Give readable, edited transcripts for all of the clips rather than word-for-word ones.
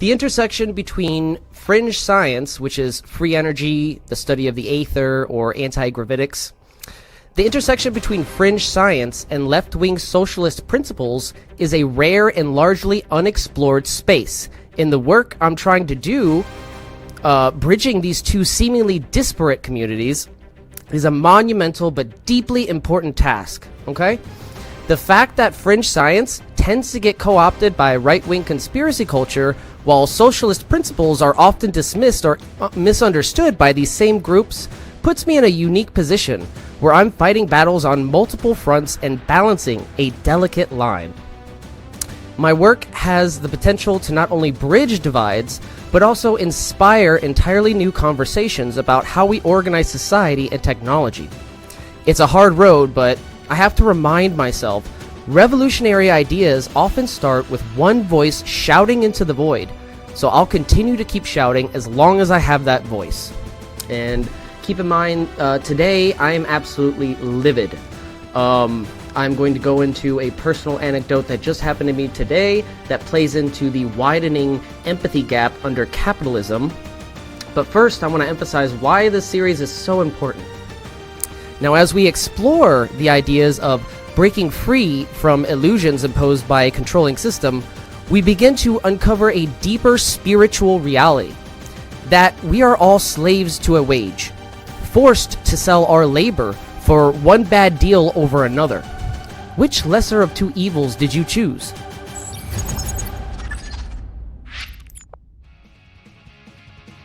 The intersection between fringe science, which is free energy, the study of the aether, or anti-gravitics, the intersection between fringe science and left-wing socialist principles is a rare and largely unexplored space. In the work I'm trying to do, bridging these two seemingly disparate communities is a monumental but deeply important task, okay? The fact that fringe science tends to get co-opted by right-wing conspiracy culture, while socialist principles are often dismissed or misunderstood by these same groups, puts me in a unique position where I'm fighting battles on multiple fronts and balancing a delicate line. My work has the potential to not only bridge divides, but also inspire entirely new conversations about how we organize society and technology. It's a hard road, but I have to remind myself, revolutionary ideas often start with one voice shouting into the void, so I'll continue to keep shouting as long as I have that voice. And keep in mind, today I am absolutely livid. I'm going to go into a personal anecdote that just happened to me today that plays into the widening empathy gap under capitalism. But first, I want to emphasize why this series is so important. Now, as we explore the ideas of breaking free from illusions imposed by a controlling system, we begin to uncover a deeper spiritual reality, that we are all slaves to a wage, forced to sell our labor for one bad deal over another. Which lesser of two evils did you choose?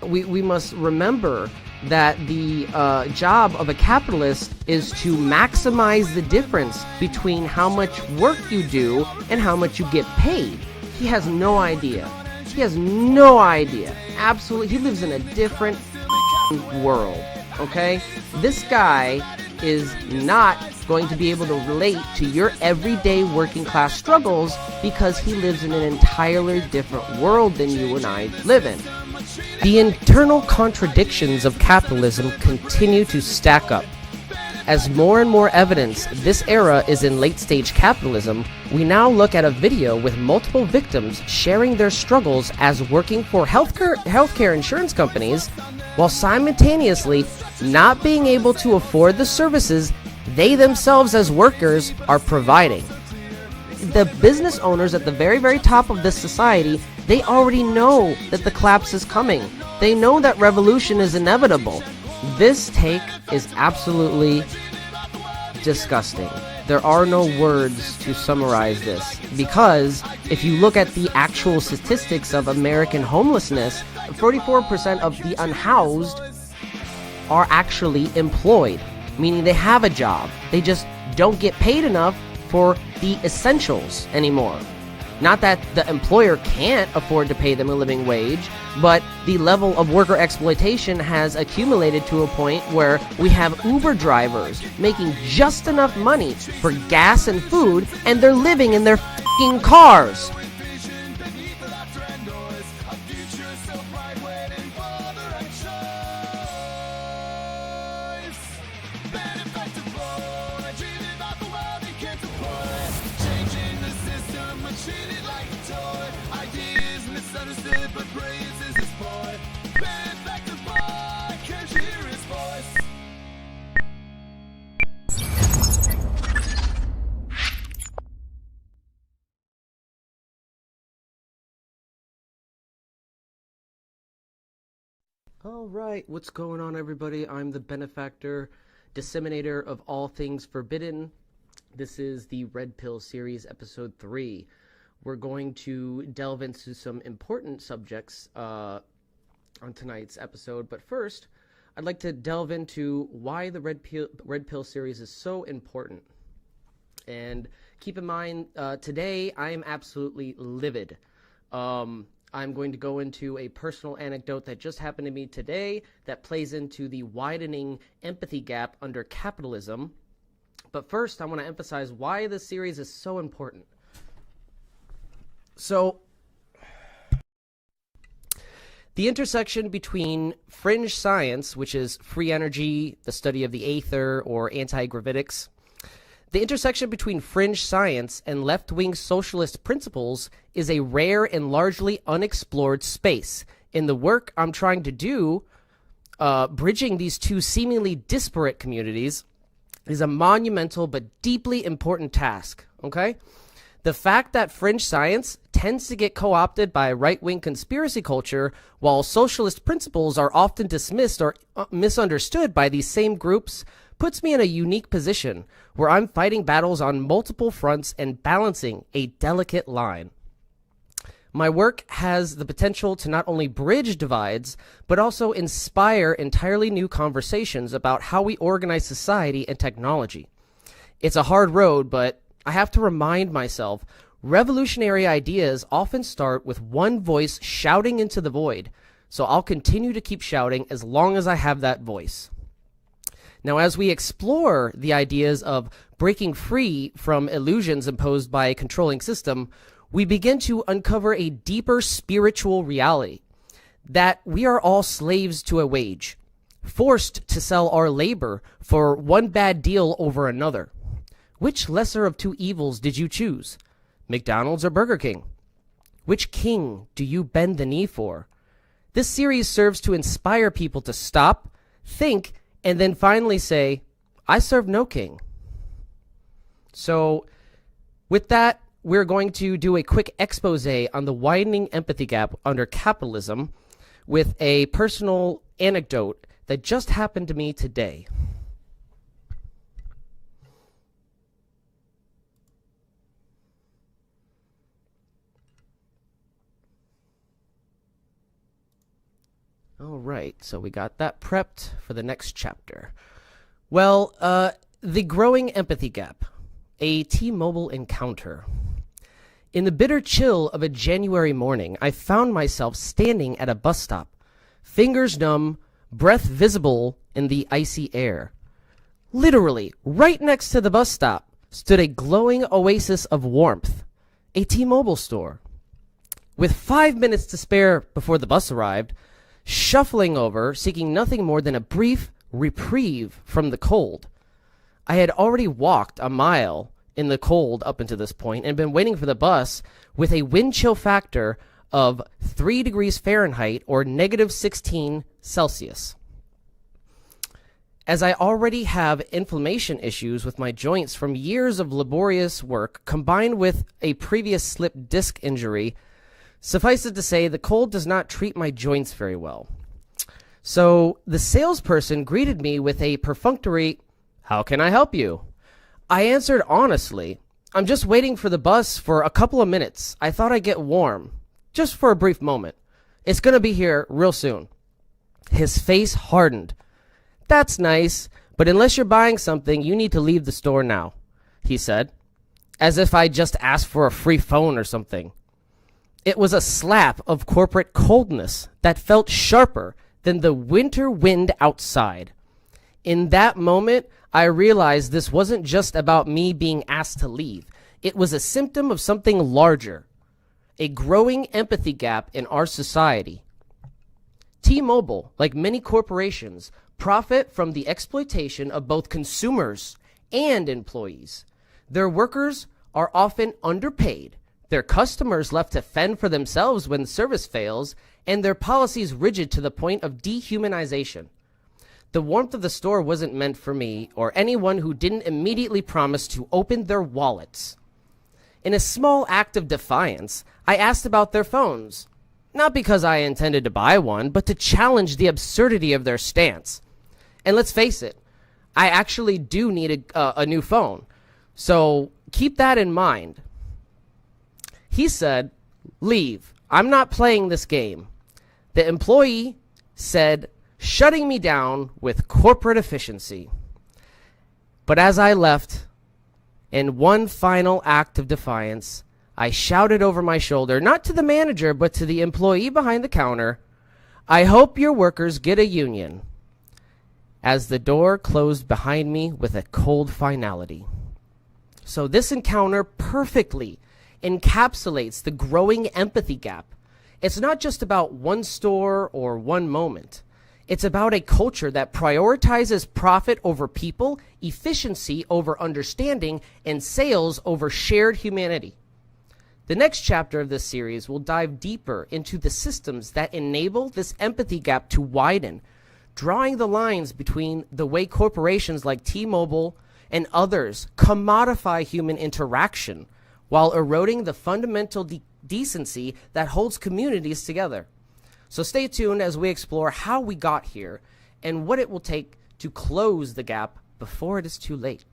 We must remember that the job of a capitalist is to maximize the difference between how much work you do and how much you get paid. He has no idea. He has no idea. Absolutely. He lives in a different world, okay? This guy is not going to be able to relate to your everyday working class struggles because he lives in an entirely different world than you and I live in. The internal contradictions of capitalism continue to stack up. As more and more evidence this era is in late-stage capitalism, we now look at a video with multiple victims sharing their struggles as working for healthcare insurance companies while simultaneously not being able to afford the services they themselves as workers are providing. The business owners at the very, very top of this society, they already know that the collapse is coming. They know that revolution is inevitable. This take is absolutely disgusting. There are no words to summarize this, because if you look at the actual statistics of American homelessness, 44% of the unhoused are actually employed, meaning they have a job. They just don't get paid enough for the essentials anymore. Not that the employer can't afford to pay them a living wage, but the level of worker exploitation has accumulated to a point where we have Uber drivers making just enough money for gas and food, and they're living in their f***ing cars. Alright, what's going on, everybody? I'm the Benefactor, disseminator of all things forbidden. This is the Red Pill series, episode 3. We're going to delve into some important subjects on tonight's episode, but first, I'd like to delve into why the Red Pill series is so important. And keep in mind, today I am absolutely livid. I'm going to go into a personal anecdote that just happened to me today that plays into the widening empathy gap under capitalism. But first, I want to emphasize why this series is so important. So, the intersection between fringe science, which is free energy, the study of the aether, or anti-gravitics, The intersection between fringe science and left-wing socialist principles is a rare and largely unexplored space. In the work I'm trying to do, bridging these two seemingly disparate communities is a monumental but deeply important task, okay? The fact that fringe science tends to get co-opted by right-wing conspiracy culture, while socialist principles are often dismissed or misunderstood by these same groups, puts me in a unique position where I'm fighting battles on multiple fronts and balancing a delicate line. My work has the potential to not only bridge divides, but also inspire entirely new conversations about how we organize society and technology. It's a hard road, but I have to remind myself, revolutionary ideas often start with one voice shouting into the void, so I'll continue to keep shouting as long as I have that voice. Now, as we explore the ideas of breaking free from illusions imposed by a controlling system, we begin to uncover a deeper spiritual reality, that we are all slaves to a wage, forced to sell our labor for one bad deal over another. Which lesser of two evils did you choose, McDonald's or Burger King? Which king do you bend the knee for? This series serves to inspire people to stop, think, and then finally say, I serve no king. So with that, we're going to do a quick expose on the widening empathy gap under capitalism with a personal anecdote that just happened to me today. All right, so we got that prepped for the next chapter. Well, the growing empathy gap, a T-Mobile encounter. In the bitter chill of a January morning, I found myself standing at a bus stop, fingers numb, breath visible in the icy air. Literally, right next to the bus stop stood a glowing oasis of warmth, a T-Mobile store. With 5 minutes to spare before the bus arrived, shuffling over, seeking nothing more than a brief reprieve from the cold. I had already walked a mile in the cold up until this point and been waiting for the bus with a wind chill factor of 3 degrees Fahrenheit or negative 16 Celsius. As I already have inflammation issues with my joints from years of laborious work combined with a previous slip disc injury, suffice it to say, the cold does not treat my joints very well. So the salesperson greeted me with a perfunctory, "How can I help you?" I answered honestly, "I'm just waiting for the bus for a couple of minutes. I thought I'd get warm, just for a brief moment. It's going to be here real soon." His face hardened. "That's nice, but unless you're buying something, you need to leave the store now," he said, as if I just asked for a free phone or something. It was a slap of corporate coldness that felt sharper than the winter wind outside. In that moment, I realized this wasn't just about me being asked to leave. It was a symptom of something larger, a growing empathy gap in our society. T-Mobile, like many corporations, profit from the exploitation of both consumers and employees. Their workers are often underpaid, their customers left to fend for themselves when service fails, and their policies rigid to the point of dehumanization. The warmth of the store wasn't meant for me or anyone who didn't immediately promise to open their wallets. In a small act of defiance, I asked about their phones, not because I intended to buy one, but to challenge the absurdity of their stance. And let's face it, I actually do need a new phone, so keep that in mind. He said, "Leave. I'm not playing this game." The employee said, shutting me down with corporate efficiency. But as I left, in one final act of defiance, I shouted over my shoulder, not to the manager, but to the employee behind the counter, "I hope your workers get a union," as the door closed behind me with a cold finality. So this encounter perfectly encapsulates the growing empathy gap. It's not just about one store or one moment. It's about a culture that prioritizes profit over people, efficiency over understanding, and sales over shared humanity. The next chapter of this series will dive deeper into the systems that enable this empathy gap to widen, drawing the lines between the way corporations like T-Mobile and others commodify human interaction while eroding the fundamental decency that holds communities together. So stay tuned as we explore how we got here and what it will take to close the gap before it is too late.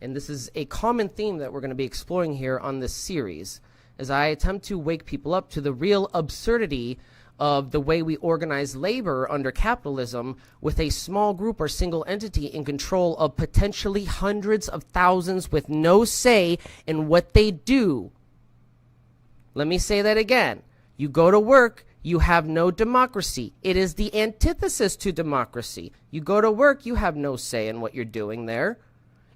And this is a common theme that we're going to be exploring here on this series as I attempt to wake people up to the real absurdity of the way we organize labor under capitalism with a small group or single entity in control of potentially hundreds of thousands with no say in what they do. Let me say that again. You go to work, you have no democracy. It is the antithesis to democracy. You go to work, you have no say in what you're doing there.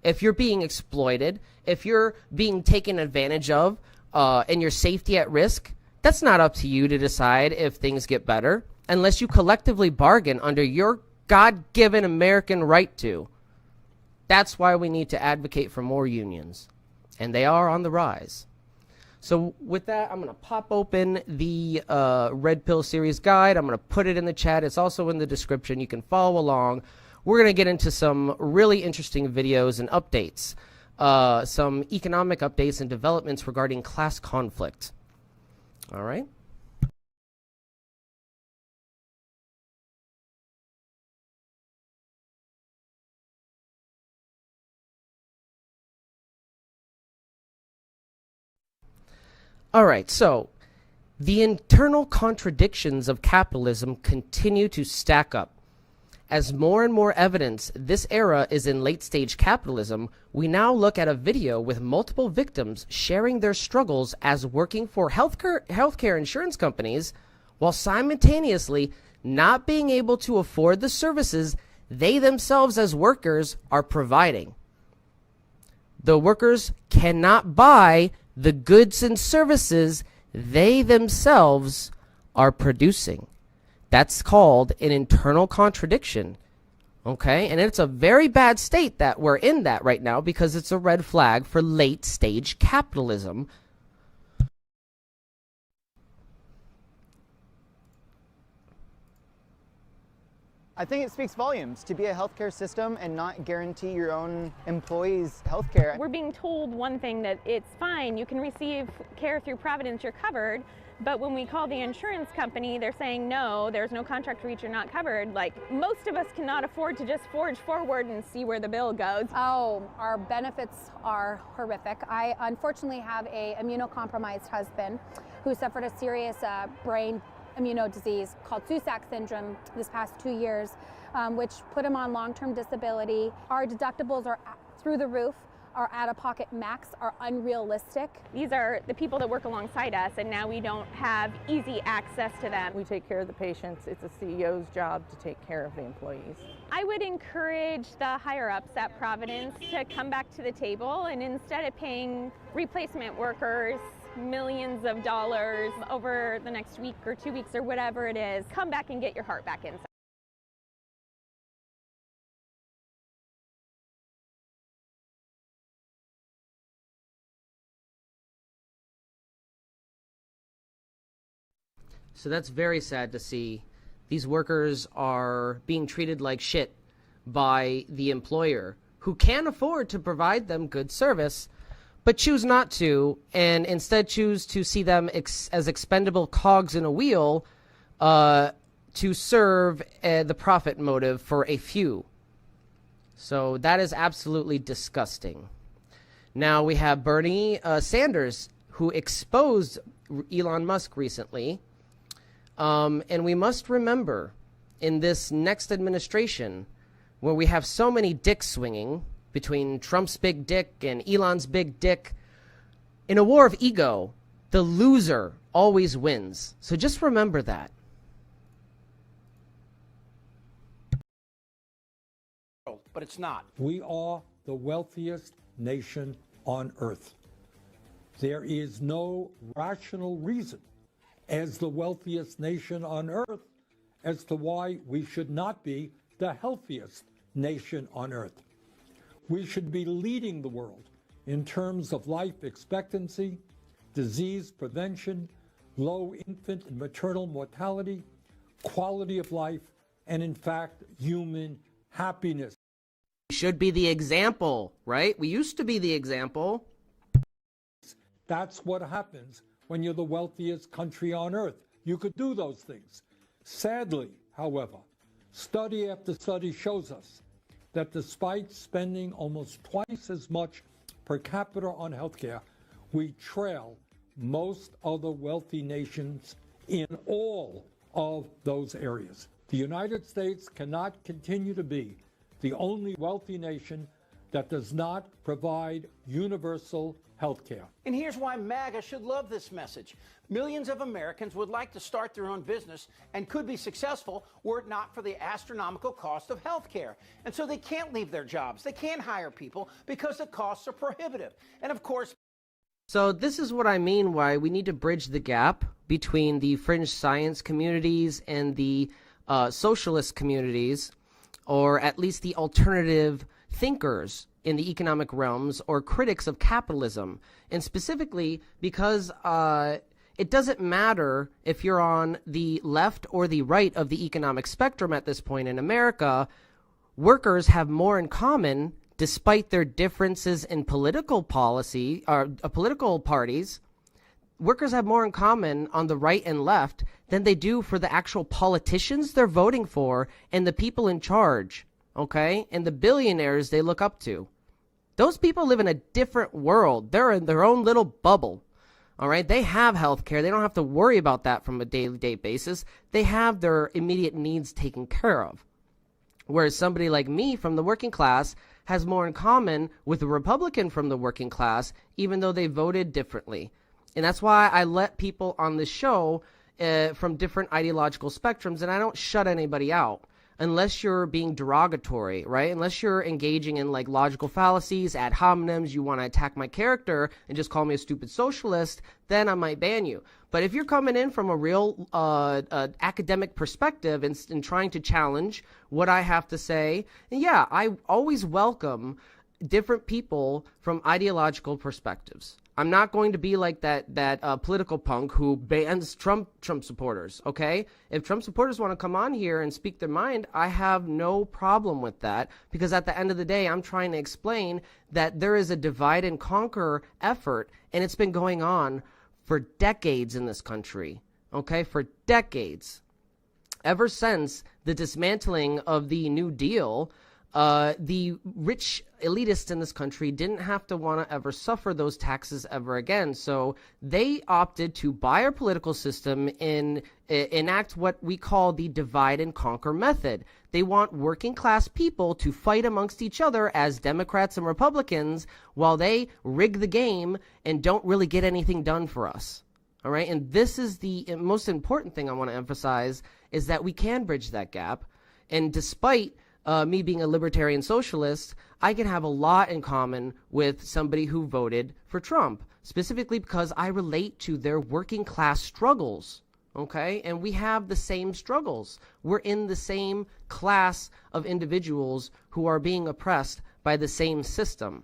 If you're being exploited, if you're being taken advantage of, and your safety at risk, that's not up to you to decide if things get better, unless you collectively bargain under your God-given American right to. That's why we need to advocate for more unions, and they are on the rise. So with that, I'm going to pop open the Red Pill Series guide. I'm going to put it in the chat. It's also in the description. You can follow along. We're going to get into some really interesting videos and updates, some economic updates and developments regarding class conflict. All right. All right, so the internal contradictions of capitalism continue to stack up. As more and more evidence this era is in late-stage capitalism, we now look at a video with multiple victims sharing their struggles as working for healthcare insurance companies while simultaneously not being able to afford the services they themselves as workers are providing. The workers cannot buy the goods and services they themselves are producing. That's called an internal contradiction. Okay? And it's a very bad state that we're in that right now because it's a red flag for late stage capitalism. I think it speaks volumes to be a healthcare system and not guarantee your own employees healthcare. We're being told one thing, that it's fine, you can receive care through Providence, you're covered, but when we call the insurance company, they're saying no, there's no contract reach, you're not covered. Like, most of us cannot afford to just forge forward and see where the bill goes. Oh, our benefits are horrific. I unfortunately have a immunocompromised husband who suffered a serious brain immunodisease called Susac syndrome this past 2 years, which put him on long-term disability. Our deductibles are through the roof. Our out-of-pocket max are unrealistic. These are the people that work alongside us, and now we don't have easy access to them. We take care of the patients. It's a CEO's job to take care of the employees. I would encourage the higher-ups at Providence to come back to the table, and instead of paying replacement workers millions of dollars over the next week or 2 weeks or whatever it is, come back and get your heart back inside. So that's very sad to see. These workers are being treated like shit by the employer who can afford to provide them good service, but choose not to, and instead choose to see them as expendable cogs in a wheel to serve the profit motive for a few. So that is absolutely disgusting. Now we have Bernie Sanders, who exposed Elon Musk recently. And we must remember in this next administration, where we have so many dicks swinging between Trump's big dick and Elon's big dick, in a war of ego, the loser always wins. So just remember that. But it's not. We are the wealthiest nation on earth. There is no rational reason, as the wealthiest nation on earth, as to why we should not be the healthiest nation on earth. We should be leading the world in terms of life expectancy, disease prevention, low infant and maternal mortality, quality of life, and in fact, human happiness. We should be the example, right? We used to be the example. That's what happens when you're the wealthiest country on earth. You could do those things. Sadly, however, study after study shows us that despite spending almost twice as much per capita on healthcare, we trail most other wealthy nations in all of those areas. The United States cannot continue to be the only wealthy nation that does not provide universal health care. And here's why MAGA should love this message. Millions of Americans would like to start their own business and could be successful were it not for the astronomical cost of health care. And so they can't leave their jobs. They can't hire people because the costs are prohibitive. And of course, so this is what I mean why we need to bridge the gap between the fringe science communities and the socialist communities, or at least the alternative thinkers in the economic realms or critics of capitalism. And specifically because it doesn't matter if you're on the left or the right of the economic spectrum at this point in America, workers have more in common despite their differences in political policy or political parties. Workers have more in common on the right and left than they do for the actual politicians they're voting for and the people in charge, okay? And the billionaires they look up to. Those people live in a different world. They're in their own little bubble, all right? They have health care. They don't have to worry about that from a day-to-day basis. They have their immediate needs taken care of. Whereas somebody like me from the working class has more in common with a Republican from the working class, even though they voted differently. And that's why I let people on this show from different ideological spectrums, and I don't shut anybody out unless you're being derogatory, right? Unless you're engaging in like logical fallacies, ad hominems, you want to attack my character and just call me a stupid socialist, then I might ban you. But if you're coming in from a real academic perspective and trying to challenge what I have to say, yeah, I always welcome different people from ideological perspectives. I'm not going to be like that political punk who bans Trump supporters, okay? If Trump supporters want to come on here and speak their mind, I have no problem with that, because at the end of the day, I'm trying to explain that there is a divide and conquer effort, and it's been going on for decades in this country, okay? For decades. Ever since the dismantling of the New Deal, the rich elitists in this country didn't have to want to ever suffer those taxes ever again. So they opted to buy our political system and enact what we call the divide and conquer method. They want working class people to fight amongst each other as Democrats and Republicans while they rig the game and don't really get anything done for us. All right. And this is the most important thing I want to emphasize, is that we can bridge that gap. And despite me being a libertarian socialist, I can have a lot in common with somebody who voted for Trump, specifically because I relate to their working class struggles, okay? And we have the same struggles. We're in the same class of individuals who are being oppressed by the same system.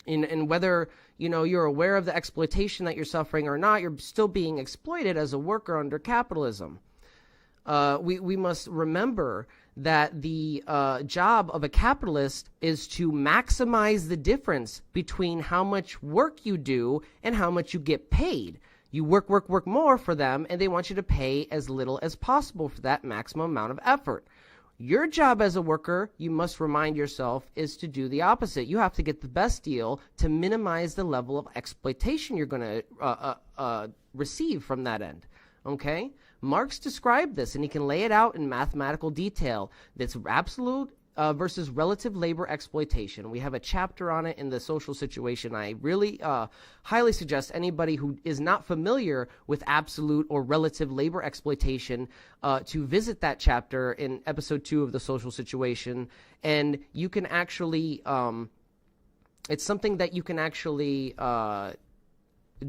And whether, you know, you're aware of the exploitation that you're suffering or not, you're still being exploited as a worker under capitalism. We must remember that the job of a capitalist is to maximize the difference between how much work you do and how much you get paid. You work more for them, and they want you to pay as little as possible for that maximum amount of effort. Your job as a worker, you must remind yourself, is to do the opposite. You have to get the best deal to minimize the level of exploitation you're going to receive from that end. Okay? Marx described this, and he can lay it out in mathematical detail. That's absolute versus relative labor exploitation. We have a chapter on it in the social situation. I really highly suggest anybody who is not familiar with absolute or relative labor exploitation to visit that chapter in episode 2 of the social situation. And you can actually, it's something that you can actually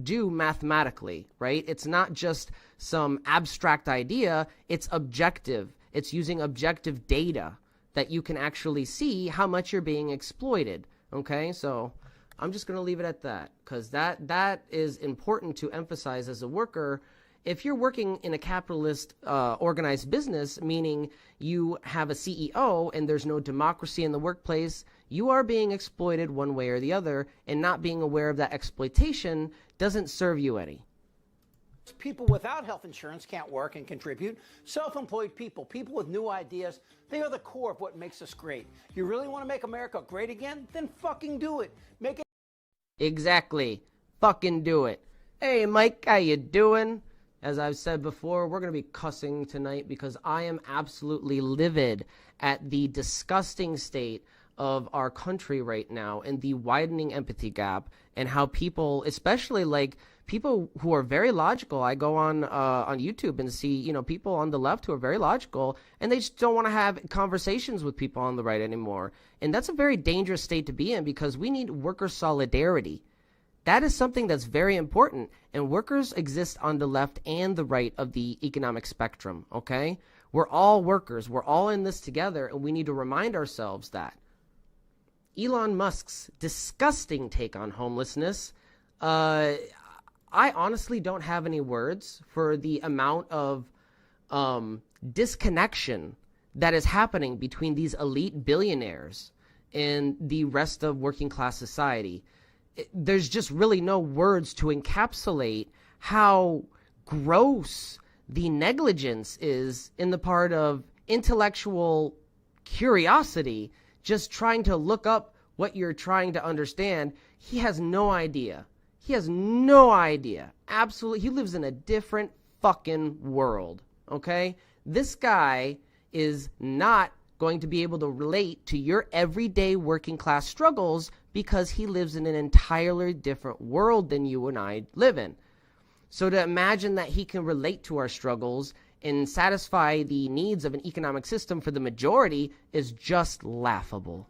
do mathematically, right? It's not just some abstract idea, it's objective. It's using objective data that you can actually see how much you're being exploited, okay? So I'm just going to leave it at that, because that is important to emphasize as a worker. If you're working in a capitalist organized business, meaning you have a CEO and there's no democracy in the workplace, you are being exploited one way or the other, and not being aware of that exploitation doesn't serve you any. People without health insurance can't work and contribute. Self-employed people, people with new ideas, they are the core of what makes us great. You really want to make America great again? Then fucking do it. Make it. Exactly. Fucking do it. Hey, Mike, how you doing? As I've said before, we're going to be cussing tonight because I am absolutely livid at the disgusting state of our country right now and the widening empathy gap, and how people, especially like people who are very logical, I go on YouTube and see, you know, people on the left who are very logical, and they just don't want to have conversations with people on the right anymore. And that's a very dangerous state to be in, because we need worker solidarity. That is something that's very important, and workers exist on the left and the right of the economic spectrum, okay? We're all workers. We're all in this together, and we need to remind ourselves that. Elon Musk's disgusting take on homelessness, I honestly don't have any words for the amount of disconnection that is happening between these elite billionaires and the rest of working class society. There's just really no words to encapsulate how gross the negligence is in the part of intellectual curiosity, just trying to look up what you're trying to understand. He has no idea. He has no idea. Absolutely. He lives in a different fucking world, okay? This guy is not going to be able to relate to your everyday working class struggles, because he lives in an entirely different world than you and I live in. So to imagine that he can relate to our struggles and satisfy the needs of an economic system for the majority is just laughable.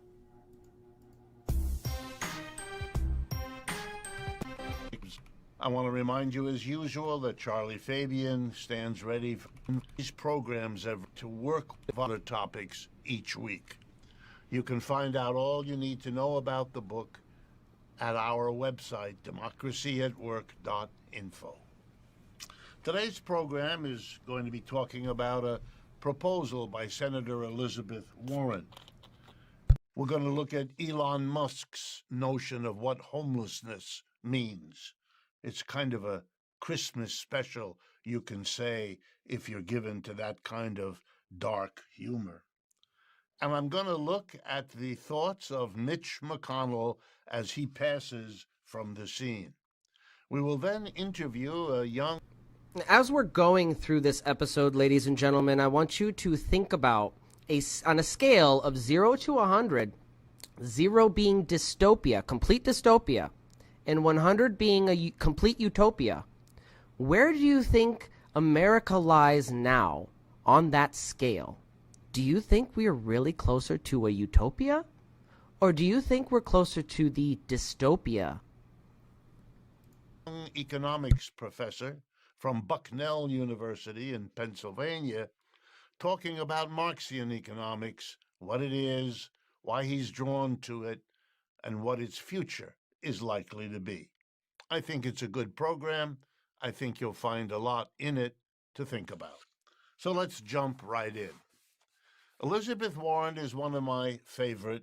I want to remind you, as usual, that Charlie Fabian stands ready for these programs to work with other topics each week. You can find out all you need to know about the book at our website, democracyatwork.info. Today's program is going to be talking about a proposal by Senator Elizabeth Warren. We're going to look at Elon Musk's notion of what homelessness means. It's kind of a Christmas special, you can say, if you're given to that kind of dark humor. And I'm going to look at the thoughts of Mitch McConnell as he passes from the scene. We will then interview a young... As we're going through this episode, ladies and gentlemen, I want you to think about, on a scale of 0 to 100, 0 being dystopia, complete dystopia, and 100 being a complete utopia, where do you think America lies now on that scale? Do you think we are really closer to a utopia? Or do you think we're closer to the dystopia? Economics professor from Bucknell University in Pennsylvania, talking about Marxian economics, what it is, why he's drawn to it, and what its future is likely to be. I think it's a good program. I think you'll find a lot in it to think about. So let's jump right in. Elizabeth Warren is one of my favorite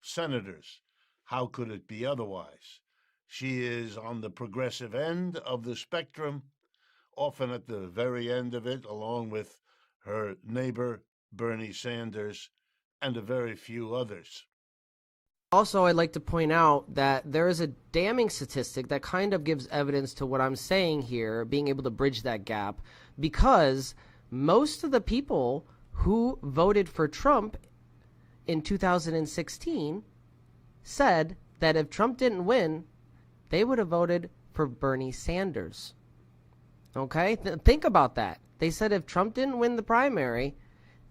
senators. How could it be otherwise? She is on the progressive end of the spectrum, often at the very end of it, along with her neighbor, Bernie Sanders, and a very few others. Also, I'd like to point out that there is a damning statistic that kind of gives evidence to what I'm saying here, being able to bridge that gap, because most of the people who voted for Trump in 2016 said that if Trump didn't win, they would have voted for Bernie Sanders. Okay? Think about that. They said if Trump didn't win the primary,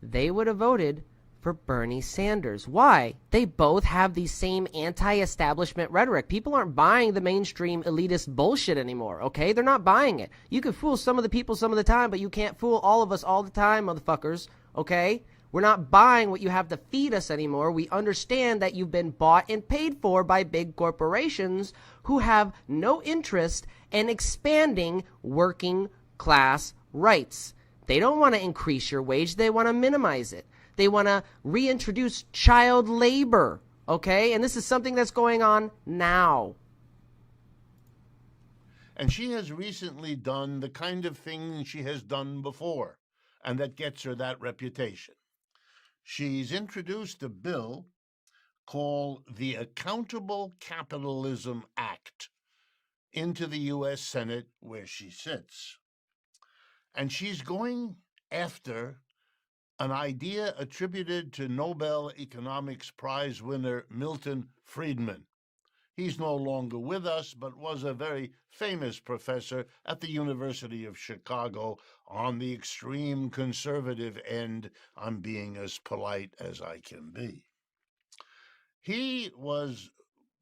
they would have voted for Bernie Sanders. Why? They both have the same anti-establishment rhetoric. People aren't buying the mainstream elitist bullshit anymore, okay? They're not buying it. You can fool some of the people some of the time, but you can't fool all of us all the time, motherfuckers, okay? We're not buying what you have to feed us anymore. We understand that you've been bought and paid for by big corporations who have no interest in expanding working class rights. They don't want to increase your wage. They want to minimize it. They want to reintroduce child labor, okay? And this is something that's going on now. And she has recently done the kind of thing she has done before, and that gets her that reputation. She's introduced a bill called the Accountable Capitalism Act into the U.S. Senate, where she sits. And she's going after an idea attributed to Nobel Economics Prize winner Milton Friedman. He's no longer with us, but was a very famous professor at the University of Chicago on the extreme conservative end. I'm being as polite as I can be. He was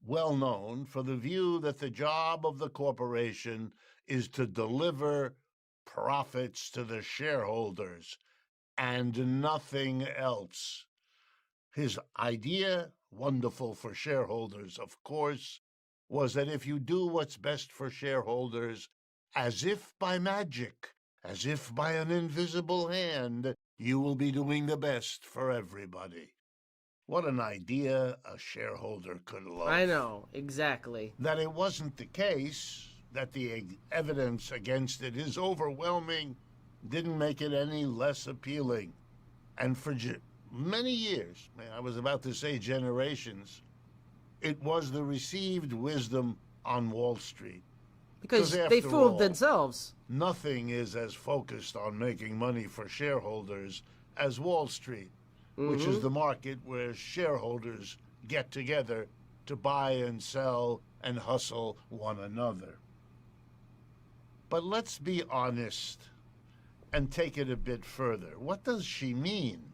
well known for the view that the job of the corporation is to deliver profits to the shareholders and nothing else. His idea, wonderful for shareholders, of course, was that if you do what's best for shareholders, as if by magic, as if by an invisible hand, you will be doing the best for everybody. What an idea a shareholder could love. I know, exactly. That it wasn't the case, that the evidence against it is overwhelming, didn't make it any less appealing. And for many years, I was about to say generations, it was the received wisdom on Wall Street. Because they fooled themselves. Nothing is as focused on making money for shareholders as Wall Street, which is the market where shareholders get together to buy and sell and hustle one another. But let's be honest and take it a bit further. What does she mean?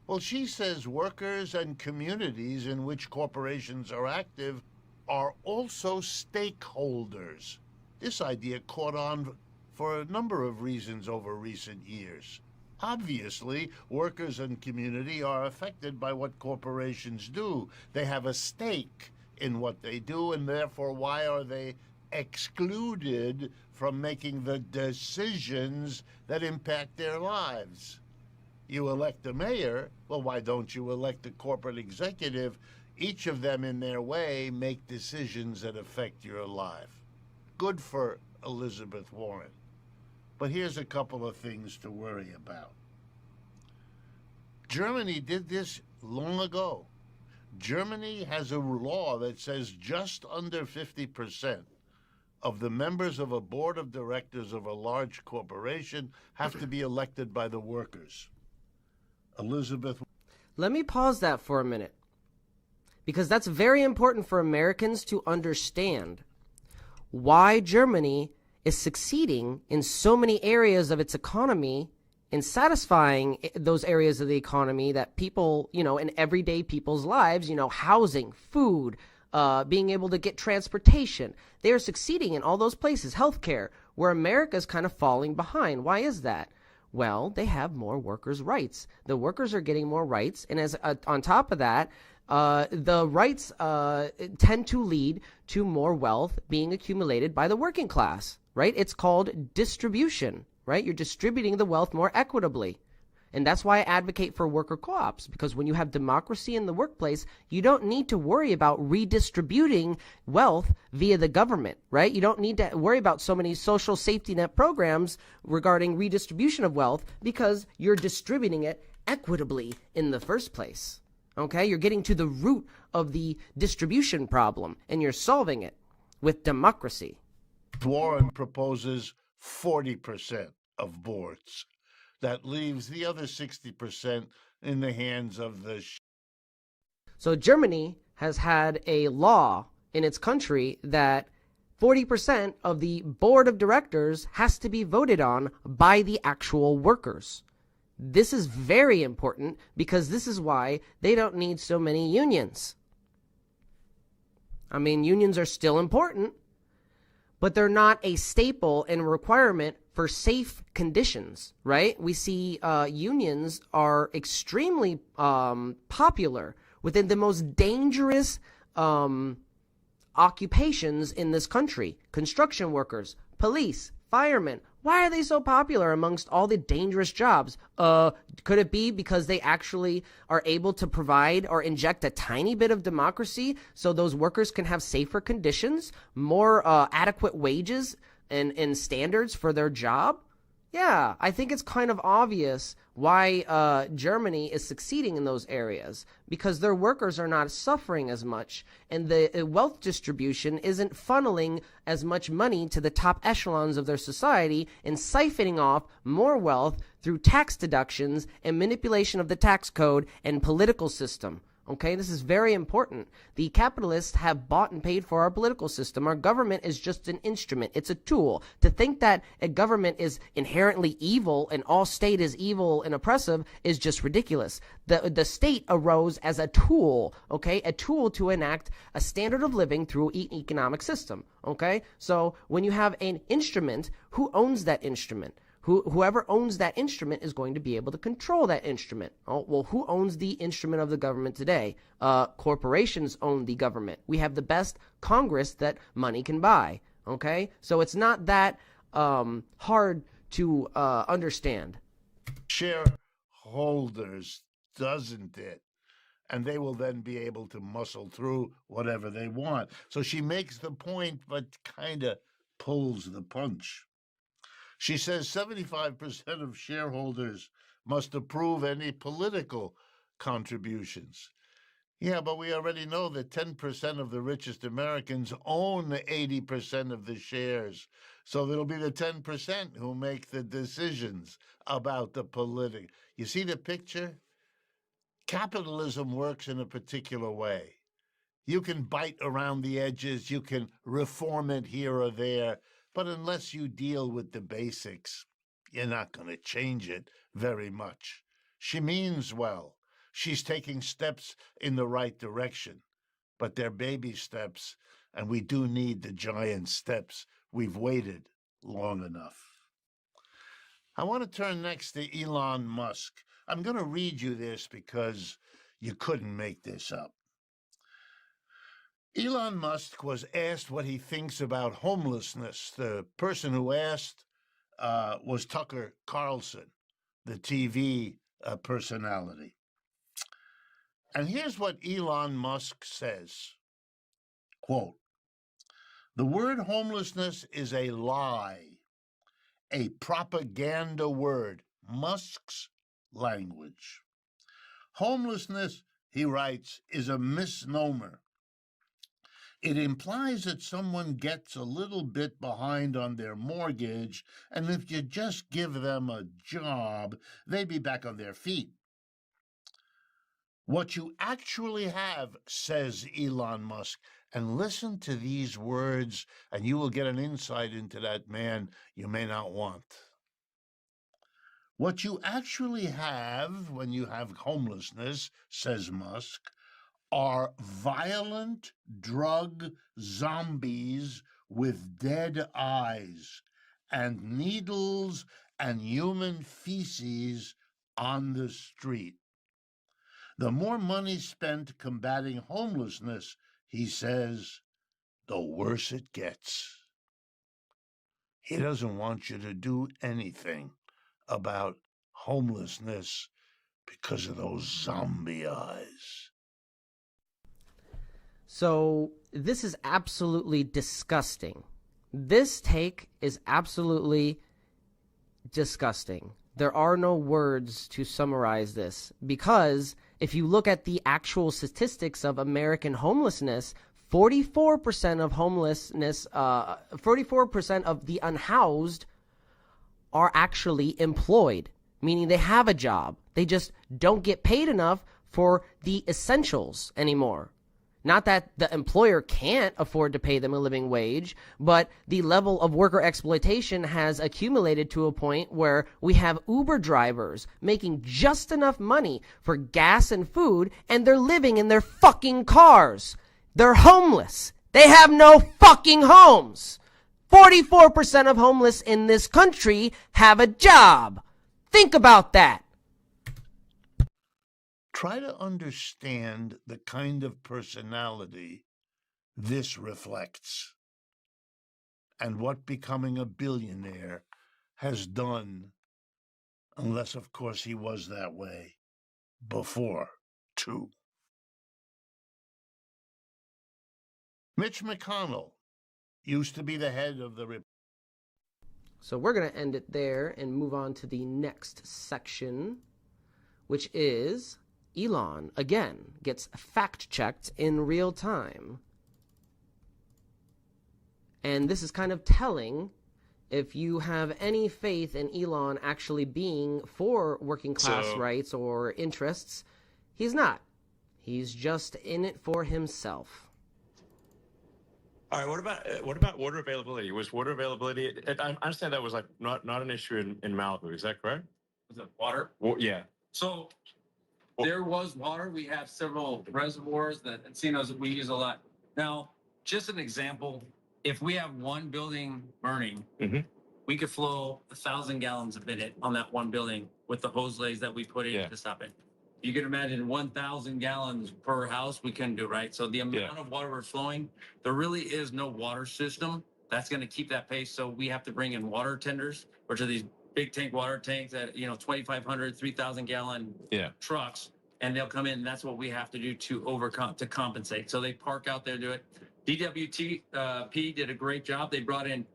Well, she says workers and communities in which corporations are active are also stakeholders. This idea caught on for a number of reasons over recent years. Obviously, workers and community are affected by what corporations do. They have a stake in what they do, and therefore, why are they excluded from making the decisions that impact their lives? You elect a mayor, well, why don't you elect a corporate executive? Each of them in their way make decisions that affect your life. Good for Elizabeth Warren. But here's a couple of things to worry about. Germany did this long ago. Germany has a law that says just under 50% of the members of a board of directors of a large corporation have to be elected by the workers. Elizabeth. Let me pause that for a minute, because that's very important for Americans to understand why Germany is succeeding in so many areas of its economy in satisfying those areas of the economy that people, in everyday people's lives, housing, food, being able to get transportation. They are succeeding in all those places, healthcare, where America's kind of falling behind. Why is that? Well, they have more workers' rights. The workers are getting more rights, and as on top of that, the rights tend to lead to more wealth being accumulated by the working class, right? It's called distribution, right? You're distributing the wealth more equitably. And that's why I advocate for worker co-ops, because when you have democracy in the workplace, you don't need to worry about redistributing wealth via the government, right? You don't need to worry about so many social safety net programs regarding redistribution of wealth, because you're distributing it equitably in the first place. Okay? You're getting to the root of the distribution problem, and you're solving it with democracy. Warren proposes 40% of boards. That leaves the other 60% in the hands of the... So Germany has had a law in its country that 40% of the board of directors has to be voted on by the actual workers. This is very important because this is why they don't need so many unions. I mean, unions are still important, but they're not a staple and requirement for safe conditions, right? We see unions are extremely popular within the most dangerous occupations in this country. Construction workers, police, firemen. Why are they so popular amongst all the dangerous jobs? Could it be because they actually are able to provide or inject a tiny bit of democracy so those workers can have safer conditions, more adequate wages and standards for their job? Yeah, I think it's kind of obvious why Germany is succeeding in those areas, because their workers are not suffering as much, and the wealth distribution isn't funneling as much money to the top echelons of their society and siphoning off more wealth through tax deductions and manipulation of the tax code and political system. Okay, this is very important. The capitalists have bought and paid for our political system. Our government is just an instrument. It's a tool. To think that a government is inherently evil and all state is evil and oppressive is just ridiculous. The state arose as a tool, okay, a tool to enact a standard of living through an economic system, okay? So when you have an instrument, who owns that instrument? Whoever owns that instrument is going to be able to control that instrument. Oh, well, who owns the instrument of the government today? Corporations own the government. We have the best Congress that money can buy. Okay, so it's not that hard to understand. Shareholders, doesn't it? And they will then be able to muscle through whatever they want. So she makes the point, but kind of pulls the punch. She says 75% of shareholders must approve any political contributions. Yeah, but we already know that 10% of the richest Americans own 80% of the shares. So it'll be the 10% who make the decisions about the political. You see the picture? Capitalism works in a particular way. You can bite around the edges, you can reform it here or there, but unless you deal with the basics, you're not going to change it very much. She means well. She's taking steps in the right direction, but they're baby steps, and we do need the giant steps. We've waited long enough. I want to turn next to Elon Musk. I'm going to read you this because you couldn't make this up. Elon Musk was asked what he thinks about homelessness. The person who asked was Tucker Carlson, the TV personality. And here's what Elon Musk says, quote, "The word homelessness is a lie, a propaganda word, Musk's language. Homelessness," he writes, "is a misnomer. It implies that someone gets a little bit behind on their mortgage, and if you just give them a job, they'd be back on their feet. What you actually have," says Elon Musk, and listen to these words, and you will get an insight into that man you may not want. "What you actually have when you have homelessness," says Musk, "are violent drug zombies with dead eyes and needles and human feces on the street. The more money spent combating homelessness," he says, "the worse it gets." He doesn't want you to do anything about homelessness because of those zombie eyes. So this is absolutely disgusting. This take is absolutely disgusting. There are no words to summarize this, because if you look at the actual statistics of American homelessness, 44% of homelessness, 44% of the unhoused are actually employed, meaning they have a job. They just don't get paid enough for the essentials anymore. Not that the employer can't afford to pay them a living wage, but the level of worker exploitation has accumulated to a point where we have Uber drivers making just enough money for gas and food, and they're living in their fucking cars. They're homeless. They have no fucking homes. 44% of homeless in this country have a job. Think about that. Try to understand the kind of personality this reflects and what becoming a billionaire has done, unless, of course, he was that way before, too. Mitch McConnell used to be the head of the So we're going to end it there and move on to the next section, which is Elon, again, gets fact-checked in real time. And this is kind of telling if you have any faith in Elon actually being for working class rights or interests. He's not. He's just in it for himself. All right. What about water availability? Was water availability? I understand that was like not an issue in Malibu. Is that correct? Was it water? Well, yeah. So there was water. We have several reservoirs that casinos that we use a lot. Now, just an example, if we have one building burning, we could flow 1,000 gallons a minute on that one building with the hose lays that we put in to stop it. You can imagine 1,000 gallons per house we couldn't do, right? So the amount of water we're flowing, there really is no water system that's going to keep that pace. So we have to bring in water tenders, which are these big tank water tanks that, 2,500, 3,000 gallon trucks, and they'll come in. And that's what we have to do to compensate. So they park out there, do it. DWP did a great job. They brought in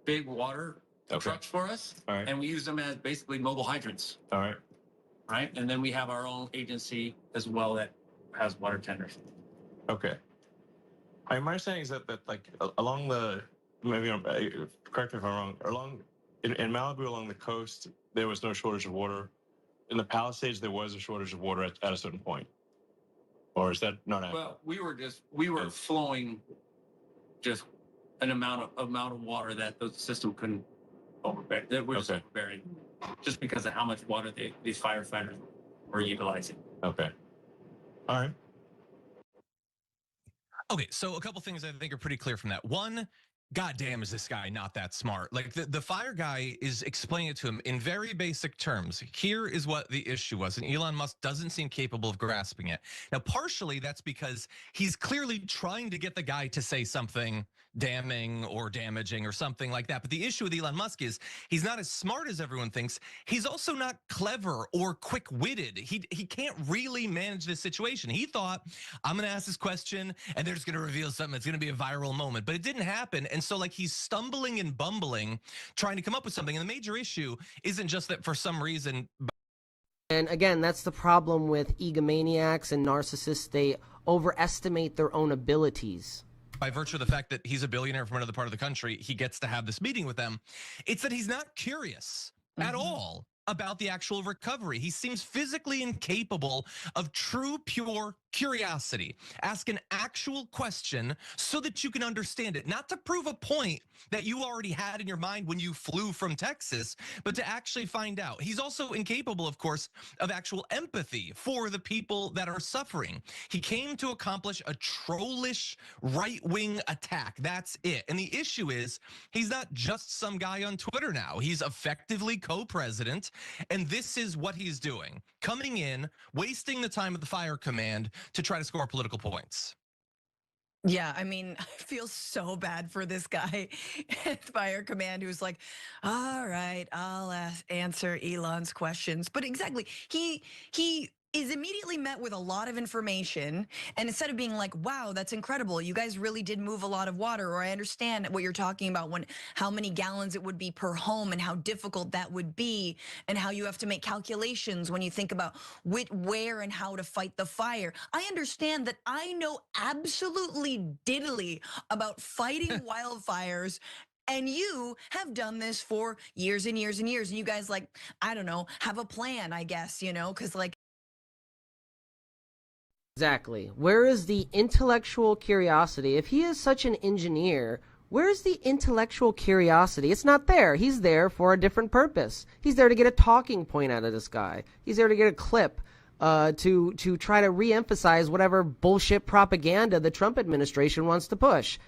big water trucks for us, and we use them as basically mobile hydrants. All right. Right, and then we have our own agency as well that has water tenders. Okay. My understanding is that like along the correct me if I'm wrong. In Malibu along the coast, there was no shortage of water. In the Palisades, there was a shortage of water at a certain point. Or is that not accurate? Well, we were flowing just an amount of water that the system couldn't overbear. That we're just overbearing, just because of how much water these firefighters were utilizing. Okay. All right. Okay, so a couple things I think are pretty clear from that. One, goddamn, is this guy not that smart? Like the fire guy is explaining it to him in very basic terms. Here is what the issue was, and Elon Musk doesn't seem capable of grasping it. Now, partially that's because he's clearly trying to get the guy to say something damning or damaging or something like that. But the issue with Elon Musk is he's not as smart as everyone thinks. He's also not clever or quick-witted. He can't really manage this situation. He thought, I'm gonna ask this question and they're just gonna reveal something. It's gonna be a viral moment, but it didn't happen. And so like he's stumbling and bumbling, trying to come up with something. And the major issue isn't just that for some reason. And again, that's the problem with egomaniacs and narcissists. They overestimate their own abilities. By virtue of the fact that he's a billionaire from another part of the country, he gets to have this meeting with them. It's that he's not curious at all about the actual recovery. He seems physically incapable of true, pure curiosity. Ask an actual question so that you can understand it, not to prove a point that you already had in your mind when you flew from Texas, but to actually find out. He's also incapable, of course, of actual empathy for the people that are suffering. He came to accomplish a trollish right-wing attack. That's it. And the issue is he's not just some guy on Twitter now. He's effectively co-president, and this is what he's doing. Coming in, wasting the time of the fire command to try to score political points. Yeah, I mean, I feel so bad for this guy at Fire Command who's like, all right, I'll answer Elon's questions. But exactly, he is immediately met with a lot of information. And instead of being like, wow, that's incredible. You guys really did move a lot of water. Or I understand what you're talking about how many gallons it would be per home and how difficult that would be. And how you have to make calculations when you think about where and how to fight the fire. I understand that. I know absolutely diddly about fighting wildfires. And you have done this for years and years and years. And you guys, like, I don't know, have a plan, I guess, because like, Exactly. Where is the intellectual curiosity? If he is such an engineer, where is the intellectual curiosity? It's not there. He's there for a different purpose. He's there to get a talking point out of this guy. He's there to get a clip to try to re-emphasize whatever bullshit propaganda the Trump administration wants to push.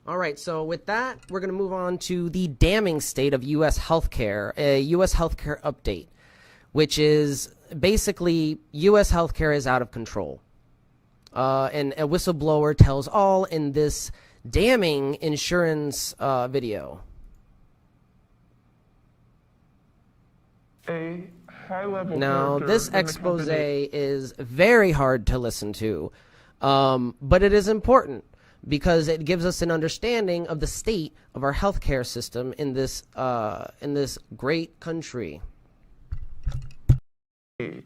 All right, so with that, we're going to move on to the damning state of U.S. healthcare, a U.S. healthcare update, which is basically U.S. healthcare is out of control. And a whistleblower tells all in this damning insurance video. A high-level Now, this character in the expose company. is very hard to listen to, but it is important because it gives us an understanding of the state of our healthcare system in this great country.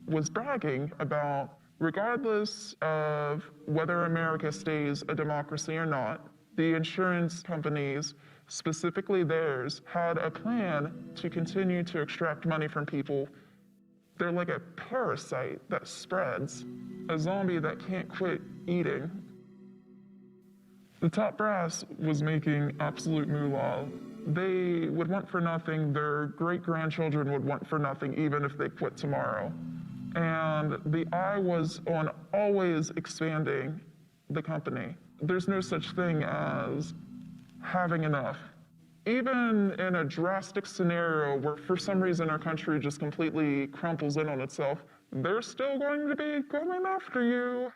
Was bragging about, regardless of whether America stays a democracy or not, the insurance companies, specifically theirs, had a plan to continue to extract money from people. They're like a parasite that spreads, a zombie that can't quit eating. The top brass was making absolute moolah. They would want for nothing. Their great-grandchildren would want for nothing, even if they quit tomorrow. And the eye was on always expanding the company. There's no such thing as having enough. Even in a drastic scenario where for some reason our country just completely crumples in on itself, they're still going to be coming after you.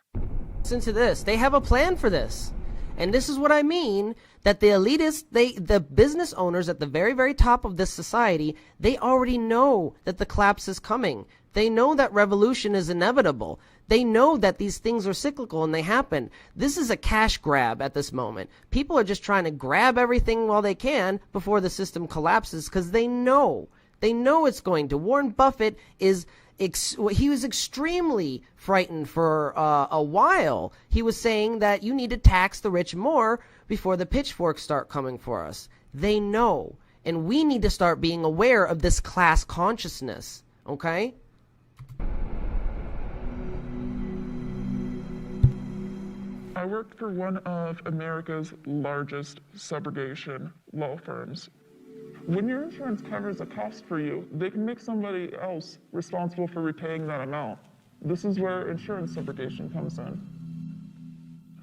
Listen to this. They have a plan for this. And this is what I mean, that the elitists, the business owners at the very, very top of this society, they already know that the collapse is coming. They know that revolution is inevitable. They know that these things are cyclical and they happen. This is a cash grab at this moment. People are just trying to grab everything while they can before the system collapses because they know it's going to. Warren Buffett he was extremely frightened for a while. He was saying that you need to tax the rich more before the pitchforks start coming for us. They know. And we need to start being aware of this class consciousness. Okay? I worked for one of America's largest subrogation law firms. When your insurance covers a cost for you, they can make somebody else responsible for repaying that amount. This is where insurance subrogation comes in.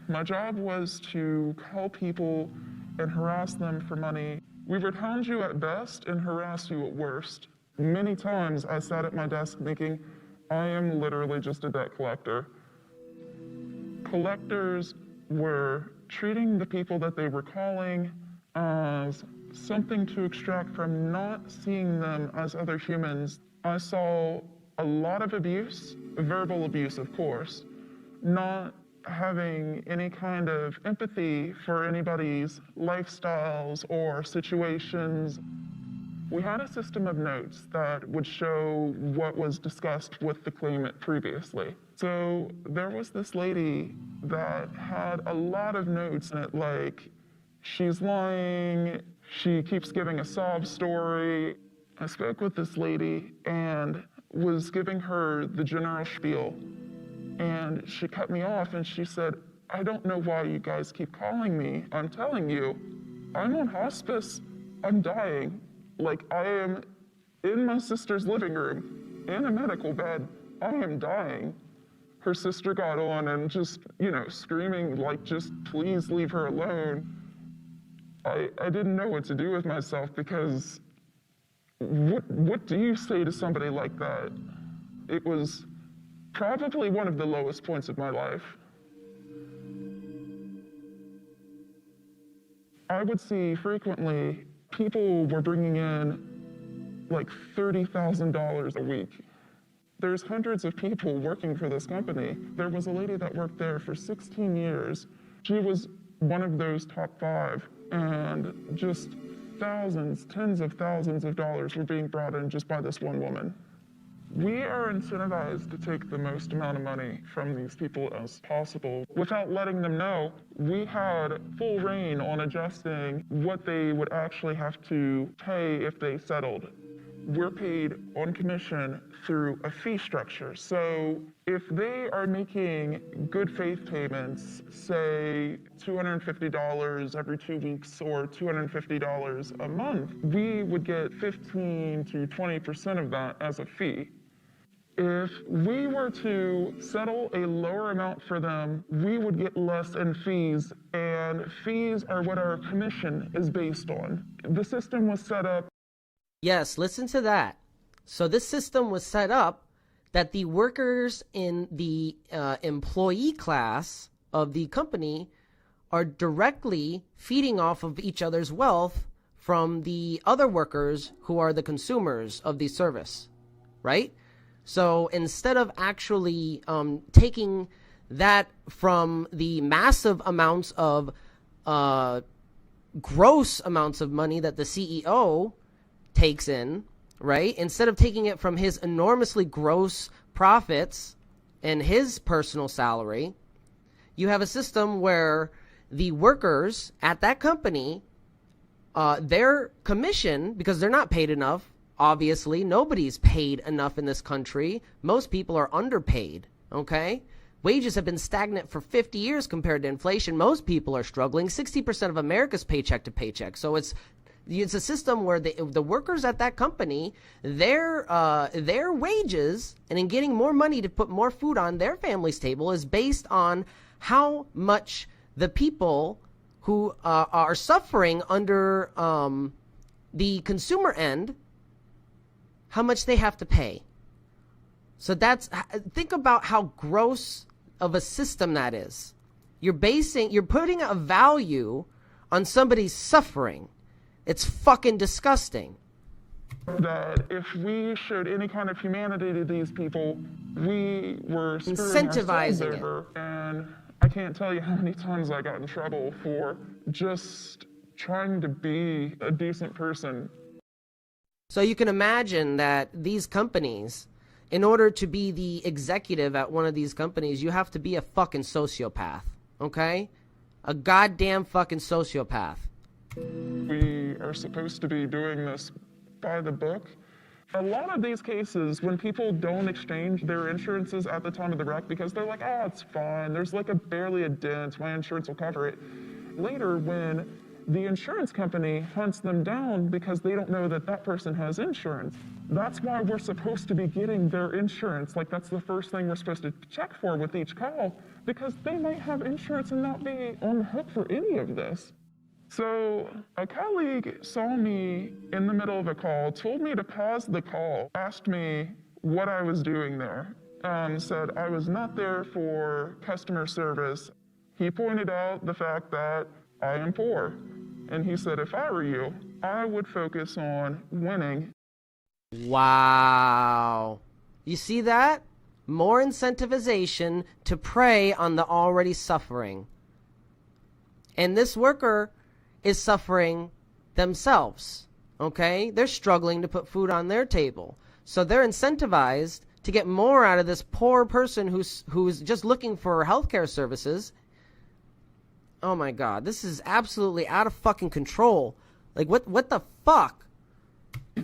My job was to call people and harass them for money. We would hound you at best and harass you at worst. Many times I sat at my desk thinking, I am literally just a debt collector. Collectors were treating the people that they were calling as something to extract from not seeing them as other humans. I saw a lot of abuse, verbal abuse, of course, not having any kind of empathy for anybody's lifestyles or situations. We had a system of notes that would show what was discussed with the claimant previously. So there was this lady that had a lot of notes in it, like, she's lying, she keeps giving a sob story. I spoke with this lady and was giving her the general spiel. And she cut me off and she said, I don't know why you guys keep calling me. I'm telling you, I'm on hospice. I'm dying. Like, I am in my sister's living room, in a medical bed. I am dying. Her sister got on and just, screaming, like, just please leave her alone. I didn't know what to do with myself because what do you say to somebody like that? It was probably one of the lowest points of my life. I would see frequently people were bringing in like $30,000 a week. There's hundreds of people working for this company. There was a lady that worked there for 16 years. She was one of those top 5, and just thousands, tens of thousands of dollars were being brought in just by this one woman. We are incentivized to take the most amount of money from these people as possible. Without letting them know, we had full reign on adjusting what they would actually have to pay if they settled. we're paid on commission through a fee structure. So if they are making good faith payments, say $250 every 2 weeks or $250 a month, we would get 15 to 20% of that as a fee. If we were to settle a lower amount for them, we would get less in fees, and fees are what our commission is based on. The system was set up. Yes, listen to that. So this system was set up that the workers in the employee class of the company are directly feeding off of each other's wealth from the other workers who are the consumers of the service, right? So instead of actually taking that from the massive amounts of gross amounts of money that the CEO takes in, right? Instead of taking it from his enormously gross profits and his personal salary, you have a system where the workers at that company, their commission, because they're not paid enough, obviously, nobody's paid enough in this country. Most people are underpaid, okay? Wages have been stagnant for 50 years compared to inflation. Most people are struggling. 60% of America's paycheck to paycheck. So it's a system where the workers at that company, their wages and in getting more money to put more food on their family's table is based on how much the people who are suffering under the consumer end, how much they have to pay. So think about how gross of a system that is. You're putting a value on somebody's suffering. It's fucking disgusting. That if we showed any kind of humanity to these people, we were incentivizing it. Over. And I can't tell you how many times I got in trouble for just trying to be a decent person. So you can imagine that these companies, in order to be the executive at one of these companies, you have to be a fucking sociopath, okay? A goddamn fucking sociopath. We are supposed to be doing this by the book. A lot of these cases, when people don't exchange their insurances at the time of the wreck because they're like, oh, it's fine, there's like barely a dent, my insurance will cover it. Later, when the insurance company hunts them down because they don't know that that person has insurance. That's why we're supposed to be getting their insurance. Like, that's the first thing we're supposed to check for with each call, because they might have insurance and not be on the hook for any of this. So a colleague saw me in the middle of a call, told me to pause the call, asked me what I was doing there, said I was not there for customer service. He pointed out the fact that I am poor. And he said, if I were you, I would focus on winning. Wow. You see that? More incentivization to prey on the already suffering. And this worker is suffering themselves, okay? They're struggling to put food on their table. So they're incentivized to get more out of this poor person who's just looking for healthcare services. Oh my God, this is absolutely out of fucking control. Like, what the fuck?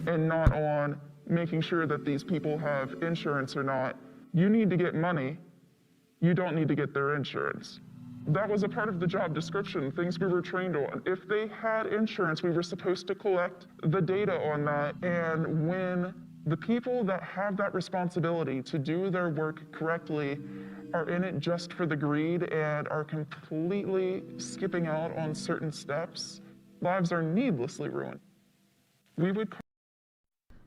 And not on making sure that these people have insurance or not. You need to get money. You don't need to get their insurance. That was a part of the job description, things we were trained on. If they had insurance, we were supposed to collect the data on that. And when the people that have that responsibility to do their work correctly are in it just for the greed and are completely skipping out on certain steps, lives are needlessly ruined.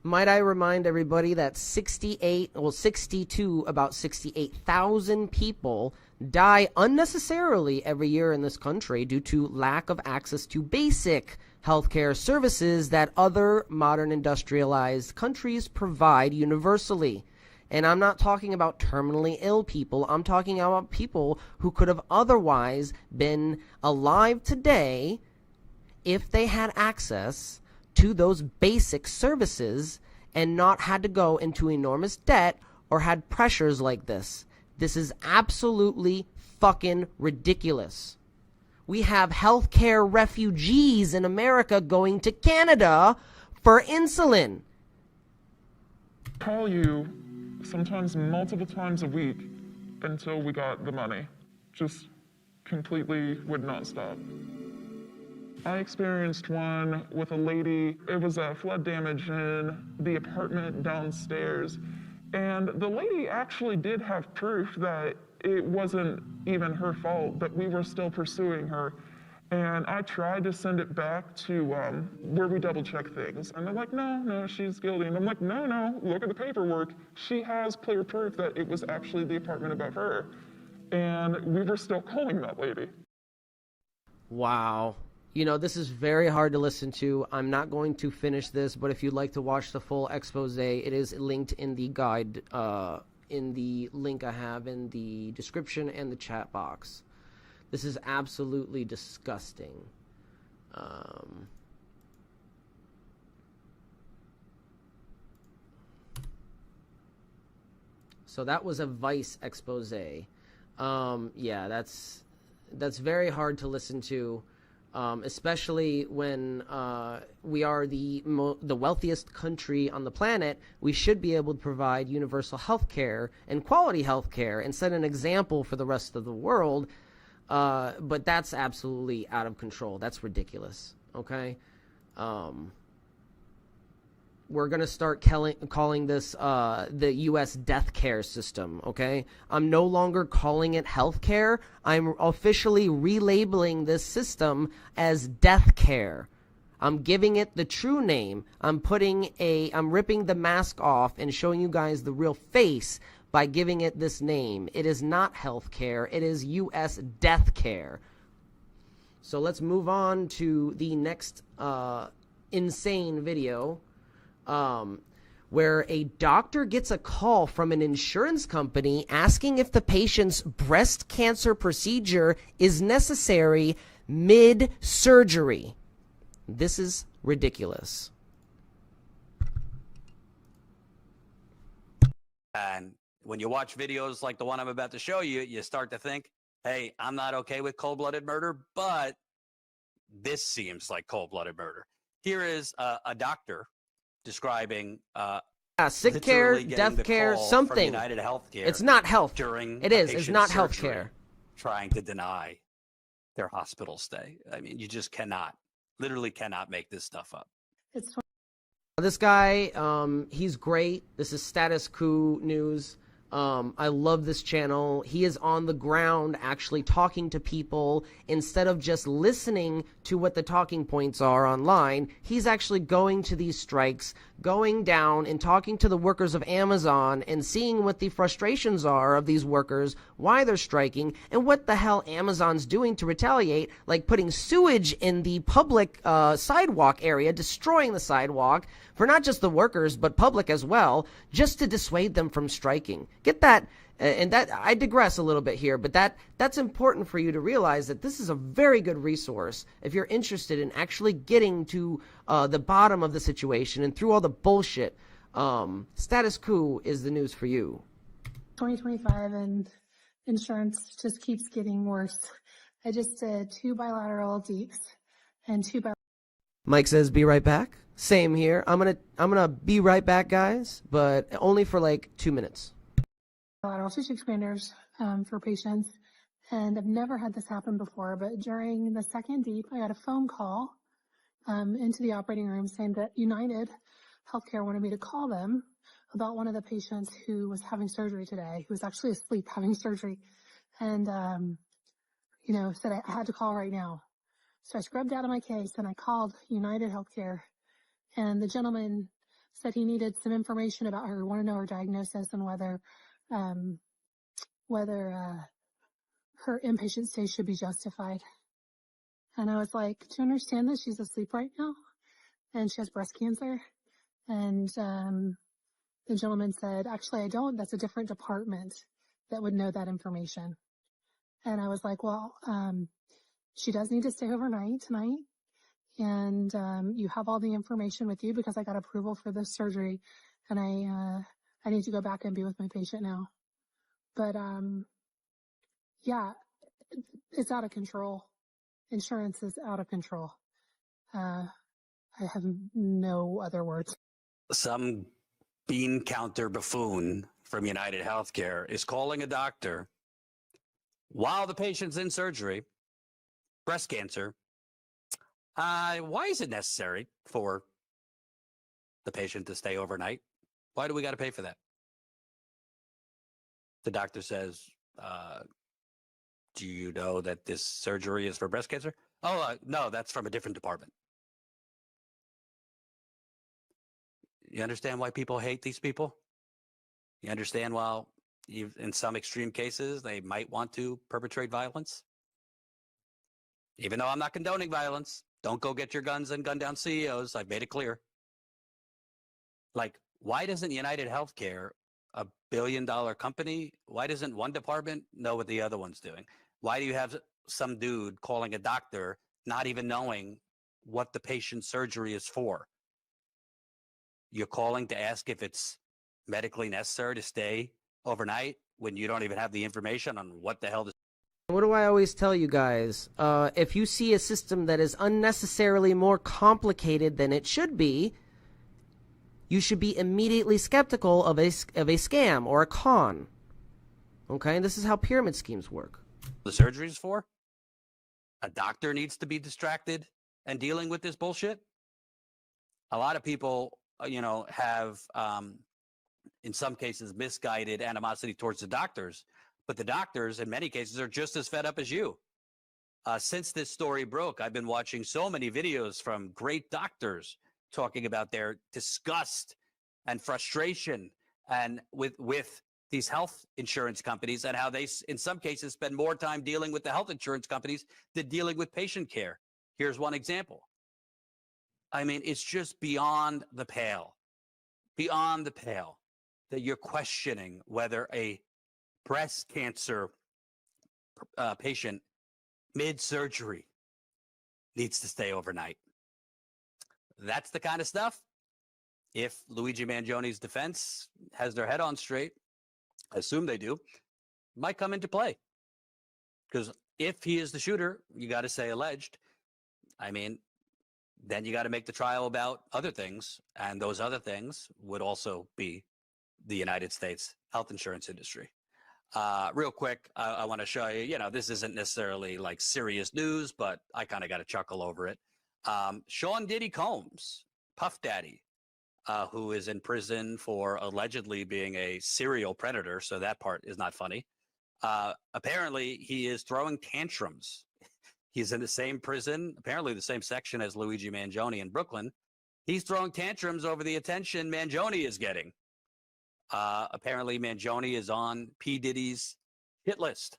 Might I remind everybody that 68,000 people die unnecessarily every year in this country due to lack of access to basic healthcare services that other modern industrialized countries provide universally. And I'm not talking about terminally ill people. I'm talking about people who could have otherwise been alive today if they had access to those basic services and not had to go into enormous debt or had pressures like this. This is absolutely fucking ridiculous. We have healthcare refugees in America going to Canada for insulin. call you sometimes multiple times a week until we got the money. Just completely would not stop. I experienced one with a lady. It was a flood damage in the apartment downstairs. And the lady actually did have proof that it wasn't even her fault, but we were still pursuing her. And I tried to send it back to where we double check things. And they're like, no, she's guilty. And I'm like, no, look at the paperwork. She has clear proof that it was actually the apartment above her. And we were still calling that lady. Wow. You know, this is very hard to listen to. I'm not going to finish this, but if you'd like to watch the full expose, it is linked in the guide, in the link I have in the description and the chat box. This is absolutely disgusting. So that was a Vice expose. Yeah, that's very hard to listen to, especially when we are the wealthiest country on the planet. We should be able to provide universal health care and quality health care and set an example for the rest of the world. But that's absolutely out of control. That's ridiculous. Okay. We're going to start calling this the U.S. death care system, okay? I'm no longer calling it health care. I'm officially relabeling this system as death care. I'm giving it the true name. I'm ripping the mask off and showing you guys the real face by giving it this name. It is not health care. It is U.S. death care. So let's move on to the next insane video. Where a doctor gets a call from an insurance company asking if the patient's breast cancer procedure is necessary mid-surgery. This is ridiculous. And when you watch videos like the one I'm about to show you, you start to think, hey, I'm not okay with cold-blooded murder, but this seems like cold-blooded murder. Here is a doctor describing sick care, death care, something. United Healthcare. It's not health. It's not health care. Trying to deny their hospital stay. I mean, you just literally cannot make this stuff up. This guy, he's great. This is Status Quo News. I love this channel. He is on the ground actually talking to people instead of just listening to what the talking points are online. He's actually going to these strikes, going down and talking to the workers of Amazon and seeing what the frustrations are of these workers, why they're striking, and what the hell Amazon's doing to retaliate, like putting sewage in the public sidewalk area, destroying the sidewalk for not just the workers, but public as well, just to dissuade them from striking. Get that? And that, I digress a little bit here, but that's important for you to realize that this is a very good resource if you're interested in actually getting to the bottom of the situation and through all the bullshit. Status Quo is the news for you. 2025 and insurance just keeps getting worse. I just did 2 bilateral deeps and 2 bilateral. Mike says, be right back. Same here. I'm gonna be right back, guys, but only for like 2 minutes. Bilateral tissue expanders for patients, and I've never had this happen before, but during the second deep, I got a phone call into the operating room saying that United Healthcare wanted me to call them about one of the patients who was having surgery today, who was actually asleep having surgery, and said I had to call right now. So I scrubbed out of my case and I called United Healthcare, and the gentleman said he needed some information about her, wanted to know her diagnosis and whether her inpatient stay should be justified. And I was like, do you understand that she's asleep right now and she has breast cancer? And the gentleman said, actually, I don't. That's a different department that would know that information. And I was like, well, she does need to stay overnight tonight. And you have all the information with you because I got approval for this surgery, and I need to go back and be with my patient now. But yeah, it's out of control. Insurance is out of control. I have no other words. Some bean counter buffoon from United Healthcare is calling a doctor while the patient's in surgery, breast cancer. Why is it necessary for the patient to stay overnight? Why do we got to pay for that? The doctor says, do you know that this surgery is for breast cancer? Oh, no, that's from a different department. You understand why people hate these people? You understand why, in some extreme cases, they might want to perpetrate violence? Even though I'm not condoning violence, don't go get your guns and gun down CEOs. I've made it clear. Like, why doesn't United Healthcare, a billion-dollar company, why doesn't one department know what the other one's doing? Why do you have some dude calling a doctor not even knowing what the patient's surgery is for? You're calling to ask if it's medically necessary to stay overnight when you don't even have the information on what the hell this. What do I always tell you guys? If you see a system that is unnecessarily more complicated than it should be, you should be immediately skeptical of a scam or a con. Okay? This is how pyramid schemes work. The surgery is for? A doctor needs to be distracted and dealing with this bullshit? A lot of people, have, in some cases, misguided animosity towards the doctors. But the doctors, in many cases, are just as fed up as you. Since this story broke, I've been watching so many videos from great doctors talking about their disgust and frustration and with these health insurance companies and how they, in some cases, spend more time dealing with the health insurance companies than dealing with patient care. Here's one example. I mean, it's just beyond the pale that you're questioning whether a breast cancer patient mid-surgery needs to stay overnight. That's the kind of stuff, if Luigi Mangioni's defense has their head on straight, I assume they do, might come into play. Because if he is the shooter, you got to say alleged. I mean, then you got to make the trial about other things, and those other things would also be the United States health insurance industry. Real quick, I want to show you, this isn't necessarily like serious news, but I kind of got to chuckle over it. Sean Diddy Combs, Puff Daddy, who is in prison for allegedly being a serial predator, so that part is not funny. Apparently, he is throwing tantrums. He's in the same prison, apparently the same section as Luigi Mangione in Brooklyn. He's throwing tantrums over the attention Mangione is getting. Apparently, Mangione is on P. Diddy's hit list.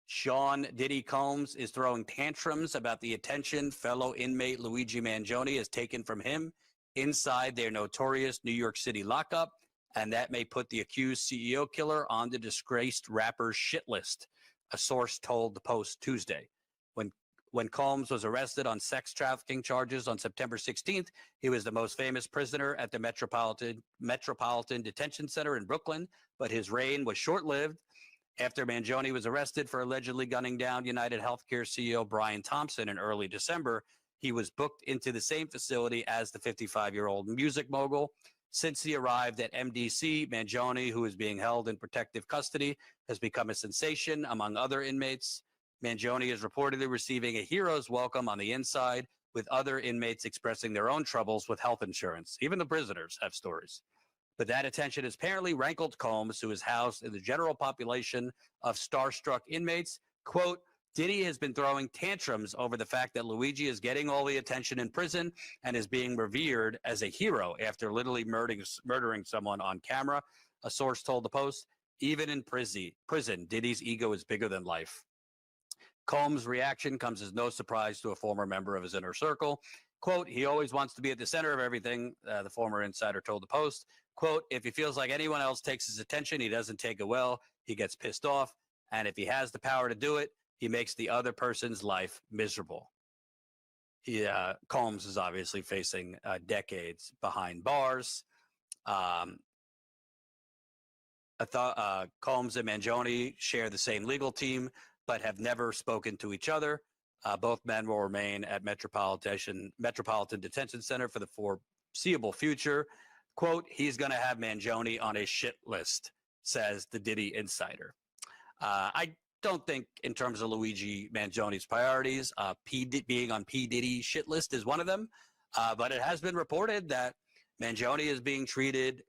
Sean Diddy Combs is throwing tantrums about the attention fellow inmate Luigi Mangione has taken from him inside their notorious New York City lockup, and that may put the accused CEO killer on the disgraced rapper's shit list, a source told the Post Tuesday. When Combs was arrested on sex trafficking charges on September 16th, he was the most famous prisoner at the Metropolitan Detention Center in Brooklyn, but his reign was short-lived. After Mangione was arrested for allegedly gunning down United Healthcare CEO Brian Thompson in early December, he was booked into the same facility as the 55-year-old music mogul. Since he arrived at MDC, Mangione, who is being held in protective custody, has become a sensation among other inmates. Mangione is reportedly receiving a hero's welcome on the inside, with other inmates expressing their own troubles with health insurance. Even the prisoners have stories. But that attention has apparently rankled Combs, who is housed in the general population of starstruck inmates. Quote, Diddy has been throwing tantrums over the fact that Luigi is getting all the attention in prison and is being revered as a hero after literally murdering someone on camera, a source told the Post. Even in prison, Diddy's ego is bigger than life. Combs' reaction comes as no surprise to a former member of his inner circle. Quote, he always wants to be at the center of everything, the former insider told the Post. Quote, if he feels like anyone else takes his attention, he doesn't take it well, he gets pissed off, and if he has the power to do it, he makes the other person's life miserable. Combs is obviously facing decades behind bars. Combs and Mangione share the same legal team, but have never spoken to each other. Both men will remain at Metropolitan Detention Center for the foreseeable future. Quote, he's going to have Mangione on a shit list, says the Diddy insider. I don't think in terms of Luigi Mangione's priorities, being on P. Diddy's shit list is one of them. But it has been reported that Mangione is being treated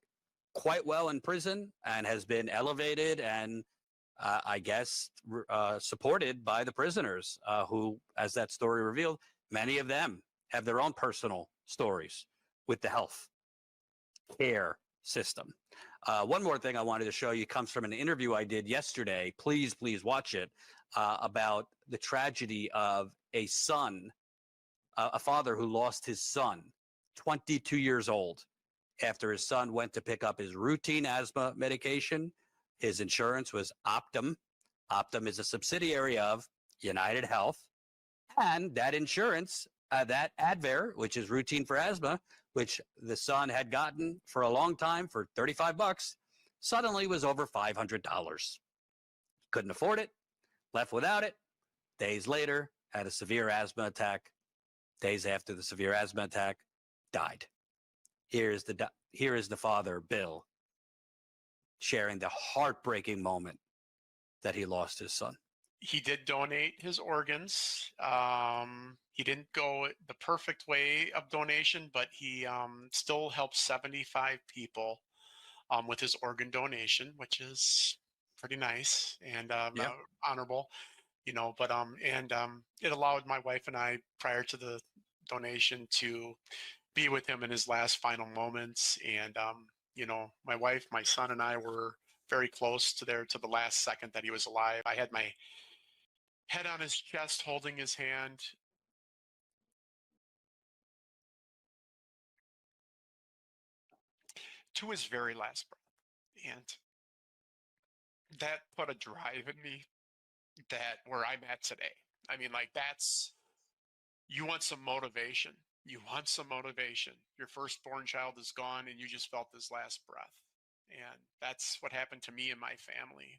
quite well in prison and has been elevated and I guess supported by the prisoners who, as that story revealed, many of them have their own personal stories with the health care system. One more thing I wanted to show you comes from an interview I did yesterday. Please watch it, about the tragedy of a father who lost his son, 22 years old, after his son went to pick up his routine asthma medication. His insurance was Optum. Optum is a subsidiary of United Health. And that insurance, that Advair, which is routine for asthma, which the son had gotten for a long time for $35, suddenly was over $500. Couldn't afford it, left without it. Days later, had a severe asthma attack. Days after the severe asthma attack, died. Here is the father, Bill, sharing the heartbreaking moment that he lost his son. He did donate his organs. He didn't go the perfect way of donation, but he still helped 75 people with his organ donation, which is pretty nice and honorable, you know. But it allowed my wife and I, prior to the donation, to be with him in his last final moments. And you know, my wife, my son, and I were very close to the last second that he was alive. I had my head on his chest, holding his hand. To his very last breath. And that put a drive in me that where I'm at today. I mean, like, you want some motivation. You want some motivation. Your firstborn child is gone and you just felt his last breath. And that's what happened to me and my family.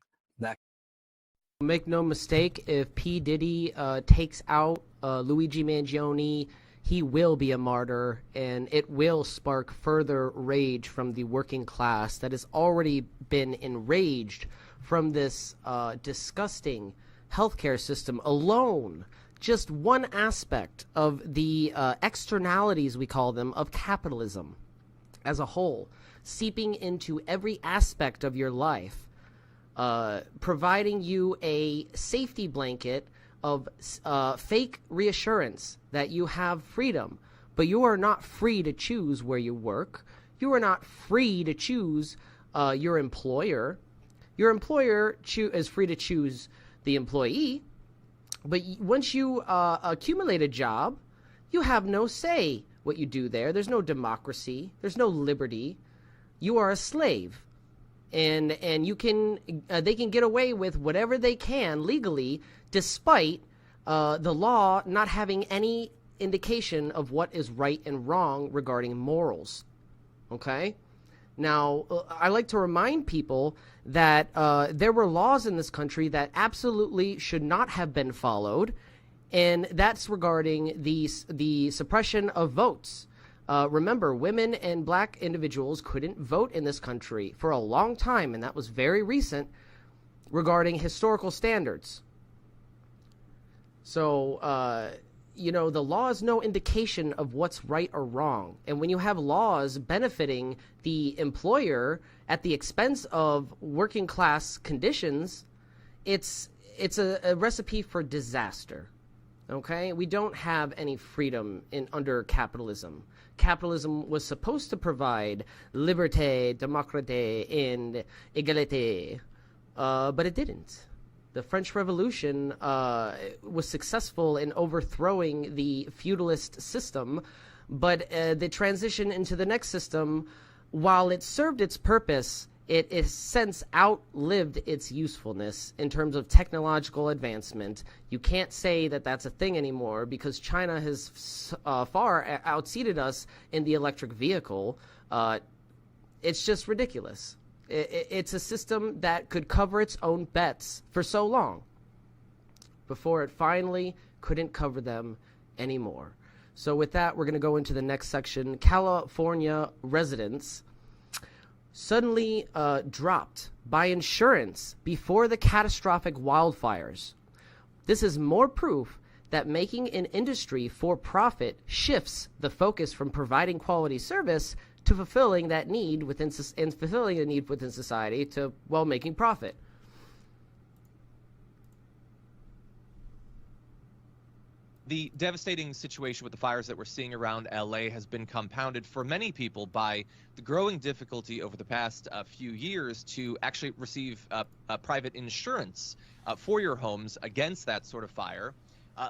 Make no mistake, if P. Diddy takes out Luigi Mangione, he will be a martyr, and it will spark further rage from the working class that has already been enraged from this disgusting healthcare system alone. Just one aspect of the externalities, we call them, of capitalism as a whole, seeping into every aspect of your life, providing you a safety blanket of fake reassurance that you have freedom, but you are not free to choose where you work. You are not free to choose your employer. Your employer is free to choose the employee, but once you accumulate a job, you have no say what you do there. There's no democracy. There's no liberty. You are a slave. And you can they can get away with whatever they can legally, despite the law not having any indication of what is right and wrong regarding morals. Okay? Now, I like to remind people that there were laws in this country that absolutely should not have been followed, and that's regarding the suppression of votes. Remember, women and black individuals couldn't vote in this country for a long time, and that was very recent, regarding historical standards. So, you know, the law is no indication of what's right or wrong. And when you have laws benefiting the employer at the expense of working class conditions, it's a recipe for disaster. Okay? We don't have any freedom under capitalism. Capitalism was supposed to provide liberté, démocratie, and égalité, but it didn't. The French Revolution was successful in overthrowing the feudalist system, but the transition into the next system, while it served its purpose, it has since outlived its usefulness in terms of technological advancement. You can't say that that's a thing anymore because China has far outseated us in the electric vehicle. It's just ridiculous. It's a system that could cover its own bets for so long before it finally couldn't cover them anymore. So with that, we're going to go into the next section. California residents suddenly dropped by insurance before the catastrophic wildfires. This is more proof that making an industry for profit shifts the focus from providing quality service to fulfilling that need within fulfilling the need within society to, well, making profit. The devastating situation with the fires that we're seeing around LA has been compounded for many people by the growing difficulty over the past few years to actually receive private insurance for your homes against that sort of fire.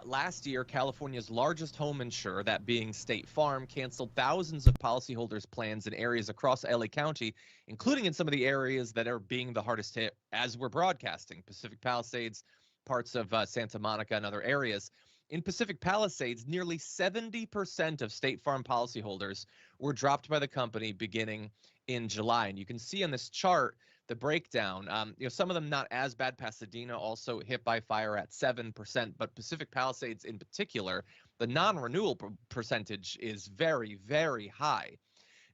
Last year, California's largest home insurer, that being State Farm, canceled thousands of policyholders' plans in areas across LA County, including in some of the areas that are being the hardest hit as we're broadcasting: Pacific Palisades, parts of Santa Monica, and other areas. In Pacific Palisades, nearly 70% of State Farm policyholders were dropped by the company beginning in July. And you can see on this chart the breakdown. Some of them not as bad. Pasadena also hit by fire at 7%, but Pacific Palisades in particular, the non-renewal percentage is very, very high.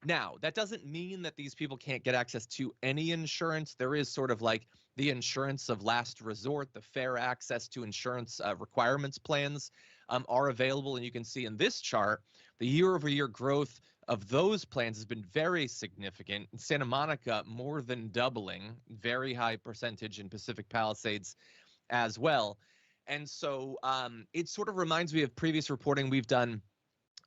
Now, that doesn't mean that these people can't get access to any insurance. There is sort of like the insurance of last resort, the fair access to insurance requirements plans are available. And you can see in this chart, the year-over-year growth of those plans has been very significant. In Santa Monica, more than doubling, very high percentage in Pacific Palisades as well. And so it sort of reminds me of previous reporting we've done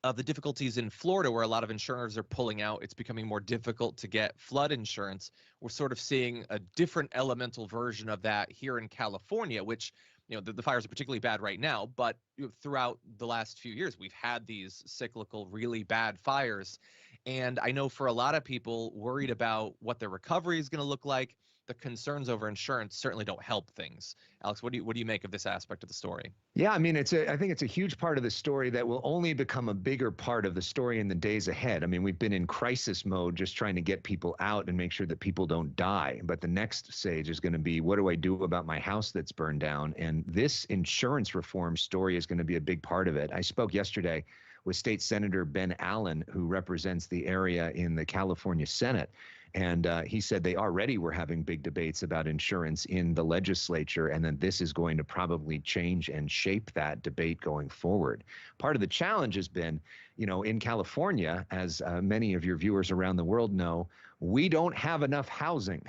of the difficulties in Florida, where a lot of insurers are pulling out. It's becoming more difficult to get flood insurance. We're sort of seeing a different elemental version of that here in California, which, the fires are particularly bad right now, but throughout the last few years, we've had these cyclical, really bad fires. And I know for a lot of people worried about what their recovery is going to look like, the concerns over insurance certainly don't help things. Alex, what do you make of this aspect of the story? Yeah, I mean, I think it's a huge part of the story that will only become a bigger part of the story in the days ahead. I mean, we've been in crisis mode just trying to get people out and make sure that people don't die. But the next stage is going to be, what do I do about my house that's burned down? And this insurance reform story is going to be a big part of it. I spoke yesterday with State Senator Ben Allen, who represents the area in the California Senate. And he said they already were having big debates about insurance in the legislature, and then this is going to probably change and shape that debate going forward. Part of the challenge has been, in California, as many of your viewers around the world know, we don't have enough housing.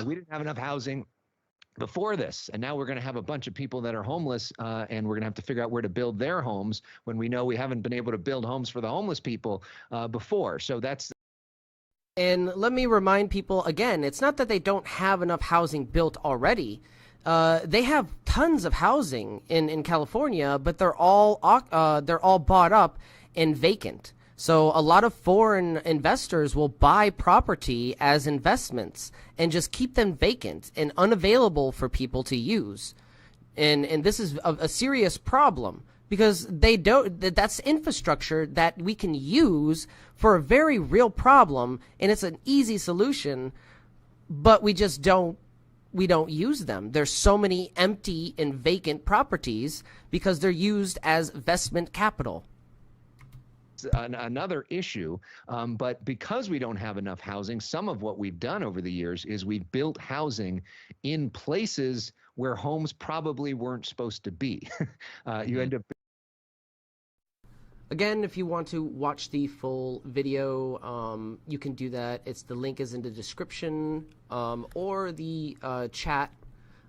We didn't have enough housing before this, and now we're going to have a bunch of people that are homeless, and we're going to have to figure out where to build their homes when we know we haven't been able to build homes for the homeless people before. So that's. And let me remind people again, it's not that they don't have enough housing built already. They have tons of housing in California, but they're all bought up and vacant. So a lot of foreign investors will buy property as investments and just keep them vacant and unavailable for people to use. And this is a serious problem, because that's infrastructure that we can use for a very real problem, and it's an easy solution, but we don't use them. There's so many empty and vacant properties because they're used as investment capital. Another issue, but because we don't have enough housing, some of what we've done over the years is we've built housing in places where homes probably weren't supposed to be. You end up. Again, if you want to watch the full video, you can do that. The link is in the description or the chat.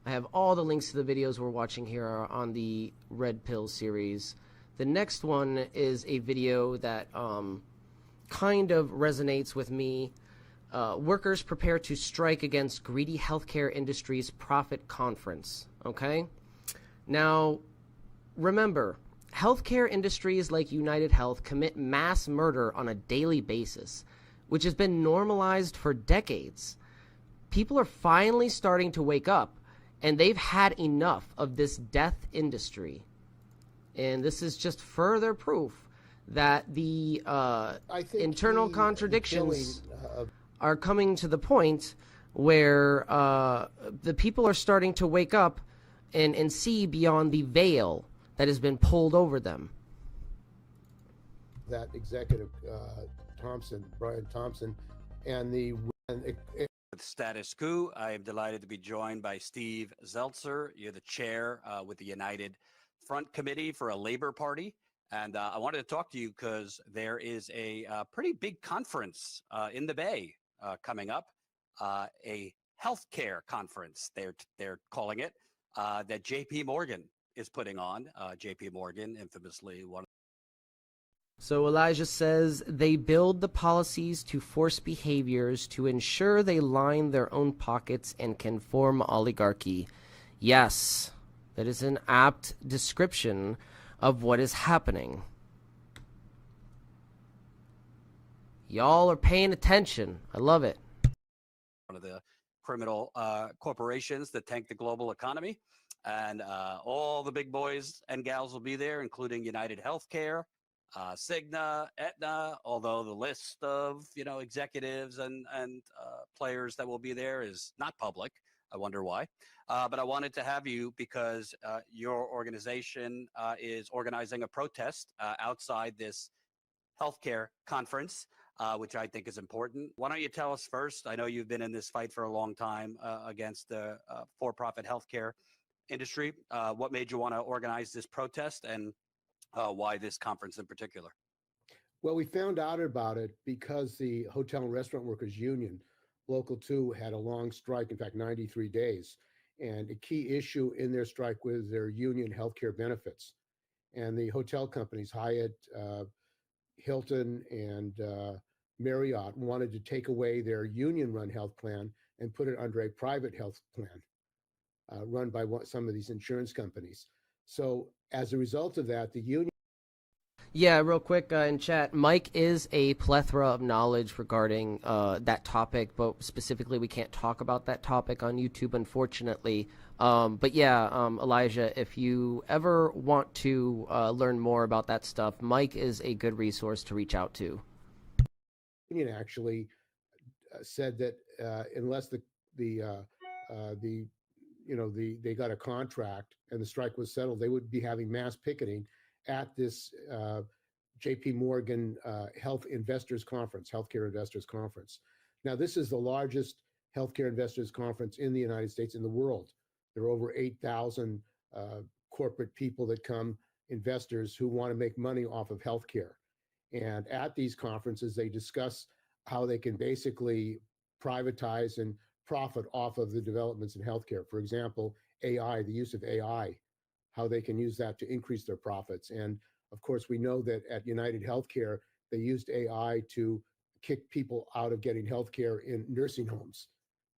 I have all the links to the videos we're watching here on the Red Pill series. The next one is a video that kind of resonates with me. Workers prepare to strike against greedy healthcare industry's profit conference. Okay? Now, remember, healthcare industries like United Health commit mass murder on a daily basis, which has been normalized for decades. People are finally starting to wake up, and they've had enough of this death industry. And this is just further proof that the internal contradictions are coming to the point where the people are starting to wake up and see beyond the veil that has been pulled over them. That executive Brian Thompson, and the With Status Quo, I am delighted to be joined by Steve Zeltzer. You're the chair with the United Front Committee for a Labor Party. And I wanted to talk to you because there is a pretty big conference in the Bay coming up, a healthcare conference, they're calling it, that JP Morgan is putting on. JP Morgan, infamously one. So Elijah says they build the policies to force behaviors to ensure they line their own pockets and can form oligarchy. Yes, that is an apt description of what is happening. Y'all are paying attention. I love it. One of the criminal corporations that tank the global economy. And all the big boys and gals will be there, including United Healthcare, Cigna, Aetna, although the list of, executives and players that will be there is not public. I wonder why. But I wanted to have you because your organization is organizing a protest outside this healthcare conference, which I think is important. Why don't you tell us first? I know you've been in this fight for a long time against the for-profit healthcare industry. What made you want to organize this protest, and why this conference in particular? Well, we found out about it because the Hotel and Restaurant Workers Union, Local 2, had a long strike, in fact, 93 days. And a key issue in their strike was their union healthcare benefits. And the hotel companies, Hyatt, Hilton, and Marriott, wanted to take away their union-run health plan and put it under a private health plan run by some of these insurance companies. So as a result of that, the union... Yeah, real quick in chat, Mike is a plethora of knowledge regarding that topic, but specifically we can't talk about that topic on YouTube, unfortunately. But yeah, Elijah, if you ever want to learn more about that stuff, Mike is a good resource to reach out to. Union actually said that unless they got a contract and the strike was settled, they would be having mass picketing at this JP Morgan Health Investors Conference, Healthcare Investors Conference. Now, this is the largest healthcare investors conference in the United States, in the world. There are over 8,000 corporate people that come, investors who want to make money off of healthcare. And at these conferences, they discuss how they can basically privatize and profit off of the developments in healthcare. For example, AI, the use of AI, how they can use that to increase their profits. And of course, we know that at United Healthcare, they used AI to kick people out of getting healthcare in nursing homes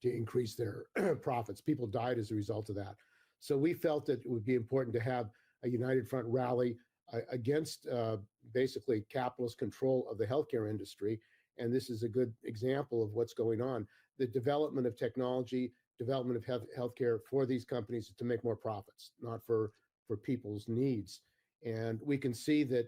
to increase their profits. People died as a result of that. So we felt that it would be important to have a United Front rally against basically capitalist control of the healthcare industry. And this is a good example of what's going on. The development of technology, development of healthcare for these companies to make more profits, not for people's needs. And we can see that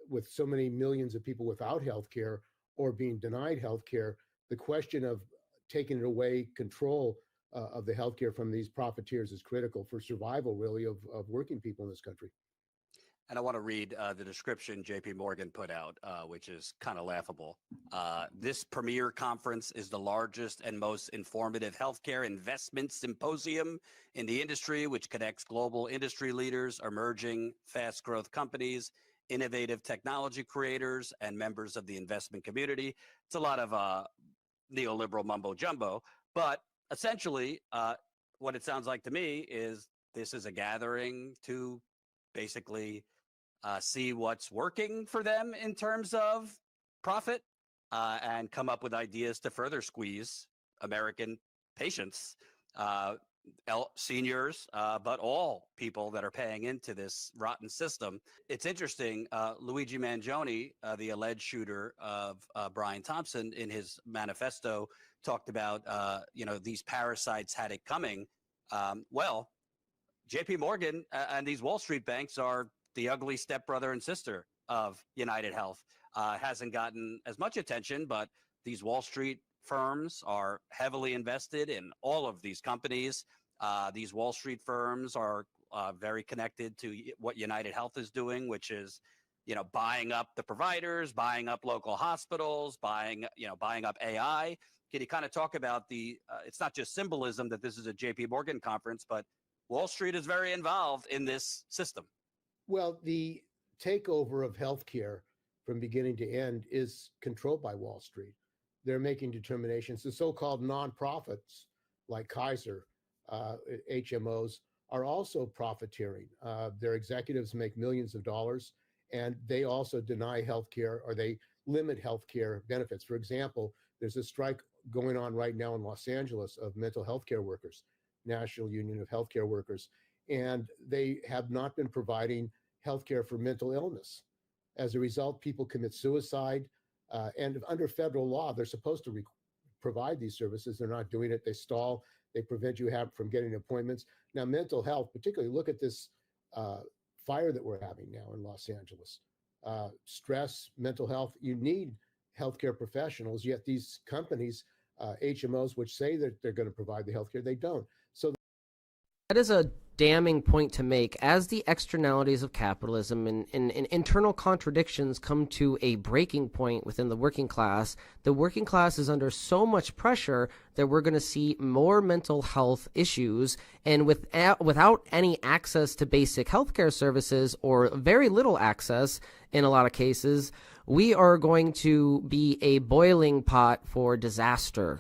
with so many millions of people without healthcare or being denied healthcare, the question of taking away control of the healthcare from these profiteers is critical for survival, really, of working people in this country. And I want to read the description JP Morgan put out, which is kind of laughable. This premier conference is the largest and most informative healthcare investment symposium in the industry, which connects global industry leaders, emerging fast growth companies, innovative technology creators, and members of the investment community. It's a lot of neoliberal mumbo jumbo, but essentially what it sounds like to me is this is a gathering to basically see what's working for them in terms of profit and come up with ideas to further squeeze American patients, seniors, but all people that are paying into this rotten system. It's interesting, Luigi Mangione, the alleged shooter of Brian Thompson, in his manifesto talked about, these parasites had it coming. Well, JP Morgan and these Wall Street banks are the ugly stepbrother and sister of United Health. Hasn't gotten as much attention, but these Wall Street firms are heavily invested in all of these companies. These Wall Street firms are very connected to what United Health is doing, which is buying up the providers, buying up local hospitals, buying up AI. Can you kind of talk about it's not just symbolism that this is a JP Morgan conference, but Wall Street is very involved in this system. Well, the takeover of healthcare from beginning to end is controlled by Wall Street. They're making determinations. The so-called nonprofits like Kaiser, HMOs, are also profiteering. Their executives make millions of dollars, and they also deny healthcare, or they limit healthcare benefits. For example, there's a strike going on right now in Los Angeles of mental health care workers, National Union of Healthcare Workers, and they have not been providing healthcare for mental illness. As a result, people commit suicide, and under federal law, they're supposed to provide these services. They're not doing it. They stall. They prevent you from getting appointments. Now, mental health, particularly, look at this fire that we're having now in Los Angeles. Stress, mental health, you need healthcare professionals, yet these companies, HMOs, which say that they're going to provide the healthcare, they don't. So that is a damning point to make. As the externalities of capitalism and internal contradictions come to a breaking point within the working class is under so much pressure that we're going to see more mental health issues, and without any access to basic healthcare services, or very little access in a lot of cases, we are going to be a boiling pot for disaster.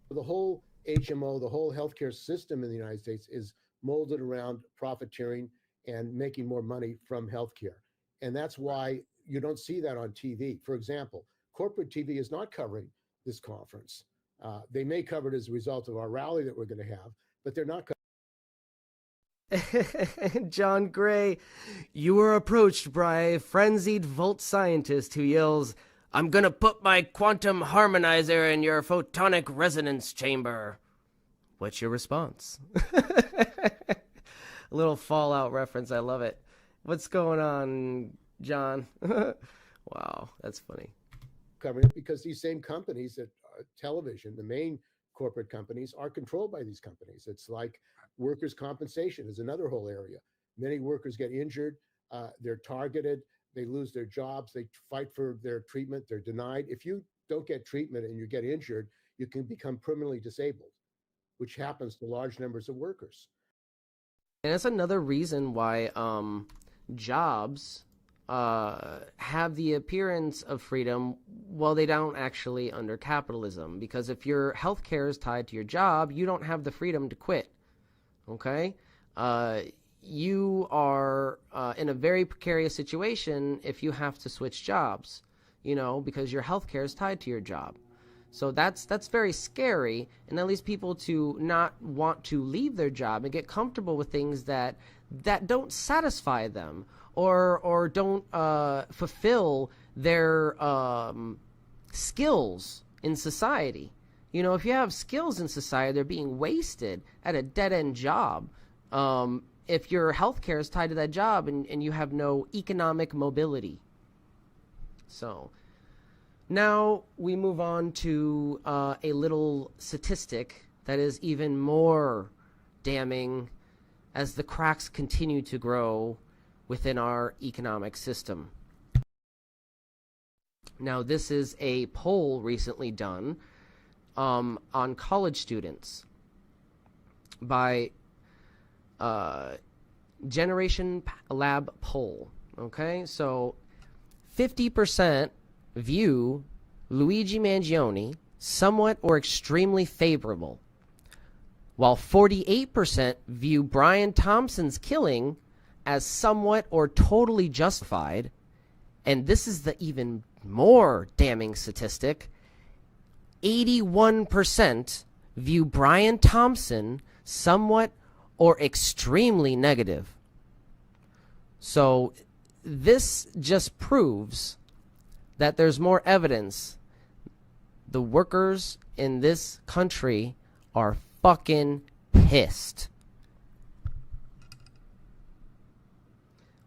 The whole HMO, the whole healthcare system in the United States is molded around profiteering and making more money from healthcare. And that's why you don't see that on TV. For example, corporate TV is not covering this conference. They may cover it as a result of our rally that we're going to have, but they're not John Gray, you were approached by a frenzied Volt scientist who yells, "I'm gonna put my quantum harmonizer in your photonic resonance chamber." What's your response? A little Fallout reference. I love it. What's going on, John? Wow, that's funny. Covering it because these same companies that television, the main corporate companies, are controlled by these companies. It's like workers' compensation is another whole area. Many workers get injured. They're targeted. They lose their jobs. They fight for their treatment. They're denied. If you don't get treatment and you get injured, you can become permanently disabled, which happens to large numbers of workers. And that's another reason why jobs have the appearance of freedom while they don't actually under capitalism. Because if your health care is tied to your job, you don't have the freedom to quit. Okay? You are in a very precarious situation if you have to switch jobs, because your health care is tied to your job. So that's very scary, and that leads people to not want to leave their job and get comfortable with things that don't satisfy them or don't fulfill their skills in society. If you have skills in society, they're being wasted at a dead-end job. If your health care is tied to that job and you have no economic mobility. So now we move on to a little statistic that is even more damning as the cracks continue to grow within our economic system. Now, this is a poll recently done on college students by Generation Lab poll. Okay, so 50% view Luigi Mangione somewhat or extremely favorable, while 48% view Brian Thompson's killing as somewhat or totally justified. And this is the even more damning statistic: 81% view Brian Thompson somewhat or extremely negative. So this just proves that there's more evidence the workers in this country are fucking pissed.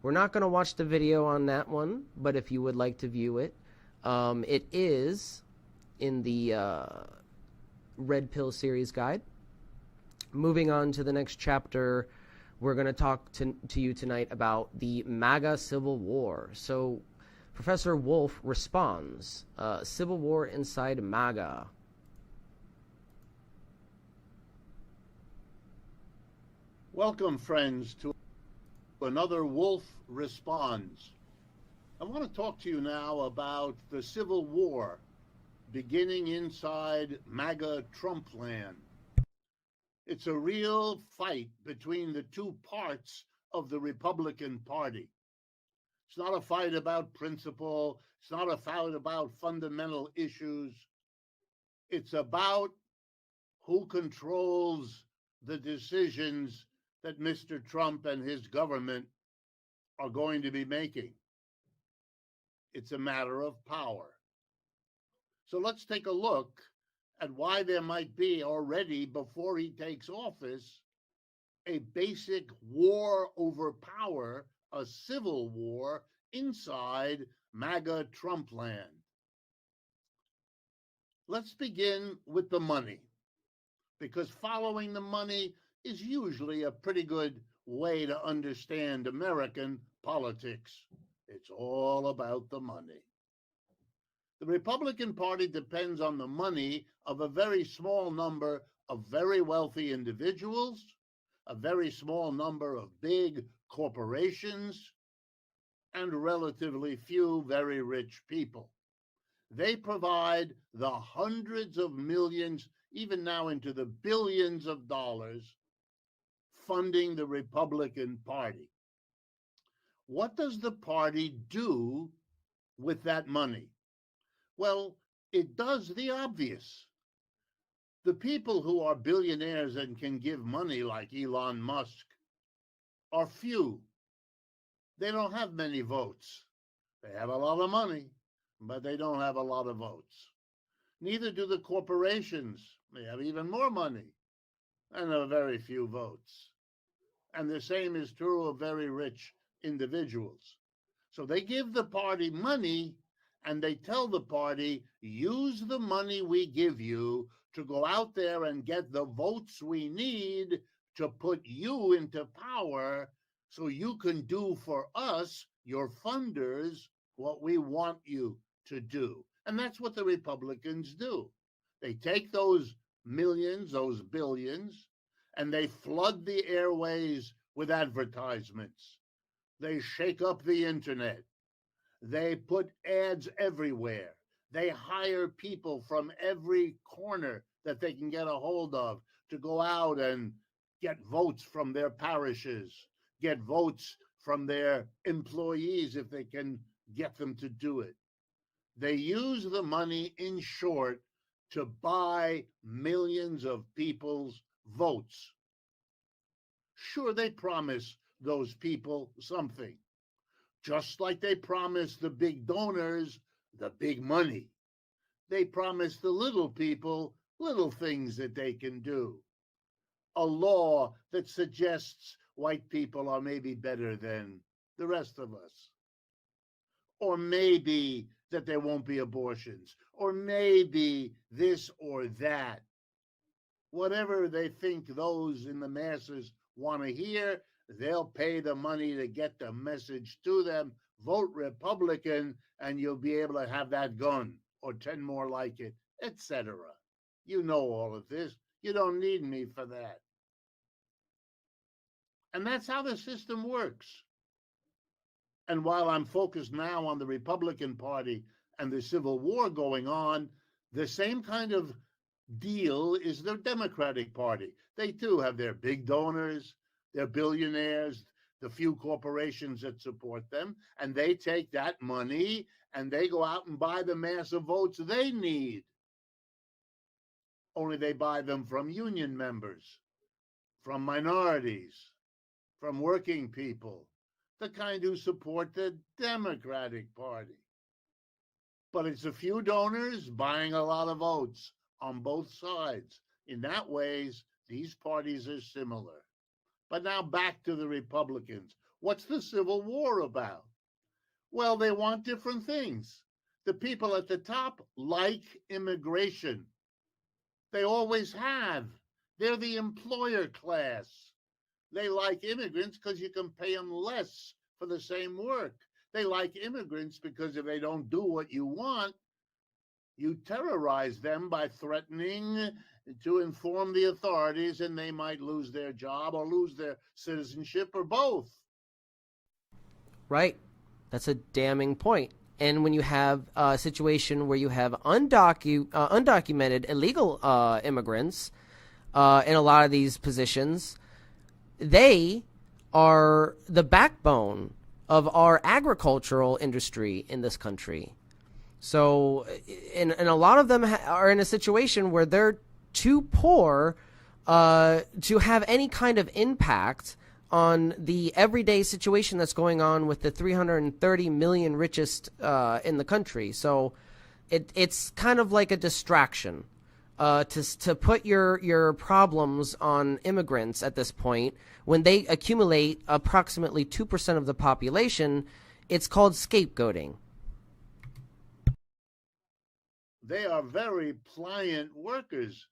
We're not going to watch the video on that one, but if you would like to view it, it is in the Red Pill series guide. Moving on to the next chapter, We're going to talk to you tonight about the MAGA Civil War. So Professor Wolf responds, Civil War inside MAGA. Welcome, friends, to another Wolf Responds. I want to talk to you now about the Civil War beginning inside MAGA Trump land. It's a real fight between the two parts of the Republican Party. It's not a fight about principle. It's not a fight about fundamental issues. It's about who controls the decisions that Mr. Trump and his government are going to be making. It's a matter of power. So let's take a look at why there might be already, before he takes office, a basic war over power, a civil war inside MAGA Trump land. Let's begin with the money, because following the money is usually a pretty good way to understand American politics. It's all about the money. The Republican Party depends on the money of a very small number of very wealthy individuals, a very small number of big corporations, and relatively few very rich people. They provide the hundreds of millions, even now into the billions of dollars, funding the Republican Party. What does the party do with that money? Well, it does the obvious. The people who are billionaires and can give money, like Elon Musk, are few. They don't have many votes. They have a lot of money, but they don't have a lot of votes. Neither do the corporations. They have even more money and have very few votes. And the same is true of very rich individuals. So they give the party money, and they tell the party, use the money we give you to go out there and get the votes we need to put you into power so you can do for us, your funders, what we want you to do. And that's what the Republicans do. They take those millions, those billions, and they flood the airways with advertisements. They shake up the internet. They put ads everywhere. They hire people from every corner that they can get a hold of to go out and get votes from their parishes, get votes from their employees if they can get them to do it. They use the money, in short, to buy millions of people's votes. Sure, they promise those people something, just like they promise the big donors the big money. They promise the little people little things that they can do. A law that suggests white people are maybe better than the rest of us. Or maybe that there won't be abortions. Or maybe this or that. Whatever they think those in the masses want to hear, they'll pay the money to get the message to them. Vote Republican, and you'll be able to have that gun or 10 more like it, etc. You know all of this. You don't need me for that. And that's how the system works. And while I'm focused now on the Republican Party and the Civil War going on, the same kind of deal is the Democratic Party. They too have their big donors, their billionaires, the few corporations that support them, and they take that money and they go out and buy the massive votes they need. Only they buy them from union members, from minorities, from working people, the kind who support the Democratic Party. But it's a few donors buying a lot of votes on both sides. In that ways, these parties are similar. But now back to the Republicans. What's the Civil War about? Well, they want different things. The people at the top like immigration. They always have. They're the employer class. They like immigrants because you can pay them less for the same work. They like immigrants because if they don't do what you want, you terrorize them by threatening to inform the authorities, and they might lose their job or lose their citizenship or both. Right. That's a damning point. And when you have a situation where you have undocumented illegal immigrants in a lot of these positions, they are the backbone of our agricultural industry in this country. So, and a lot of them are in a situation where they're too poor to have any kind of impact on the everyday situation that's going on with the 330 million richest in the country. So it's kind of like a distraction to put your problems on immigrants at this point. When they accumulate approximately 2% of the population, it's called scapegoating. They are very pliant workers.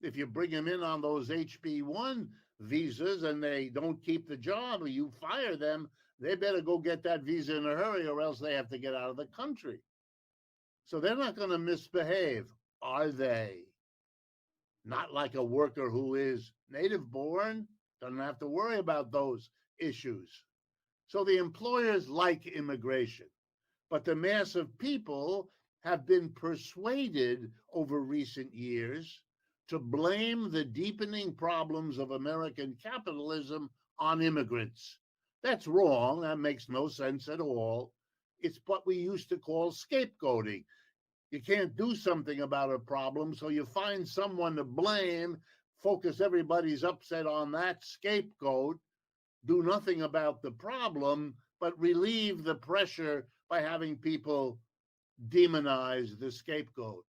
If you bring them in on those HB1 visas and they don't keep the job or you fire them, they better go get that visa in a hurry or else they have to get out of the country. So they're not going to misbehave, are they? Not like a worker who is native born, doesn't have to worry about those issues. So the employers like immigration, but the mass of people have been persuaded over recent years to blame the deepening problems of American capitalism on immigrants. That's wrong. That makes no sense at all. It's what we used to call scapegoating. You can't do something about a problem, so you find someone to blame, focus everybody's upset on that scapegoat, do nothing about the problem, but relieve the pressure by having people demonize the scapegoat.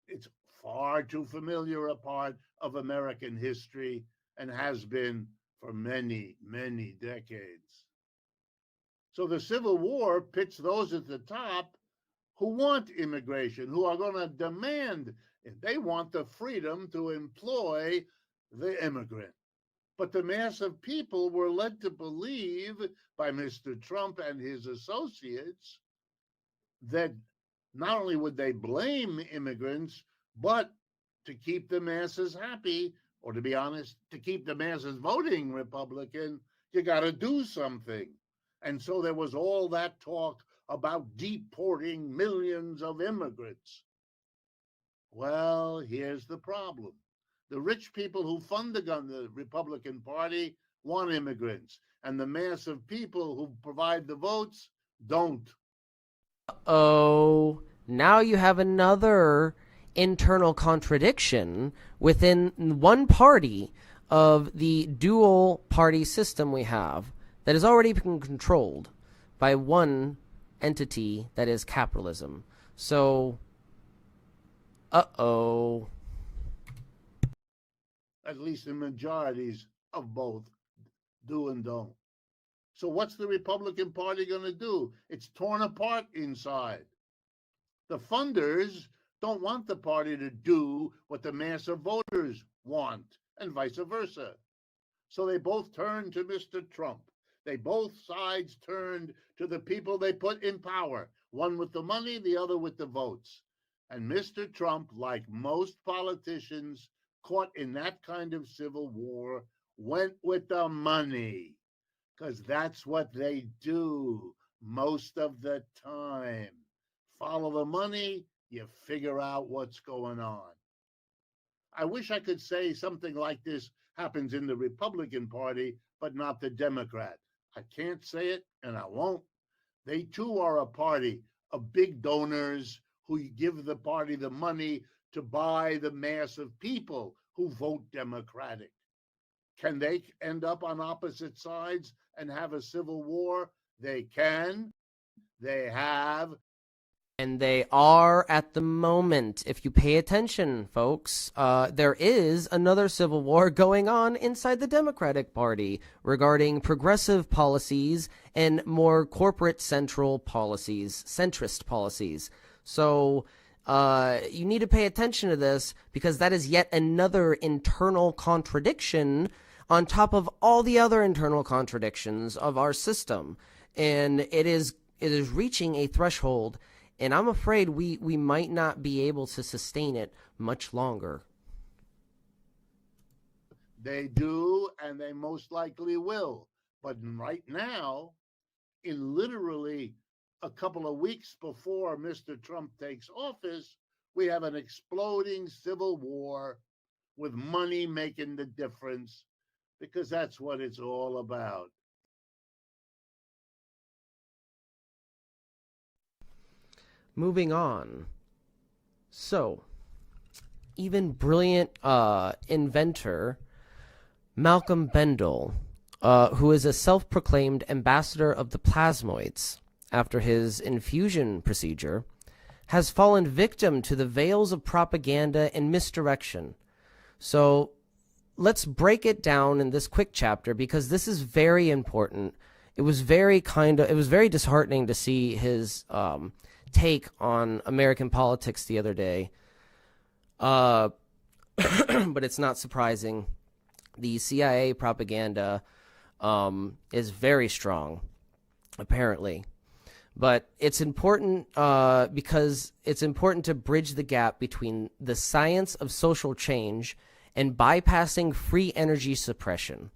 It's far too familiar a part of American history and has been for many, many decades. So the Civil War pits those at the top who want immigration, who are going to demand it. They want the freedom to employ the immigrant. But the mass of people were led to believe by Mr. Trump and his associates that not only would they blame immigrants, but to keep the masses happy, or to be honest, to keep the masses voting Republican, you got to do something. And so there was all that talk about deporting millions of immigrants. Well, here's the problem. The rich people who fund the Republican Party want immigrants, and the mass of people who provide the votes don't. Oh, now you have another internal contradiction within one party of the dual party system we have that has already been controlled by one entity, that is capitalism. So, uh-oh. At least the majorities of both do and don't. So what's the Republican Party going to do? It's torn apart inside. The funders don't want the party to do what the mass of voters want, and vice versa. So they both turned to Mr. Trump. They both sides turned to the people they put in power, one with the money, the other with the votes. And Mr. Trump, like most politicians caught in that kind of civil war, went with the money, because that's what they do most of the time. Follow the money, you figure out what's going on. I wish I could say something like this happens in the Republican Party, but not the Democrat. I can't say it, and I won't. They too are a party of big donors who give the party the money to buy the mass of people who vote Democratic. Can they end up on opposite sides and have a civil war? They can. They have. And they are at the moment. If you pay attention, folks, there is another civil war going on inside the Democratic Party regarding progressive policies and more corporate centrist policies. So you need to pay attention to this, because that is yet another internal contradiction on top of all the other internal contradictions of our system. And it is reaching a threshold, and I'm afraid we might not be able to sustain it much longer. They do, and they most likely will. But right now, in literally a couple of weeks before Mr. Trump takes office, we have an exploding civil war with money making the difference, because that's what it's all about. Moving on. So, even brilliant inventor Malcolm Bendall, who is a self-proclaimed ambassador of the plasmoids after his infusion procedure, has fallen victim to the veils of propaganda and misdirection. So let's break it down in this quick chapter, because this is very important. It was very disheartening to see his take on American politics the other day. But it's not surprising. The CIA propaganda is very strong, apparently. But it's important because it's important to bridge the gap between the science of social change and bypassing free energy suppression.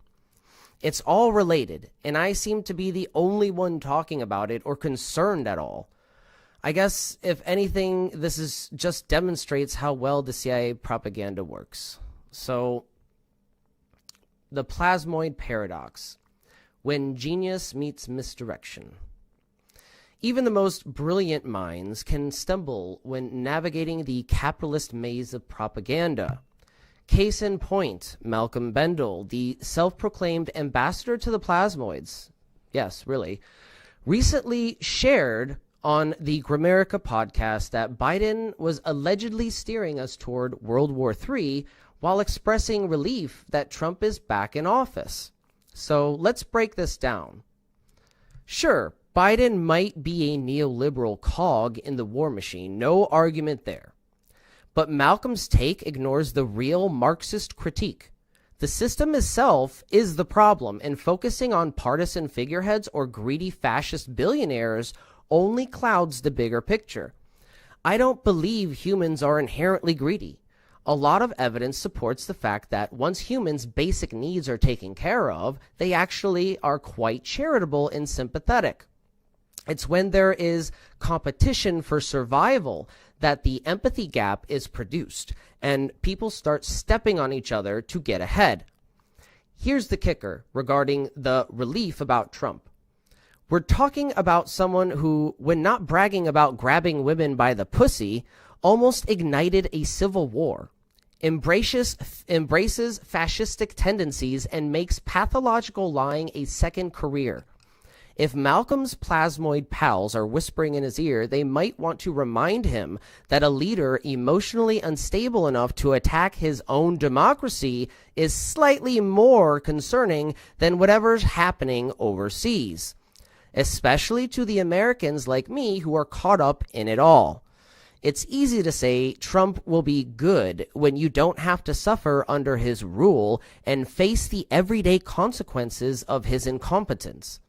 It's all related, and I seem to be the only one talking about it or concerned at all. I guess, if anything, this just demonstrates how well the CIA propaganda works. So, the plasmoid paradox, when genius meets misdirection. Even the most brilliant minds can stumble when navigating the capitalist maze of propaganda. Case in point, Malcolm Bendall, the self-proclaimed ambassador to the plasmoids, yes, really, recently shared on the Gramerica podcast that Biden was allegedly steering us toward World War III while expressing relief that Trump is back in office. So let's break this down. Sure, Biden might be a neoliberal cog in the war machine, no argument there. But Malcolm's take ignores the real Marxist critique. The system itself is the problem, and focusing on partisan figureheads or greedy fascist billionaires only clouds the bigger picture. I don't believe humans are inherently greedy. A lot of evidence supports the fact that once humans' basic needs are taken care of, they actually are quite charitable and sympathetic. It's when there is competition for survival that the empathy gap is produced, and people start stepping on each other to get ahead. Here's the kicker regarding the relief about Trump. We're talking about someone who, when not bragging about grabbing women by the pussy, almost ignited a civil war, embraces fascistic tendencies, and makes pathological lying a second career. If Malcolm's plasmoid pals are whispering in his ear, they might want to remind him that a leader emotionally unstable enough to attack his own democracy is slightly more concerning than whatever's happening overseas, especially to the Americans like me who are caught up in it all. It's easy to say Trump will be good when you don't have to suffer under his rule and face the everyday consequences of his incompetence.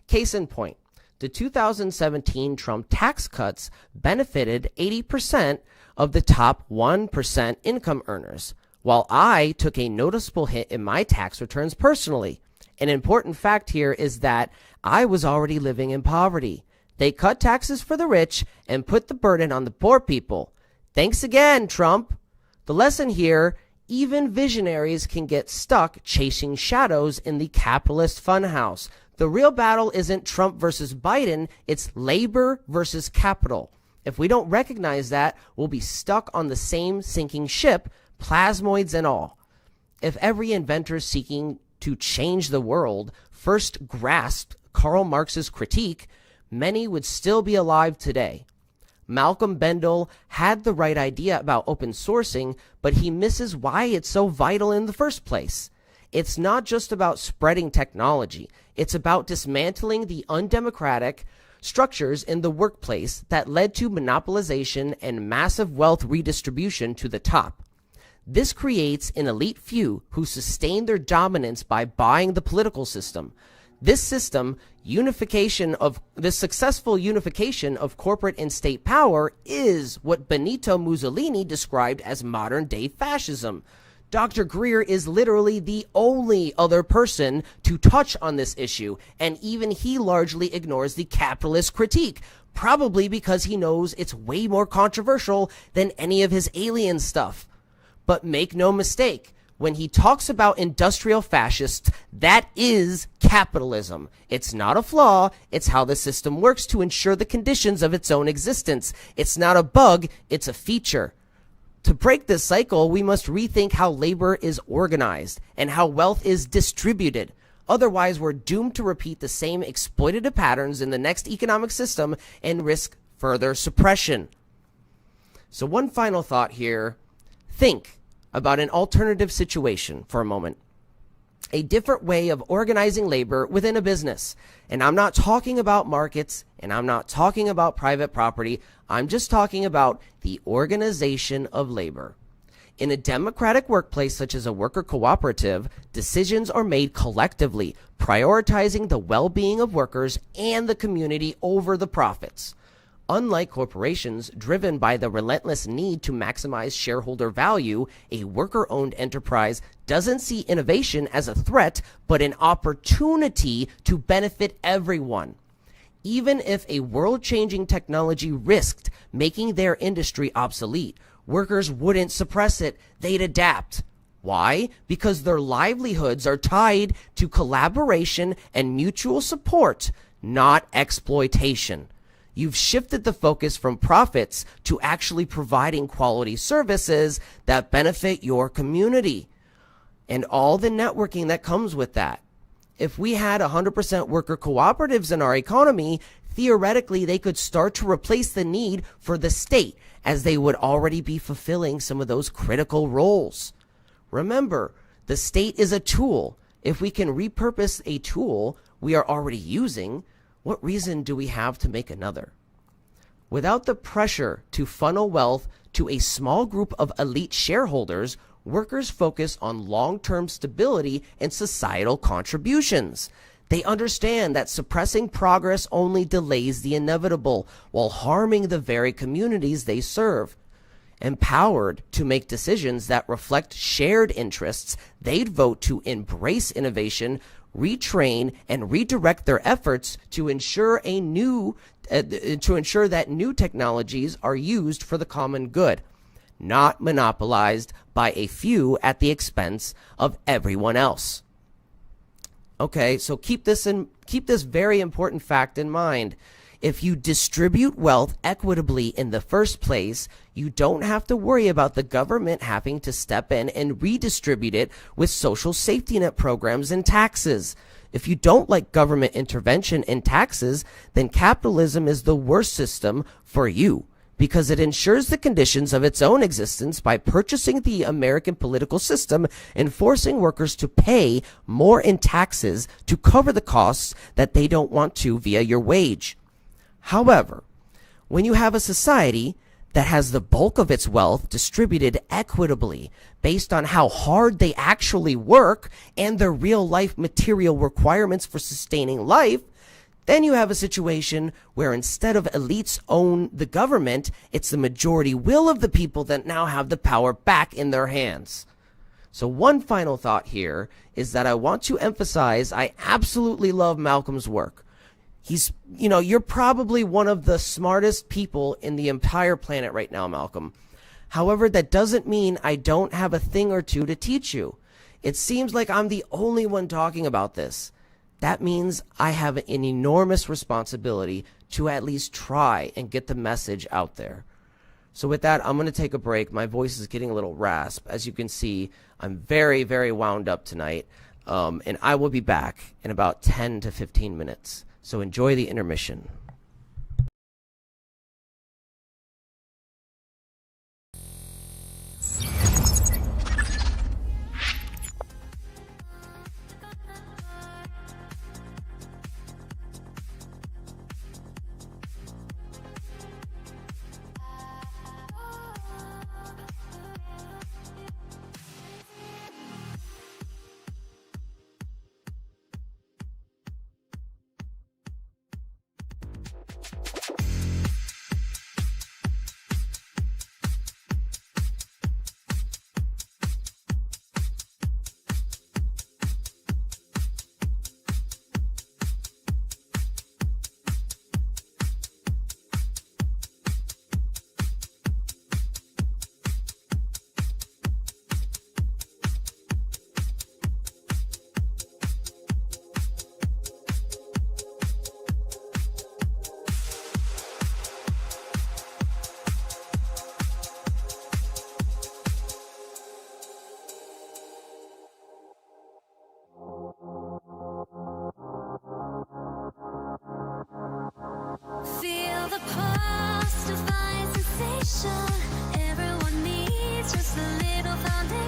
Case in point, the 2017 Trump tax cuts benefited 80% of the top 1% income earners, while I took a noticeable hit in my tax returns personally. An important fact here is that I was already living in poverty. They cut taxes for the rich and put the burden on the poor people. Thanks again, Trump. The lesson here, even visionaries can get stuck chasing shadows in the capitalist funhouse. The real battle isn't Trump versus Biden, it's labor versus capital. If we don't recognize that, we'll be stuck on the same sinking ship, plasmoids and all. If every inventor seeking to change the world first grasped Karl Marx's critique, many would still be alive today. Malcolm Bendall had the right idea about open sourcing, but he misses why it's so vital in the first place. It's not just about spreading technology. It's about dismantling the undemocratic structures in the workplace that led to monopolization and massive wealth redistribution to the top. This creates an elite few who sustain their dominance by buying the political system. This successful unification of corporate and state power is what Benito Mussolini described as modern-day fascism. Dr. Greer is literally the only other person to touch on this issue, and even he largely ignores the capitalist critique, probably because he knows it's way more controversial than any of his alien stuff. But make no mistake, when he talks about industrial fascists, that is capitalism. It's not a flaw, it's how the system works to ensure the conditions of its own existence. It's not a bug, it's a feature. To break this cycle, we must rethink how labor is organized and how wealth is distributed. Otherwise, we're doomed to repeat the same exploitative patterns in the next economic system and risk further suppression. So one final thought here. Think about an alternative situation for a moment. A different way of organizing labor within a business. And I'm not talking about markets, and I'm not talking about private property. I'm just talking about the organization of labor. In a democratic workplace such as a worker cooperative, decisions are made collectively, prioritizing the well-being of workers and the community over the profits. Unlike corporations driven by the relentless need to maximize shareholder value, a worker-owned enterprise doesn't see innovation as a threat, but an opportunity to benefit everyone. Even if a world-changing technology risked making their industry obsolete, workers wouldn't suppress it, they'd adapt. Why? Because their livelihoods are tied to collaboration and mutual support, not exploitation. You've shifted the focus from profits to actually providing quality services that benefit your community and all the networking that comes with that. If we had 100% worker cooperatives in our economy, theoretically, they could start to replace the need for the state, as they would already be fulfilling some of those critical roles. Remember, the state is a tool. If we can repurpose a tool we are already using, what reason do we have to make another? Without the pressure to funnel wealth to a small group of elite shareholders, workers focus on long-term stability and societal contributions. They understand that suppressing progress only delays the inevitable while harming the very communities they serve. Empowered to make decisions that reflect shared interests, they'd vote to embrace innovation, retrain, and redirect their efforts to ensure that new technologies are used for the common good, not monopolized by a few at the expense of everyone else. Okay, so keep this very important fact in mind. If you distribute wealth equitably in the first place, you don't have to worry about the government having to step in and redistribute it with social safety net programs and taxes. If you don't like government intervention and taxes, then capitalism is the worst system for you, because it ensures the conditions of its own existence by purchasing the American political system and forcing workers to pay more in taxes to cover the costs that they don't want to via your wage. However, when you have a society that has the bulk of its wealth distributed equitably based on how hard they actually work and their real-life material requirements for sustaining life, then you have a situation where instead of elites own the government, it's the majority will of the people that now have the power back in their hands. So one final thought here is that I want to emphasize I absolutely love Malcolm's work. You're probably one of the smartest people in the entire planet right now, Malcolm. However, that doesn't mean I don't have a thing or two to teach you. It seems like I'm the only one talking about this. That means I have an enormous responsibility to at least try and get the message out there. So with that, I'm going to take a break. My voice is getting a little rasp. As you can see, I'm very, very wound up tonight. And I will be back in about 10 to 15 minutes. So enjoy the intermission.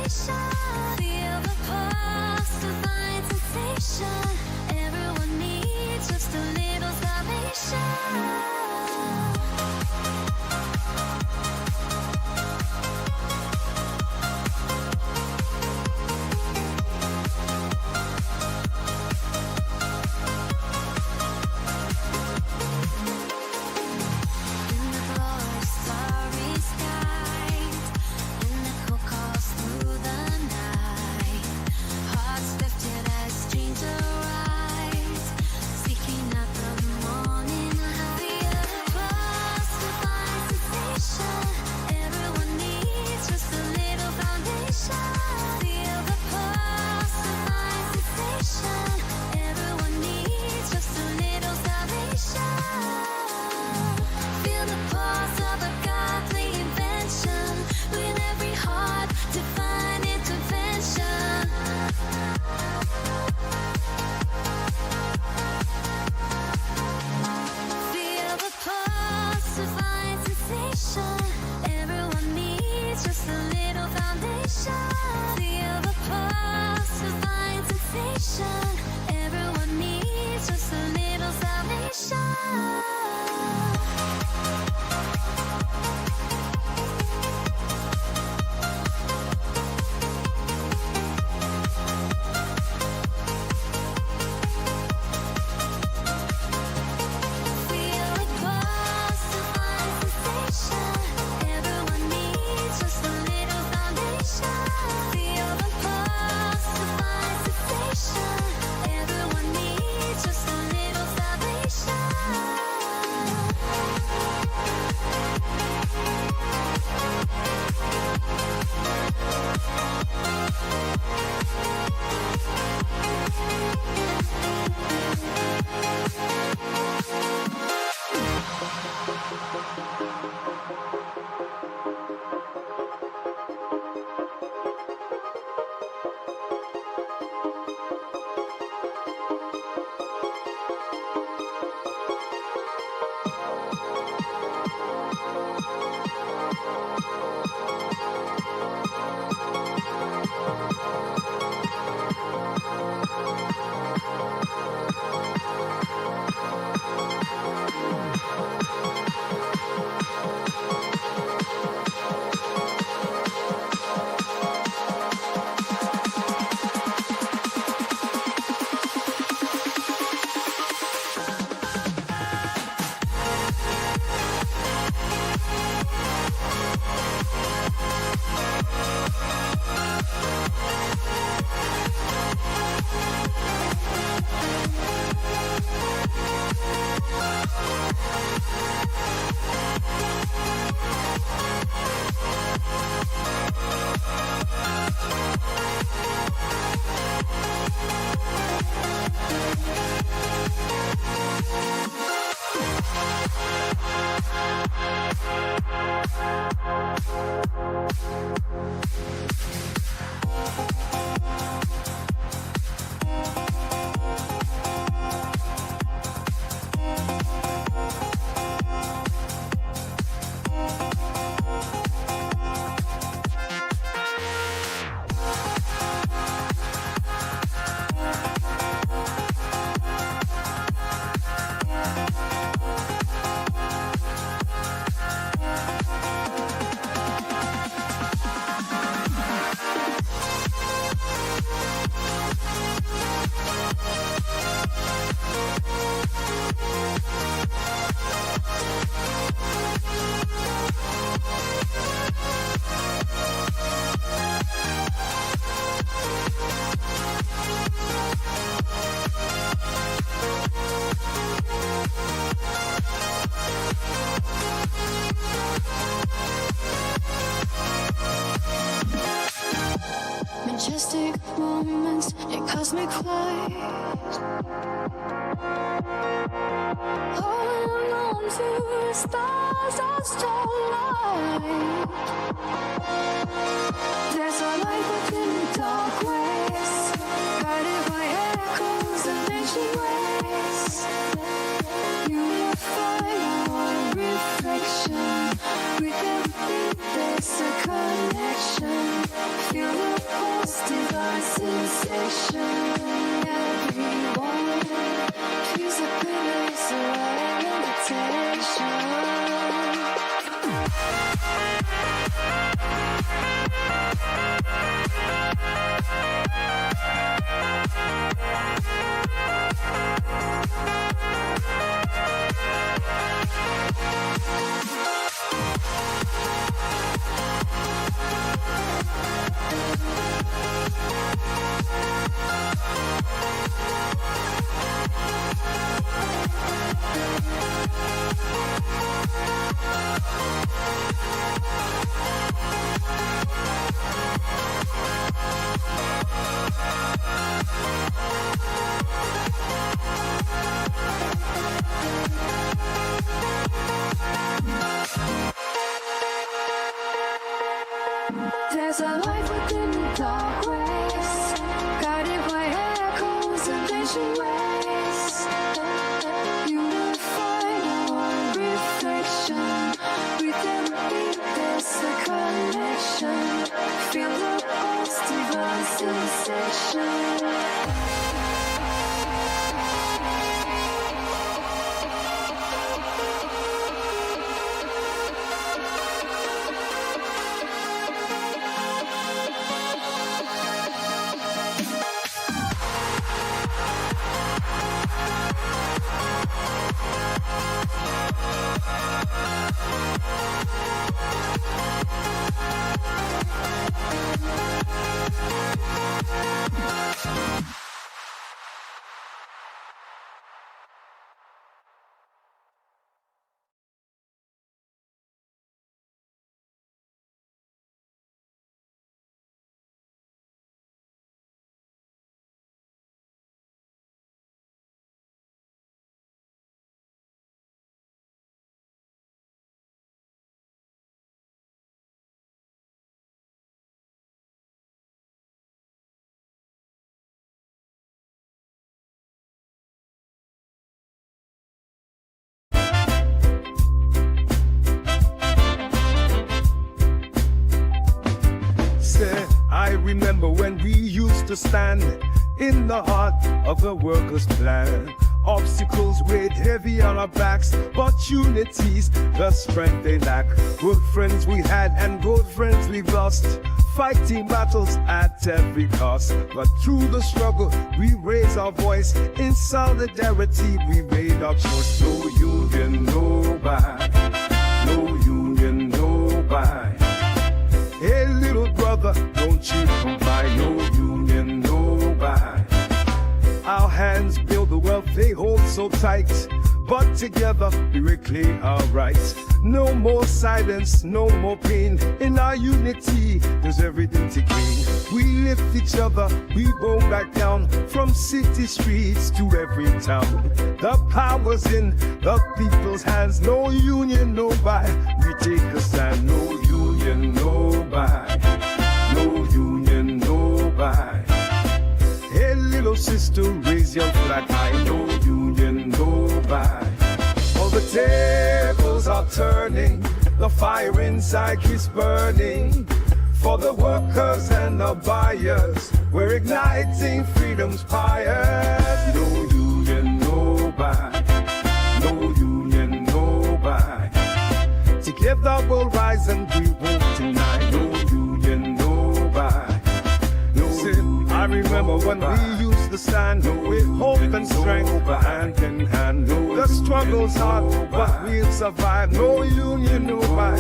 vibration. Feel the pulse, divine sensation. Everyone needs just a little salvation. Majestic moments in cosmic flight, holding on to the stars of starlight. There's a light within the dark ways, guided by echoes of ancient ways. Unify our reflection with everything. There's a connection. Feel the divine sensation. Everyone feels the goodness of our invitation. There's a light within the dark ways, guided by echoes of ancient ways. You will find our reflection. Within me, there's a connection. Feel the pulse, divine sensation. I remember when we used to stand in the heart of the workers' plan. Obstacles weighed heavy on our backs, opportunities, the strength they lack. Good friends we had and good friends we've lost, fighting battles at every cost. But through the struggle, we raise our voice. In solidarity, we made our choice. No union, no buy. No union, no buy. Hey, little brother, don't you come by. No union, no buy. Our hands build the wealth they hold so tight, but together we reclaim our rights. No more silence, no more pain. In our unity, there's everything to gain. We lift each other, we won't back down. From city streets to every town, the power's in the people's hands. No union, no buy. We take a stand. No union, no buy. No union, no buy. Hey, little sister, raise your flag high. No union, no buy. All the tables are turning, the fire inside keeps burning. For the workers and the buyers, we're igniting freedom's fire. No union, no buy. No union, no buy. Together we'll rise and we won't deny. No union, no buy. No union, I remember when we used to stand with hope and strength, hand in hand. The struggle's hard, but we'll survive. No union, no buy.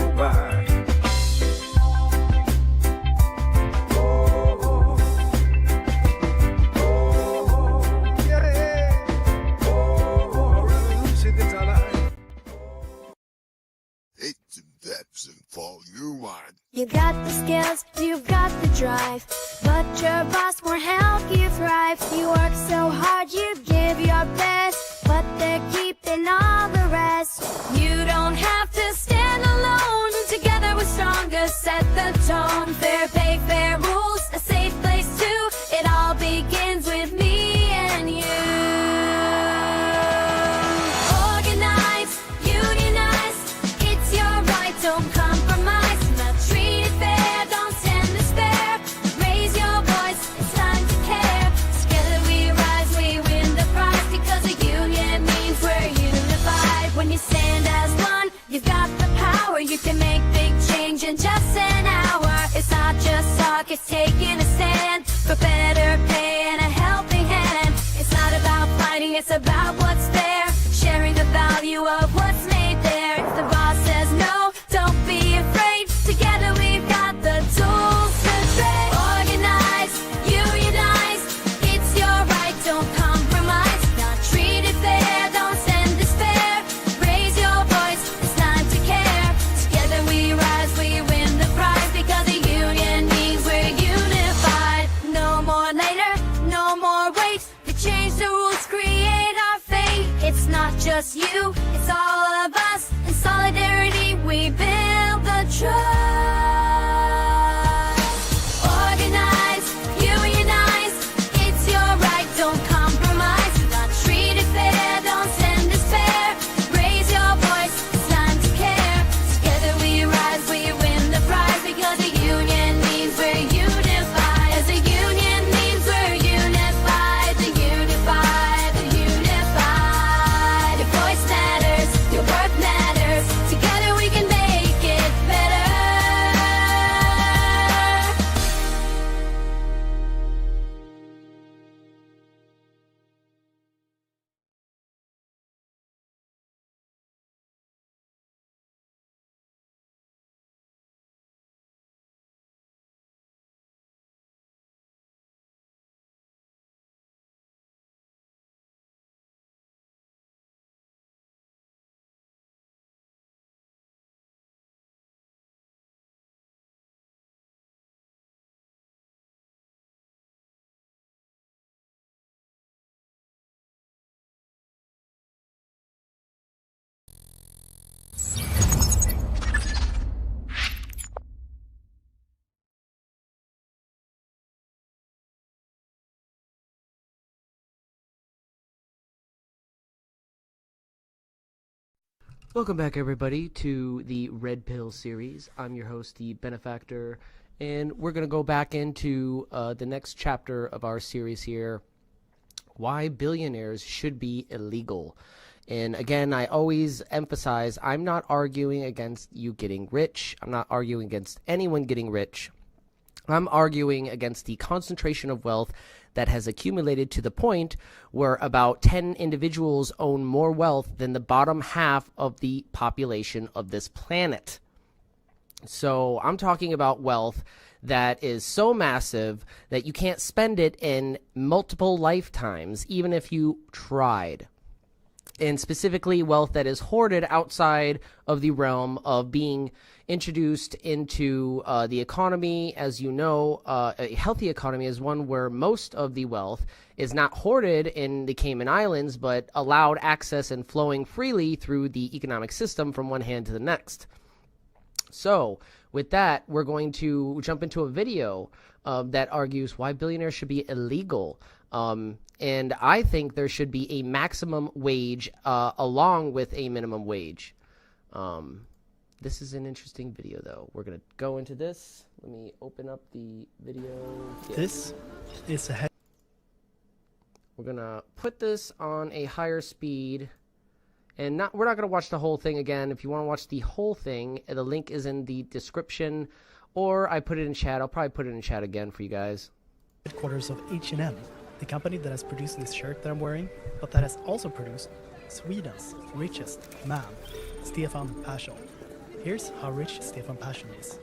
You got the skills, you've got the drive, but your boss won't help you thrive. You work so hard, you give your best, but they're keeping all the rest. You don't have to stand alone, together we're stronger, set the tone. Fair pay, fair rules, a safe place too. It all begins with me and you. Organize, unionize, it's your right, don't compromise. Treat it fair, don't stand despair. Raise your voice, workers taking a stand for better pay and a helping hand. It's not about fighting, it's about what's fair, sharing the value of what's made there. If the boss says no, don't be afraid. Together we've got the tools to trade. Organize, unionize, it's your right, don't compromise. Not treated fair, don't send despair. Raise your voice, it's time to care. Together we rise, we win the prize, because a union means we're unified. No more later, no more wait. To change the rules, create our fate. It's not just you, it's all of us. In solidarity we build the trust. Organize, unionize, it's your right, don't compromise. Not treated fair, don't send despair. Raise your voice, it's time to care. Together we rise, we win the prize, because a union means we're unified. As a union means we're unified. The unified, the unified. Your voice matters, your work matters. Together we can make it better. Welcome back, everybody, to the Red Pill series. I'm your host, the Benefactor, and we're going to go back into the next chapter of our series here, why billionaires should be illegal. And again, I always emphasize, I'm not arguing against you getting rich. I'm not arguing against anyone getting rich. I'm arguing against the concentration of wealth that has accumulated to the point where about 10 individuals own more wealth than the bottom half of the population of this planet. So I'm talking about wealth that is so massive that you can't spend it in multiple lifetimes, even if you tried. And specifically wealth that is hoarded outside of the realm of being introduced into the economy. As you know, a healthy economy is one where most of the wealth is not hoarded in the Cayman Islands, but allowed access and flowing freely through the economic system from one hand to the next. So with that, we're going to jump into a video that argues why billionaires should be illegal. And I think there should be a maximum wage along with a minimum wage. This is an interesting video, though. We're going to go into this. Let me open up the video. Yeah. This is a head. We're going to put this on a higher speed. And we're not going to watch the whole thing again. If you want to watch the whole thing, the link is in the description. Or I put it in chat. I'll probably put it in chat again for you guys. Headquarters of H&M, the company that has produced this shirt that I'm wearing, but that has also produced Sweden's richest man, Stefan Persson. Here's how rich Stefan Persson is.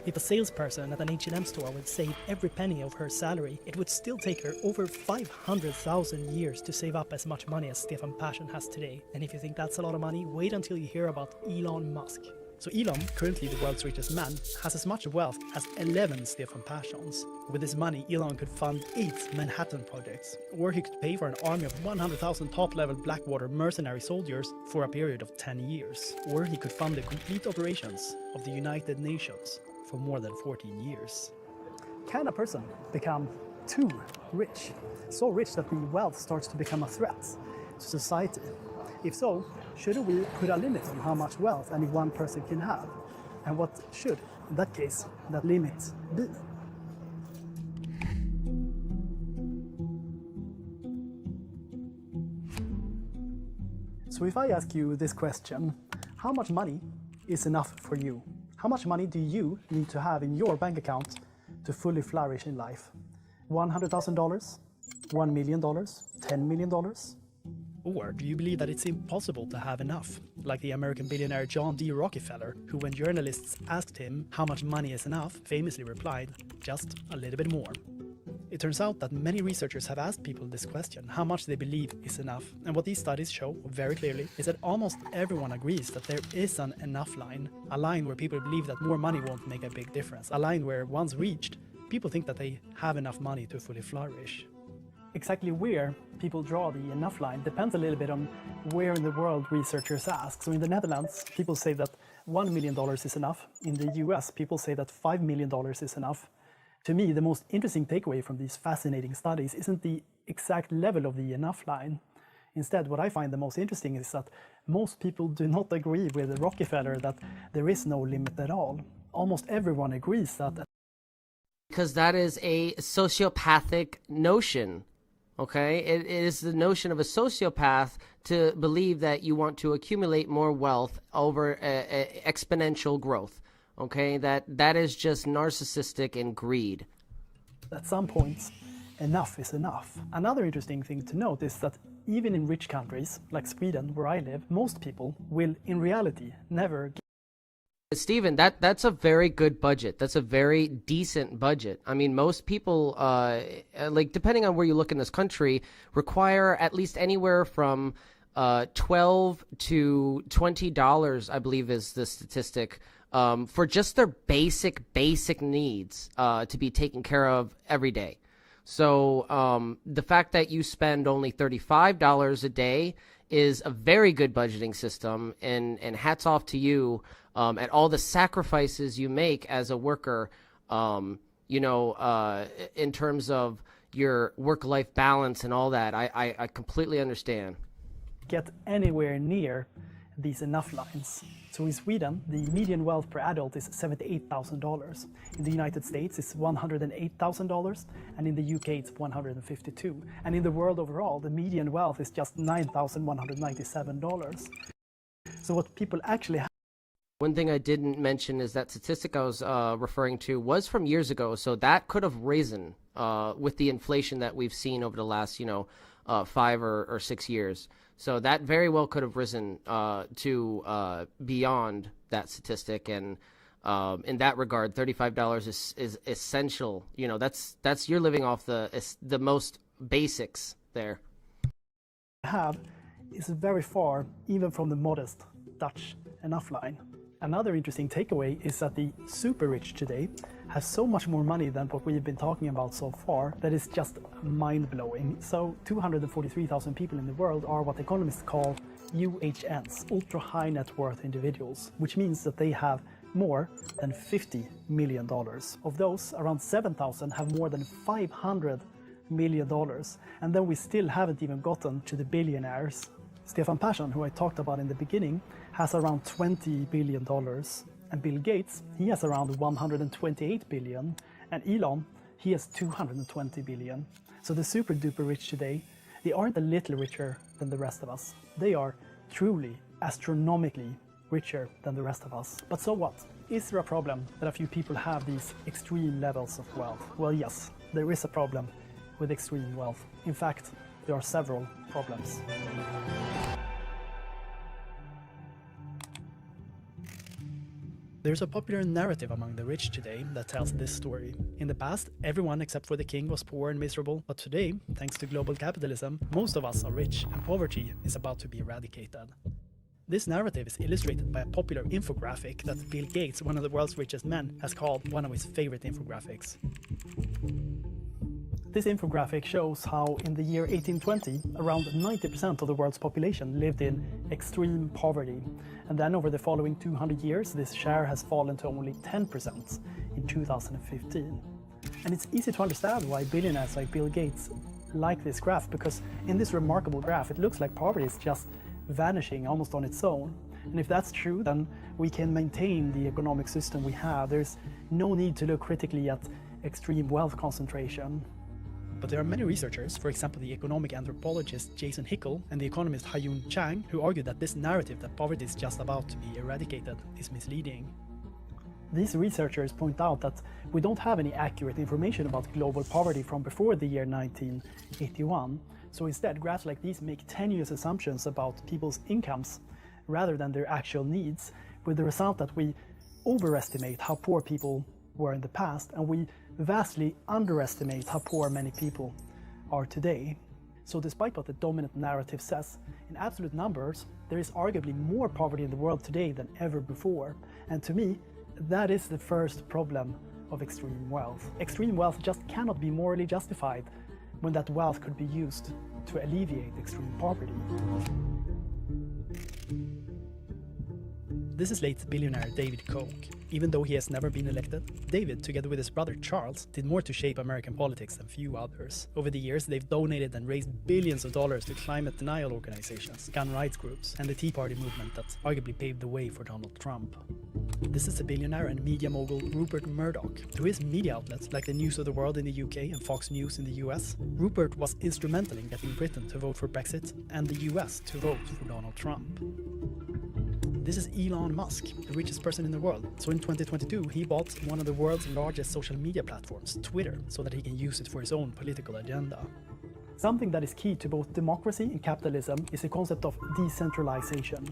If a salesperson at an H&M store would save every penny of her salary, it would still take her over 500,000 years to save up as much money as Stefan Persson has today. And if you think that's a lot of money, wait until you hear about Elon Musk. So Elon, currently the world's richest man, has as much wealth as 11 Stefan Perssons. With his money, Elon could fund 8 Manhattan projects, or he could pay for an army of 100,000 top-level Blackwater mercenary soldiers for a period of 10 years. Or he could fund the complete operations of the United Nations for more than 14 years. Can a person become too rich? So rich that the wealth starts to become a threat to society? If so, shouldn't we put a limit on how much wealth any one person can have? And what should, in that case, that limit be? So if I ask you this question, how much money is enough for you? How much money do you need to have in your bank account to fully flourish in life? $100,000? $1 million? $10 million? Or do you believe that it's impossible to have enough? Like the American billionaire John D. Rockefeller, who when journalists asked him how much money is enough, famously replied, just a little bit more. It turns out that many researchers have asked people this question, how much they believe is enough. And what these studies show very clearly is that almost everyone agrees that there is an enough line, a line where people believe that more money won't make a big difference, a line where once reached, people think that they have enough money to fully flourish. Exactly where people draw the enough line depends a little bit on where in the world researchers ask. So in the Netherlands, people say that $1 million is enough. In the US, people say that $5 million is enough. To me, the most interesting takeaway from these fascinating studies isn't the exact level of the enough line. Instead, what I find the most interesting is that most people do not agree with Rockefeller that there is no limit at all. Almost everyone agrees that. Because that is a sociopathic notion. Okay, it is the notion of a sociopath to believe that you want to accumulate more wealth over exponential growth. Okay, that is just narcissistic and greed. At some points, enough is enough. Another interesting thing to note is that even in rich countries, like Sweden, where I live, most people will, in reality, never get. Stephen, that's a very good budget. That's a very decent budget. I mean, most people, like depending on where you look in this country, require at least anywhere from $12 to $20, I believe is the statistic, for just their basic needs to be taken care of every day. So the fact that you spend only $35 a day is a very good budgeting system, and hats off to you. And all the sacrifices you make as a worker, in terms of your work-life balance and all that, I completely understand. Get anywhere near these enough lines. So in Sweden, the median wealth per adult is $78,000. In the United States, it's $108,000, and in the UK, it's $152,000. And in the world overall, the median wealth is just $9,197. So what people actually have. One thing I didn't mention is that statistic I was referring to was from years ago, so that could have risen with the inflation that we've seen over the last, 5 or 6 years. So that very well could have risen to beyond that statistic, and in that regard, $35 is essential. That's you're living off the most basics there. Have is very far, even from the modest Dutch enough line. Another interesting takeaway is that the super rich today have so much more money than what we've been talking about so far that is just mind-blowing. So 243,000 people in the world are what economists call UHNs, ultra high net worth individuals, which means that they have more than $50 million. Of those, around 7,000 have more than $500 million. And then we still haven't even gotten to the billionaires. Stefan Persson, who I talked about in the beginning, has around $20 billion. And Bill Gates, he has around $128 billion. And Elon, he has $220 billion. So the super duper rich today, they aren't a little richer than the rest of us. They are truly astronomically richer than the rest of us. But so what? Is there a problem that a few people have these extreme levels of wealth? Well, yes, there is a problem with extreme wealth. In fact, there are several problems. There's a popular narrative among the rich today that tells this story. In the past, everyone except for the king was poor and miserable, but today, thanks to global capitalism, most of us are rich and poverty is about to be eradicated. This narrative is illustrated by a popular infographic that Bill Gates, one of the world's richest men, has called one of his favorite infographics. This infographic shows how in the year 1820, around 90% of the world's population lived in extreme poverty. And then over the following 200 years, this share has fallen to only 10% in 2015. And it's easy to understand why billionaires like Bill Gates like this graph, because in this remarkable graph, it looks like poverty is just vanishing almost on its own. And if that's true, then we can maintain the economic system we have. There's no need to look critically at extreme wealth concentration. But there are many researchers, for example the economic anthropologist Jason Hickel and the economist Ha-Joon Chang, who argue that this narrative that poverty is just about to be eradicated is misleading. These researchers point out that we don't have any accurate information about global poverty from before the year 1981. So instead, graphs like these make tenuous assumptions about people's incomes rather than their actual needs, with the result that we overestimate how poor people were in the past, and we vastly underestimate how poor many people are today. So despite what the dominant narrative says, in absolute numbers, there is arguably more poverty in the world today than ever before. And to me, that is the first problem of extreme wealth. Extreme wealth just cannot be morally justified when that wealth could be used to alleviate extreme poverty. This is late billionaire David Koch. Even though he has never been elected, David, together with his brother Charles, did more to shape American politics than few others. Over the years, they've donated and raised billions of dollars to climate denial organizations, gun rights groups, and the Tea Party movement that arguably paved the way for Donald Trump. This is the billionaire and media mogul Rupert Murdoch. Through his media outlets like the News of the World in the UK and Fox News in the US, Rupert was instrumental in getting Britain to vote for Brexit and the US to vote for Donald Trump. This is Elon Musk, the richest person in the world. So in 2022, he bought one of the world's largest social media platforms, Twitter, so that he can use it for his own political agenda. Something that is key to both democracy and capitalism is the concept of decentralization.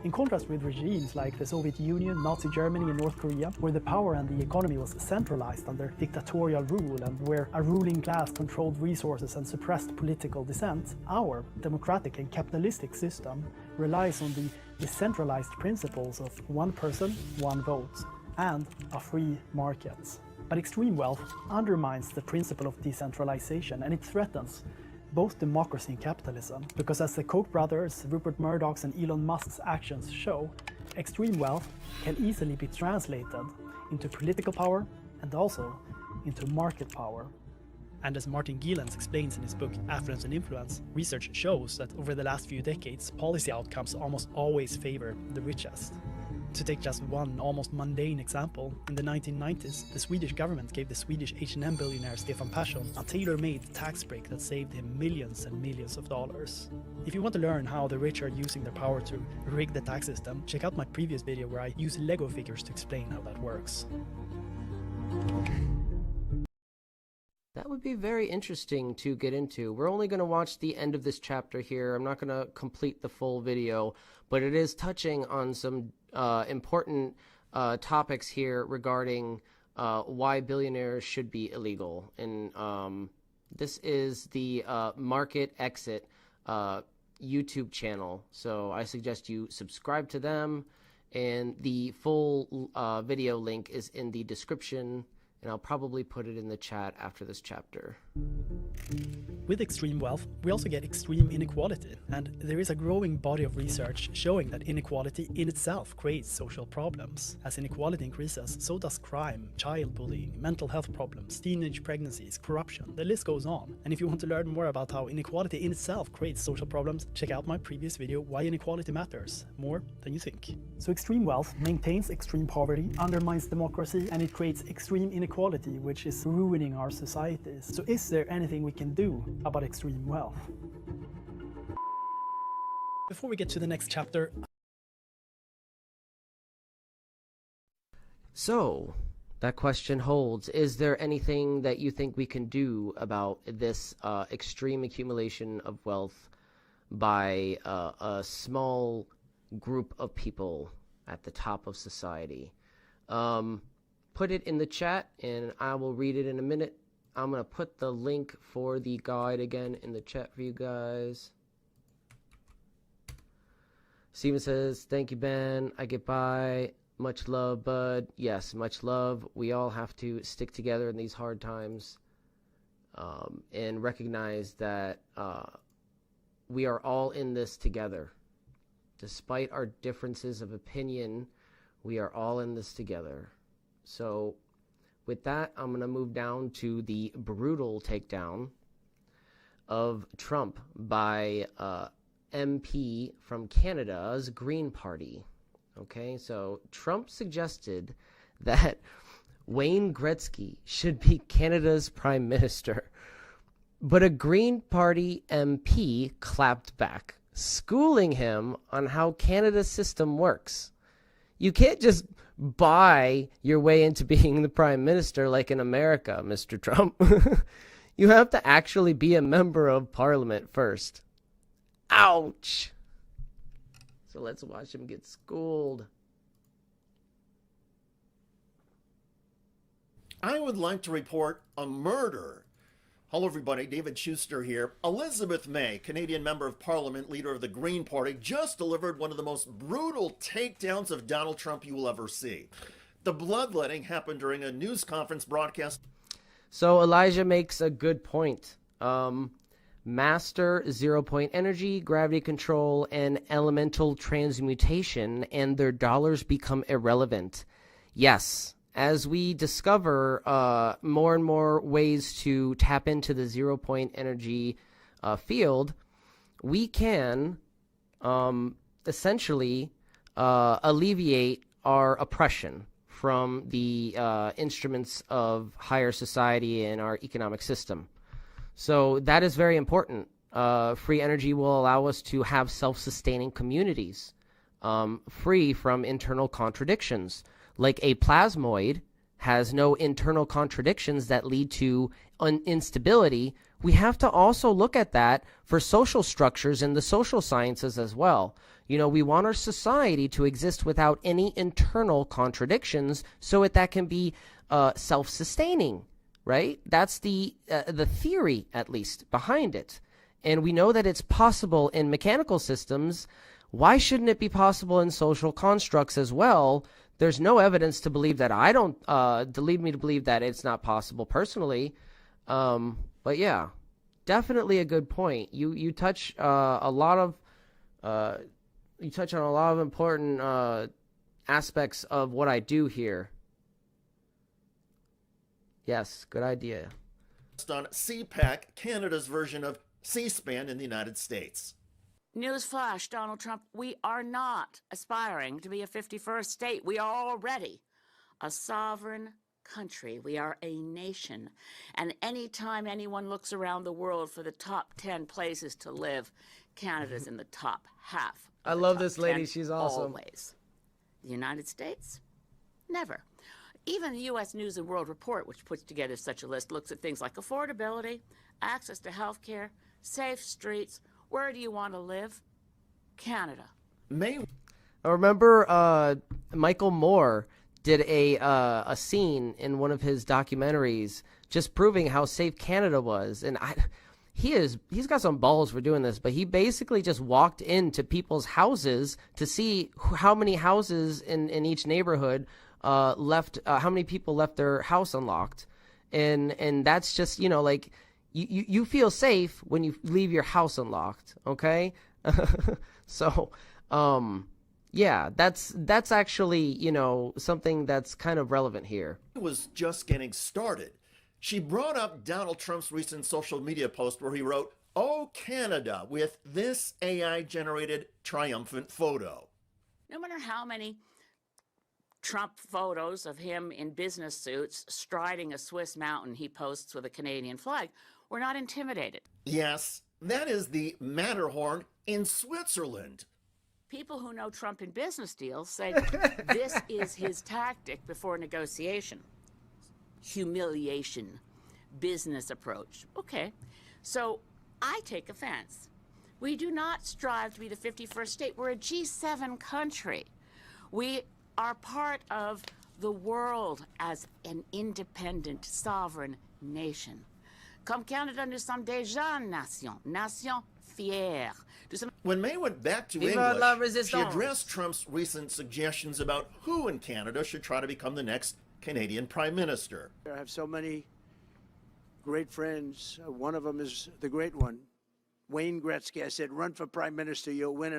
In contrast with regimes like the Soviet Union, Nazi Germany and North Korea, where the power and the economy was centralized under dictatorial rule and where a ruling class controlled resources and suppressed political dissent, our democratic and capitalistic system relies on the decentralized principles of one person, one vote, and a free market. But extreme wealth undermines the principle of decentralization, and it threatens both democracy and capitalism, because as the Koch brothers, Rupert Murdoch's and Elon Musk's actions show, extreme wealth can easily be translated into political power and also into market power. And as Martin Gilens explains in his book Affluence and Influence, research shows that over the last few decades, policy outcomes almost always favor the richest. To take just one almost mundane example, in the 1990s, the Swedish government gave the Swedish H&M billionaire Stefan Persson a tailor-made tax break that saved him millions and millions of dollars. If you want to learn how the rich are using their power to rig the tax system, check out my previous video where I use Lego figures to explain how that works. That would be very interesting to get into. We're only going to watch the end of this chapter here. I'm not going to complete the full video, but it is touching on some important topics here regarding why billionaires should be illegal. And this is the Market Exit YouTube channel. So I suggest you subscribe to them, and the full video link is in the description, and I'll probably put it in the chat after this chapter. With extreme wealth, we also get extreme inequality, and there is a growing body of research showing that inequality in itself creates social problems. As inequality increases, so does crime, child bullying, mental health problems, teenage pregnancies, corruption, the list goes on. And if you want to learn more about how inequality in itself creates social problems, check out my previous video, Why Inequality Matters, more than you think. So extreme wealth maintains extreme poverty, undermines democracy, and it creates extreme inequality, which is ruining our societies. So is there anything we can do about extreme wealth? Before we get to the next chapter, so that question holds: is there anything that you think we can do about this extreme accumulation of wealth by a small group of people at the top of society? Put it in the chat and I will read it in a minute. I'm going to put the link for the guide again in the chat for you guys. Steven says, thank you, Ben. I get by. Much love, bud. Yes, much love. We all have to stick together in these hard times and recognize that we are all in this together. Despite our differences of opinion, we are all in this together. So with that, I'm going to move down to the brutal takedown of Trump by MP from Canada's Green Party. Okay, so Trump suggested that Wayne Gretzky should be Canada's Prime Minister, but a Green Party MP clapped back, schooling him on how Canada's system works. You can't just buy your way into being the prime minister like in America, Mr. Trump. You have to actually be a member of parliament first. Ouch. So let's watch him get schooled. I would like to report a murder. Hello, everybody. David Schuster here. Elizabeth May, Canadian Member of Parliament, leader of the Green Party, just delivered one of the most brutal takedowns of Donald Trump you will ever see. The bloodletting happened during a news conference broadcast. So Elijah makes a good point. Master zero-point energy, gravity control, and elemental transmutation, and their dollars become irrelevant. Yes. As we discover more and more ways to tap into the zero-point energy field, we can essentially alleviate our oppression from the instruments of higher society and our economic system. So that is very important. Free energy will allow us to have self-sustaining communities, free from internal contradictions. Like a plasmoid has no internal contradictions that lead to instability, we have to also look at that for social structures in the social sciences as well. You know, we want our society to exist without any internal contradictions so that can be self-sustaining, right? That's the theory, at least, behind it. And we know that it's possible in mechanical systems. Why shouldn't it be possible in social constructs as well? There's no evidence to believe that. I don't lead me to believe that it's not possible personally. But yeah, definitely a good point. You touch a lot of you touch on a lot of important aspects of what I do here. Yes, good idea. On CPAC, Canada's version of C-SPAN in the United States. Newsflash, Donald Trump, we are not aspiring to be a 51st state. We are already a sovereign country. We are a nation. And anytime anyone looks around the world for the top 10 places to live, Canada's in the top half. I love this lady. She's awesome. Always. The United States? Never. Even the U.S. News and World Report, which puts together such a list, looks at things like affordability, access to health care, safe streets. Where do you want to live? Canada. I remember Michael Moore did a scene in one of his documentaries just proving how safe Canada was. And he's got some balls for doing this, but he basically just walked into people's houses to see how many houses in each neighborhood left, how many people left their house unlocked. And that's just, you know, like, you feel safe when you leave your house unlocked, okay? So, yeah, that's actually, you know, something that's kind of relevant here. It was just getting started. She brought up Donald Trump's recent social media post where he wrote, "Oh, Canada," with this AI-generated triumphant photo. No matter how many Trump photos of him in business suits striding a Swiss mountain he posts with a Canadian flag, we're not intimidated. Yes, that is the Matterhorn in Switzerland. People who know Trump in business deals say this is his tactic before negotiation. Humiliation, business approach. Okay, so I take offense. We do not strive to be the 51st state. We're a G7 country. We are part of the world as an independent, sovereign nation. Comme Canada, nous sommes déjà une nation fière. When May went back to English, she addressed Trump's recent suggestions about who in Canada should try to become the next Canadian Prime Minister. I have so many great friends. One of them is the great one, Wayne Gretzky. I said, run for Prime Minister, you'll win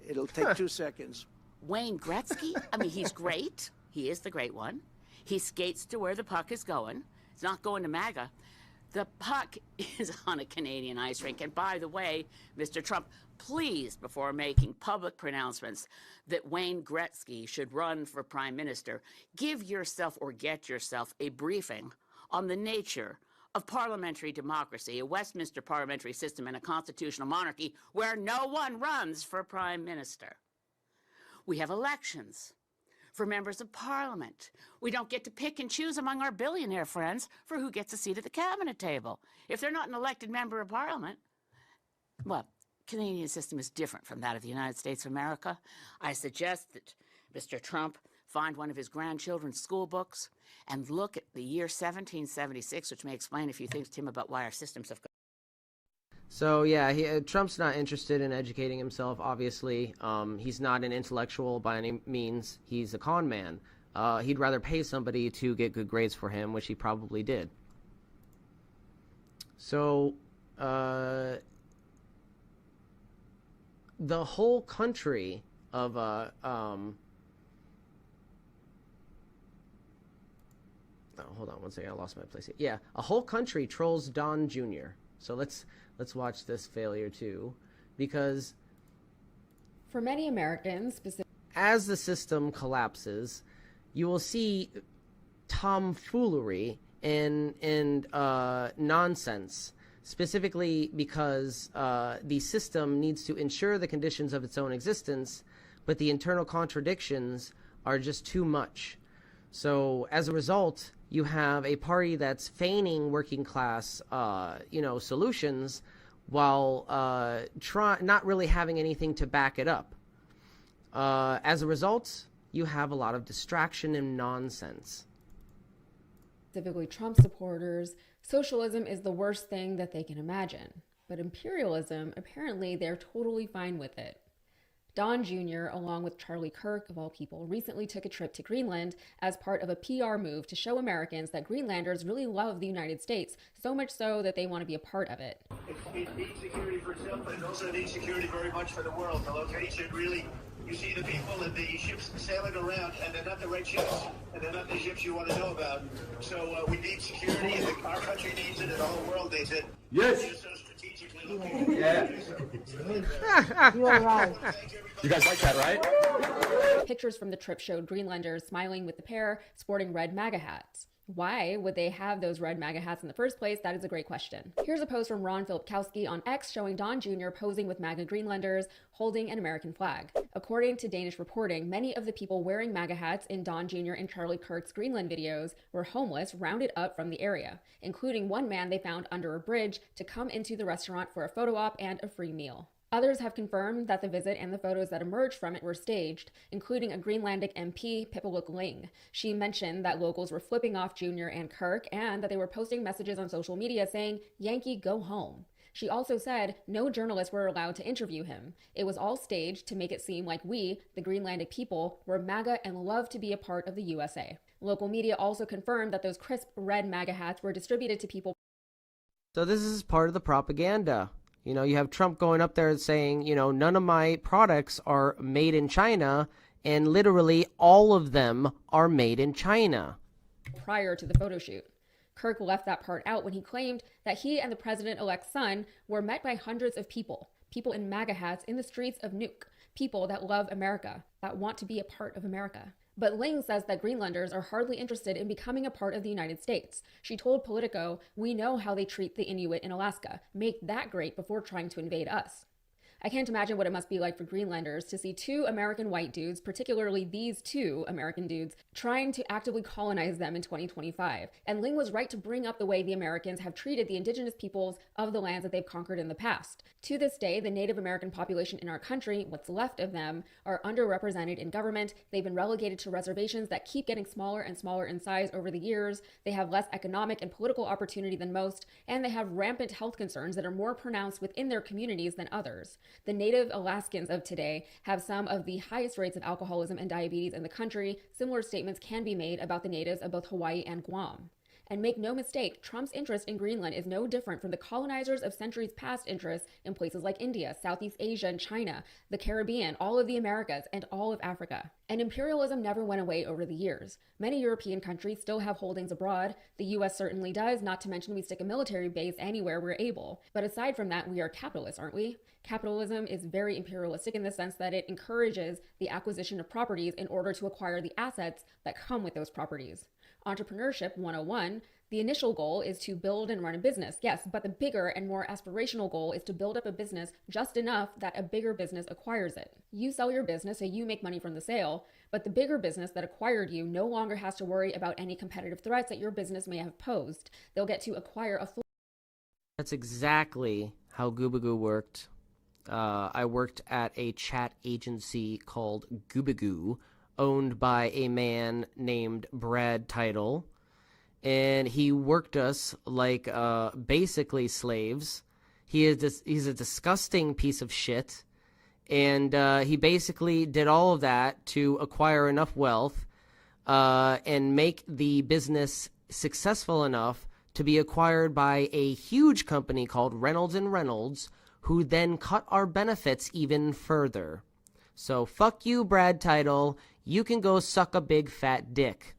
it'll take 2 seconds. Wayne Gretzky? I mean, he's great. He is the great one. He skates to where the puck is going. It's not going to MAGA. The puck is on a Canadian ice rink. And by the way, Mr. Trump, please, before making public pronouncements that Wayne Gretzky should run for Prime Minister, give yourself or get yourself a briefing on the nature of parliamentary democracy, a Westminster parliamentary system, and a constitutional monarchy where no one runs for Prime Minister. We have elections for members of parliament. We don't get to pick and choose among our billionaire friends for who gets a seat at the cabinet table. If they're not an elected member of parliament, well, Canadian system is different from that of the United States of America. I suggest that Mr. Trump find one of his grandchildren's school books and look at the year 1776, which may explain a few things to him about why our systems have. So yeah, Trump's not interested in educating himself, obviously. He's not an intellectual by any means. He's a con man. He'd rather pay somebody to get good grades for him, which he probably did. So the whole country of hold on one second, I lost my place here. Yeah, a whole country trolls Don Jr. So let's watch this failure too, because for many Americans, as the system collapses, you will see tomfoolery and nonsense, specifically because the system needs to ensure the conditions of its own existence, but the internal contradictions are just too much. So as a result, you have a party that's feigning working class, solutions, while not really having anything to back it up. As a result, you have a lot of distraction and nonsense. Specifically Trump supporters, socialism is the worst thing that they can imagine. But imperialism, apparently they're totally fine with it. Don Jr., along with Charlie Kirk, of all people, recently took a trip to Greenland as part of a PR move to show Americans that Greenlanders really love the United States, so much so that they want to be a part of it. It needs security for itself, but it also needs security very much for the world. The location really, you see the people and the ships sailing around, and they're not the right ships, and they're not the ships you want to know about. So we need security, and our country needs it, and the whole world needs it. Yes. So strategically looking. Yeah. You're right. You guys like that, right? Pictures from the trip showed Greenlanders smiling with the pair, sporting red MAGA hats. Why would they have those red MAGA hats in the first place? That is a great question. Here's a post from Ron Filipkowski on X showing Don Jr. posing with MAGA Greenlanders holding an American flag. According to Danish reporting, many of the people wearing MAGA hats in Don Jr. and Charlie Kirk's Greenland videos were homeless rounded up from the area, including one man they found under a bridge to come into the restaurant for a photo op and a free meal. Others have confirmed that the visit and the photos that emerged from it were staged, including a Greenlandic MP, Pipaluk Ling. She mentioned that locals were flipping off Jr. and Kirk and that they were posting messages on social media saying, "Yankee, go home." She also said no journalists were allowed to interview him. It was all staged to make it seem like we, the Greenlandic people, were MAGA and love to be a part of the USA. Local media also confirmed that those crisp red MAGA hats were distributed to people. So this is part of the propaganda. You know, you have Trump going up there and saying, none of my products are made in China, and literally all of them are made in China. Prior to the photo shoot. Kirk left that part out when he claimed that he and the president-elect's son were met by hundreds of people in MAGA hats in the streets of Nuuk, people that love America, that want to be a part of America. But Ling says that Greenlanders are hardly interested in becoming a part of the United States. She told Politico, "We know how they treat the Inuit in Alaska. Make that great before trying to invade us." I can't imagine what it must be like for Greenlanders to see two American white dudes, particularly these two American dudes, trying to actively colonize them in 2025. And Ling was right to bring up the way the Americans have treated the indigenous peoples of the lands that they've conquered in the past. To this day, the Native American population in our country, what's left of them, are underrepresented in government. They've been relegated to reservations that keep getting smaller and smaller in size over the years. They have less economic and political opportunity than most, and they have rampant health concerns that are more pronounced within their communities than others. The Native Alaskans of today have some of the highest rates of alcoholism and diabetes in the country. Similar statements can be made about the natives of both Hawaii and Guam. And make no mistake, Trump's interest in Greenland is no different from the colonizers of centuries past interests in places like India, Southeast Asia, and China, the Caribbean, all of the Americas, and all of Africa. And imperialism never went away over the years. Many European countries still have holdings abroad. The US certainly does, not to mention we stick a military base anywhere we're able. But aside from that, we are capitalists, aren't we? Capitalism is very imperialistic in the sense that it encourages the acquisition of properties in order to acquire the assets that come with those properties. Entrepreneurship 101, The initial goal is to build and run a business, yes, but the bigger and more aspirational goal is to build up a business just enough that a bigger business acquires it. You sell your business, so you make money from the sale, but the bigger business that acquired you no longer has to worry about any competitive threats that your business may have posed. They'll get to acquire a full... That's exactly how Goobagoo worked. I worked at a chat agency called Goobagoo, owned by a man named Brad Title. And he worked us like basically slaves. He's a disgusting piece of shit, and he basically did all of that to acquire enough wealth and make the business successful enough to be acquired by a huge company called Reynolds and Reynolds, who then cut our benefits even further. So fuck you, Brad Title. You can go suck a big fat dick.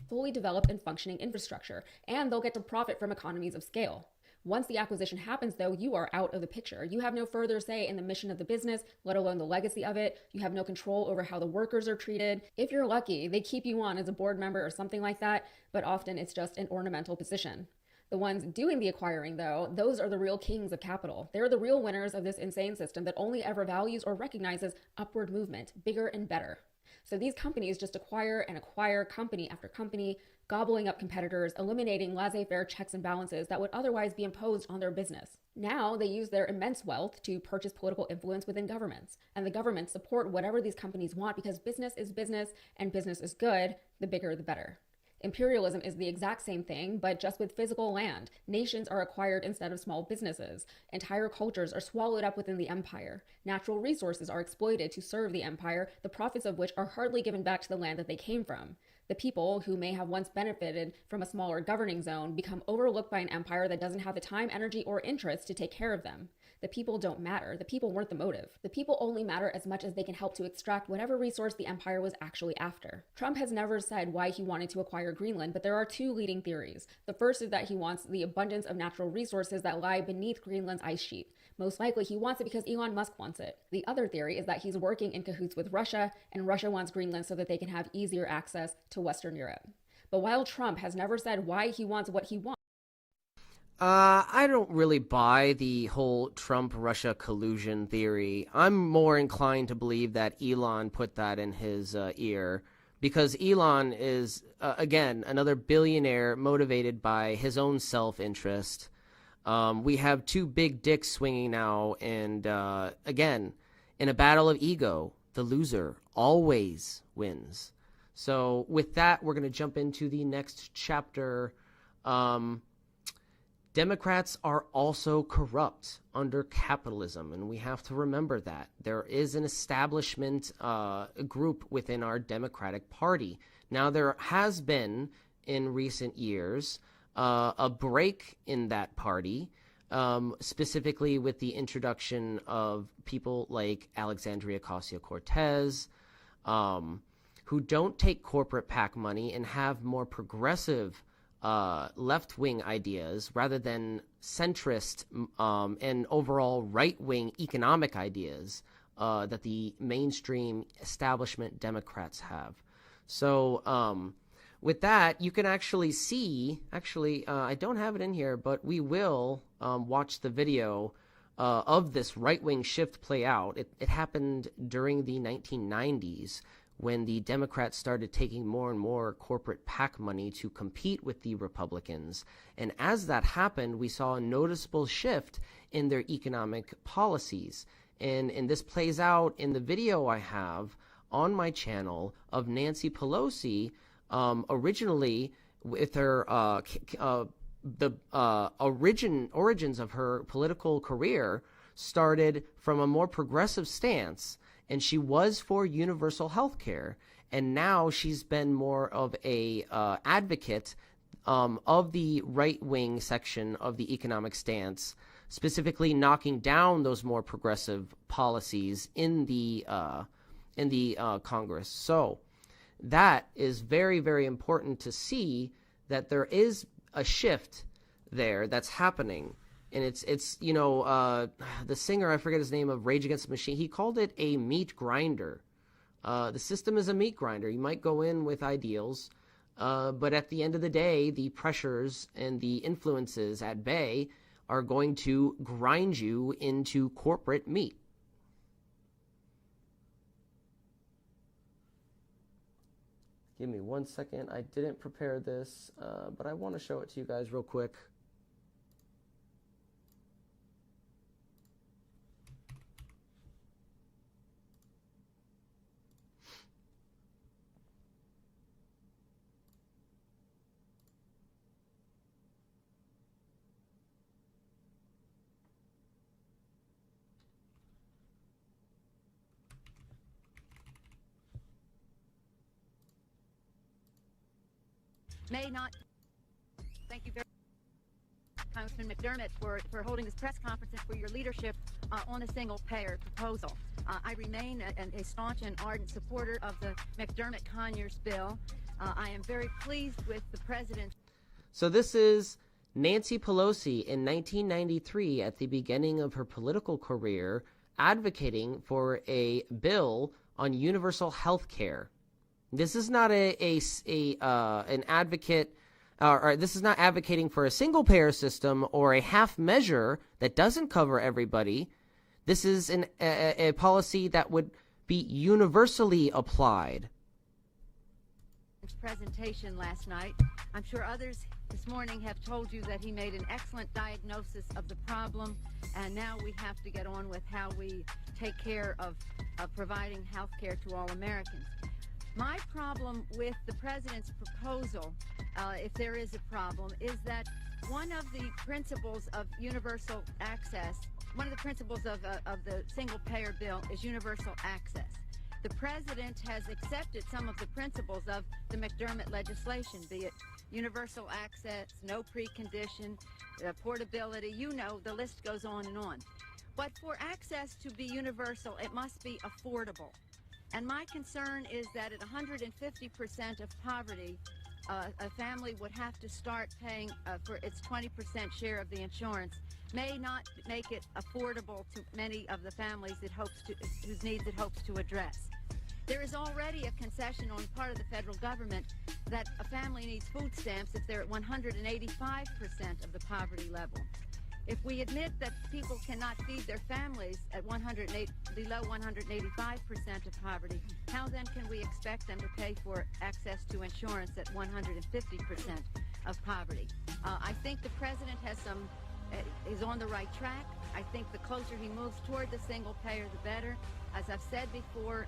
Fully developed and functioning infrastructure, and they'll get to profit from economies of scale. Once the acquisition happens, though, you are out of the picture. You have no further say in the mission of the business, let alone the legacy of it. You have no control over how the workers are treated. If you're lucky, they keep you on as a board member or something like that, but often it's just an ornamental position. The ones doing the acquiring, though, those are the real kings of capital. They're the real winners of this insane system that only ever values or recognizes upward movement, bigger and better. So these companies just acquire and acquire company after company, gobbling up competitors, eliminating laissez-faire checks and balances that would otherwise be imposed on their business. Now they use their immense wealth to purchase political influence within governments, and the governments support whatever these companies want because business is business and business is good, the bigger the better. Imperialism is the exact same thing, but just with physical land. Nations are acquired instead of small businesses. Entire cultures are swallowed up within the empire. Natural resources are exploited to serve the empire, the profits of which are hardly given back to the land that they came from. The people, who may have once benefited from a smaller governing zone, become overlooked by an empire that doesn't have the time, energy, or interest to take care of them. The people don't matter. The people weren't the motive. The people only matter as much as they can help to extract whatever resource the empire was actually after. Trump has never said why he wanted to acquire Greenland, but there are two leading theories. The first is that he wants the abundance of natural resources that lie beneath Greenland's ice sheet. Most likely he wants it because Elon Musk wants it. The other theory is that he's working in cahoots with Russia, and Russia wants Greenland so that they can have easier access to Western Europe. But while Trump has never said why he wants what he wants, I don't really buy the whole Trump-Russia collusion theory. I'm more inclined to believe that Elon put that in his ear, because Elon is, again, another billionaire motivated by his own self-interest. We have two big dicks swinging now, and again, in a battle of ego, the loser always wins. So with that, we're going to jump into the next chapter. Democrats are also corrupt under capitalism, and we have to remember that. There is an establishment group within our Democratic Party. Now, there has been, in recent years, a break in that party, specifically with the introduction of people like Alexandria Ocasio-Cortez, who don't take corporate PAC money and have more progressive left-wing ideas rather than centrist and overall right-wing economic ideas that the mainstream establishment Democrats have. So with that, you can actually see, I don't have it in here, but we will watch the video of this right-wing shift play out. It happened during the 1990s, when the Democrats started taking more and more corporate PAC money to compete with the Republicans. And as that happened, we saw a noticeable shift in their economic policies. And this plays out in the video I have on my channel of Nancy Pelosi, originally with her origins of her political career started from a more progressive stance, and she was for universal health care, and now she's been more of a advocate of the right-wing section of the economic stance, specifically knocking down those more progressive policies in the Congress. So that is very, very important to see, that there is a shift there that's happening. And it's you know, the singer, I forget his name, of Rage Against the Machine, he called it a meat grinder. The system is a meat grinder. You might go in with ideals, But at the end of the day, the pressures and the influences at bay are going to grind you into corporate meat. Give me 1 second. I didn't prepare this, but I want to show it to you guys real quick. May not. Thank you very much, Congressman McDermott, for holding this press conference and for your leadership on the single-payer proposal. I remain a staunch and ardent supporter of the McDermott-Conyers bill. I am very pleased with the president. So this is Nancy Pelosi in 1993 at the beginning of her political career advocating for a bill on universal health care. This is not an advocate, or this is not advocating for a single-payer system or a half measure that doesn't cover everybody. This is a policy that would be universally applied. Presentation last night. I'm sure others this morning have told you that he made an excellent diagnosis of the problem, and now we have to get on with how we take care of providing health care to all Americans. My problem with the president's proposal, if there is a problem, is that one of the principles of universal access, one of the principles of the single-payer bill is universal access. The president has accepted some of the principles of the McDermott legislation, be it universal access, no precondition, portability, you know, the list goes on and on. But for access to be universal, it must be affordable. And my concern is that at 150% of poverty, a family would have to start paying for its 20% share of the insurance, may not make it affordable to many of the families whose needs it hopes to address. There is already a concession on part of the federal government that a family needs food stamps if they're at 185% of the poverty level. If we admit that people cannot feed their families at below 185% of poverty, how then can we expect them to pay for access to insurance at 150% of poverty? I think the president is on the right track. I think the closer he moves toward the single payer, the better. As I've said before,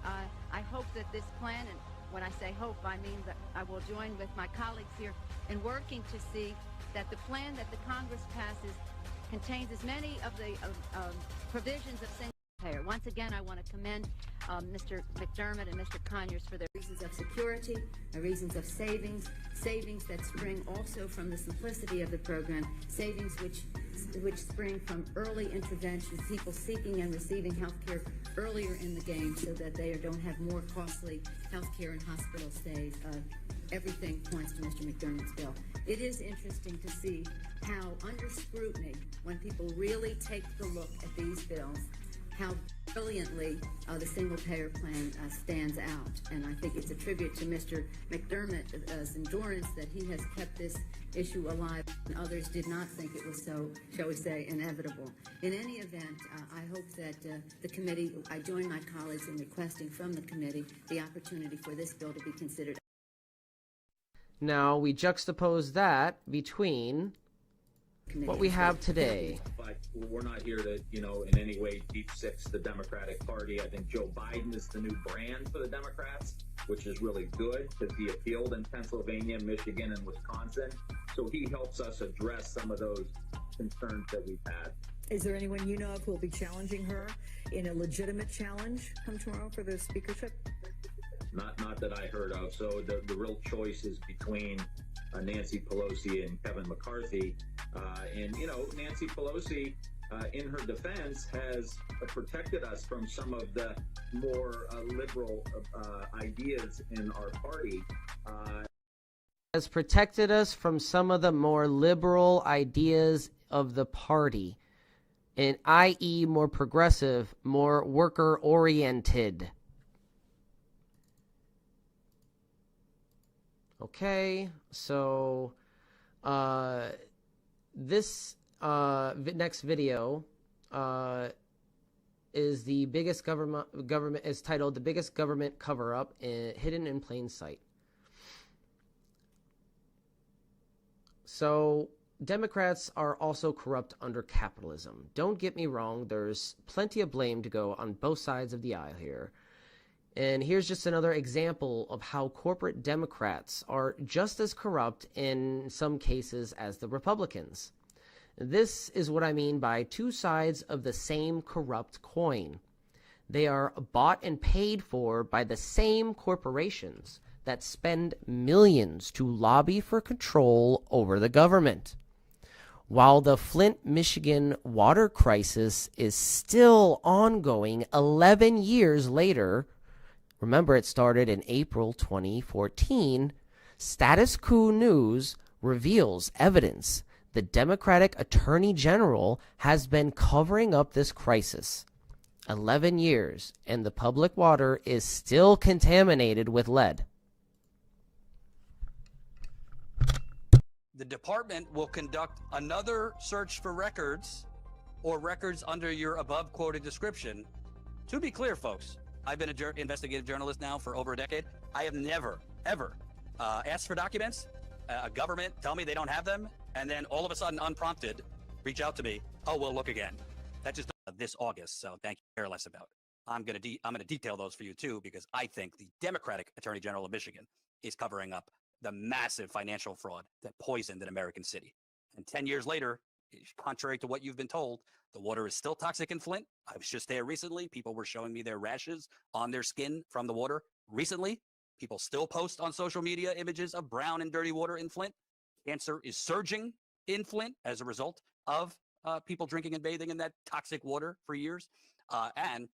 I hope that this plan, and when I say hope, I mean that I will join with my colleagues here in working to see that the plan that the Congress passes contains as many of the provisions of single payer. Once again, I want to commend Mr. McDermott and Mr. Conyers for their reasons of security, reasons of savings that spring also from the simplicity of the program, savings which spring from early intervention, people seeking and receiving health care earlier in the game so that they don't have more costly health care and hospital stays. Everything points to Mr. McDermott's bill. It is interesting to see how under scrutiny, when people really take the look at these bills, how brilliantly the single-payer plan stands out. And I think it's a tribute to Mr. McDermott's endurance that he has kept this issue alive, and others did not think it was so, shall we say, inevitable. In any event, I hope that the committee, I join my colleagues in requesting from the committee the opportunity for this bill to be considered. Now, we juxtapose that between what we have today. But we're not here to, in any way deep six the Democratic Party. I think Joe Biden is the new brand for the Democrats, which is really good because he appealed in Pennsylvania, Michigan, and Wisconsin. So he helps us address some of those concerns that we've had. Is there anyone you know of who will be challenging her in a legitimate challenge come tomorrow for the speakership? Not that I heard of. So the real choice is between Nancy Pelosi and Kevin McCarthy. And Nancy Pelosi, in her defense, has protected us from some of the more liberal ideas in our party. Has protected us from some of the more liberal ideas of the party, and i.e. more progressive, more worker-oriented. Okay, so this next video is the biggest government is titled "The Biggest Government Cover-Up Hidden in Plain Sight." So Democrats are also corrupt under capitalism. Don't get me wrong, there's plenty of blame to go on both sides of the aisle here. And here's just another example of how corporate Democrats are just as corrupt in some cases as the Republicans. This is what I mean by two sides of the same corrupt coin. They are bought and paid for by the same corporations that spend millions to lobby for control over the government. While the Flint, Michigan water crisis is still ongoing 11 years later, remember it started in April 2014, Status Quo News reveals evidence the Democratic Attorney General has been covering up this crisis. 11 years, and the public water is still contaminated with lead. The department will conduct another search for records or records under your above quoted description. To be clear, folks, I've been an investigative journalist now for over a decade. I have never, ever asked for documents, a government tell me they don't have them, and then all of a sudden, unprompted, reach out to me, oh, we'll look again. That just this August, so thank you, care less about. I'm gonna detail those for you too, because I think the Democratic Attorney General of Michigan is covering up the massive financial fraud that poisoned an American city. And 10 years later, contrary to what you've been told, the water is still toxic in Flint. I was just there recently. People were showing me their rashes on their skin from the water. Recently, people still post on social media images of brown and dirty water in Flint. Cancer is surging in Flint as a result of people drinking and bathing in that toxic water for years. And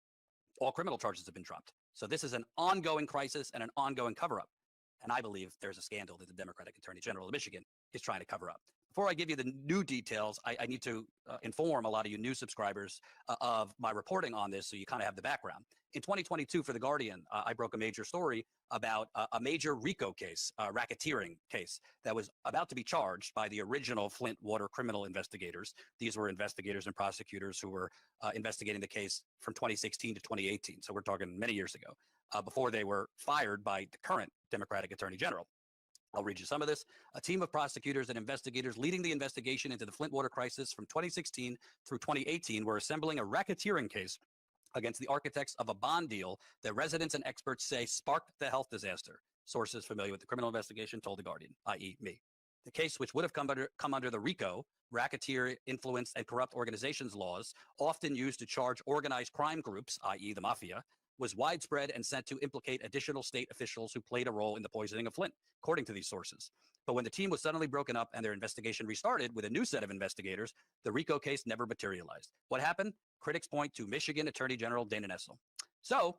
all criminal charges have been dropped. So this is an ongoing crisis and an ongoing cover-up. And I believe there's a scandal that the Democratic Attorney General of Michigan is trying to cover up. Before I give you the new details, I need to inform a lot of you new subscribers of my reporting on this so you kind of have the background. In 2022 for The Guardian, I broke a major story about a major RICO case, a racketeering case that was about to be charged by the original Flint water criminal investigators. These were investigators and prosecutors who were investigating the case from 2016 to 2018. So we're talking many years ago, before they were fired by the current Democratic Attorney General. I'll read you some of this. A team of prosecutors and investigators leading the investigation into the Flint water crisis from 2016 through 2018 were assembling a racketeering case against the architects of a bond deal that residents and experts say sparked the health disaster. Sources familiar with the criminal investigation told The Guardian, i.e. me. The case, which would have come under the RICO, Racketeer, Influenced, and Corrupt Organizations laws, often used to charge organized crime groups, i.e. the mafia, was widespread and sent to implicate additional state officials who played a role in the poisoning of Flint, according to these sources. But when the team was suddenly broken up and their investigation restarted with a new set of investigators, the RICO case never materialized. What happened? Critics point to Michigan Attorney General Dana Nessel. So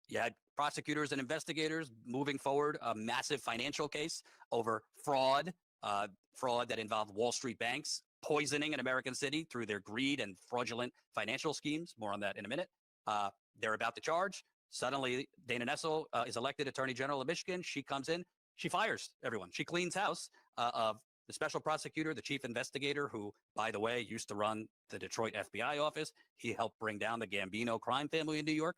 you had prosecutors and investigators moving forward a massive financial case over fraud that involved Wall Street banks poisoning an American city through their greed and fraudulent financial schemes. More on that in a minute. They're about to charge. Suddenly, Dana Nessel is elected Attorney General of Michigan. She comes in. She fires everyone. She cleans house of the special prosecutor, the chief investigator, who, by the way, used to run the Detroit FBI office. He helped bring down the Gambino crime family in New York.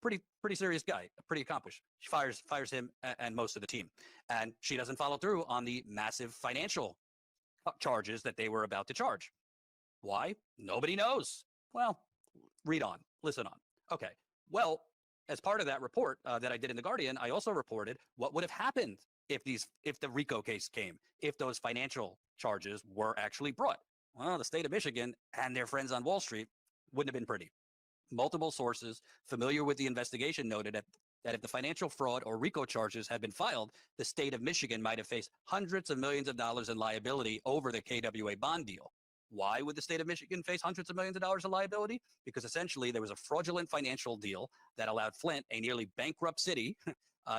Pretty serious guy, pretty accomplished. She fires him and most of the team. And she doesn't follow through on the massive financial charges that they were about to charge. Why? Nobody knows. Well, read on. Listen on. Okay. Well, as part of that report that I did in The Guardian, I also reported what would have happened if the RICO case came, if those financial charges were actually brought. Well, the state of Michigan and their friends on Wall Street wouldn't have been pretty. Multiple sources familiar with the investigation noted that if the financial fraud or RICO charges had been filed, the state of Michigan might have faced hundreds of millions of dollars in liability over the KWA bond deal. Why would the state of Michigan face hundreds of millions of dollars in liability? Because essentially there was a fraudulent financial deal that allowed Flint, a nearly bankrupt city,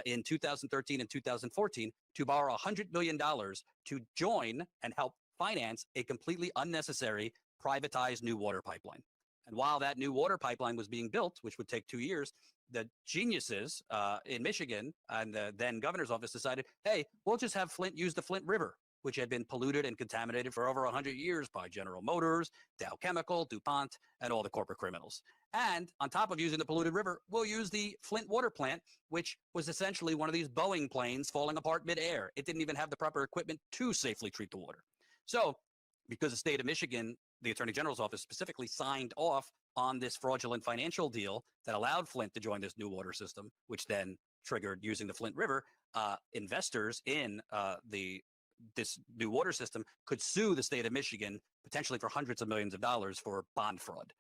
in 2013 and 2014 to borrow $100 million to join and help finance a completely unnecessary privatized new water pipeline. And while that new water pipeline was being built, which would take 2 years, the geniuses in Michigan and the then governor's office decided, hey, we'll just have Flint use the Flint River, which had been polluted and contaminated for over 100 years by General Motors, Dow Chemical, DuPont, and all the corporate criminals. And on top of using the polluted river, we'll use the Flint water plant, which was essentially one of these Boeing planes falling apart midair. It didn't even have the proper equipment to safely treat the water. So because the state of Michigan, the Attorney General's office specifically signed off on this fraudulent financial deal that allowed Flint to join this new water system, which then triggered using the Flint River, investors in this new water system could sue the state of Michigan potentially for hundreds of millions of dollars for bond fraud.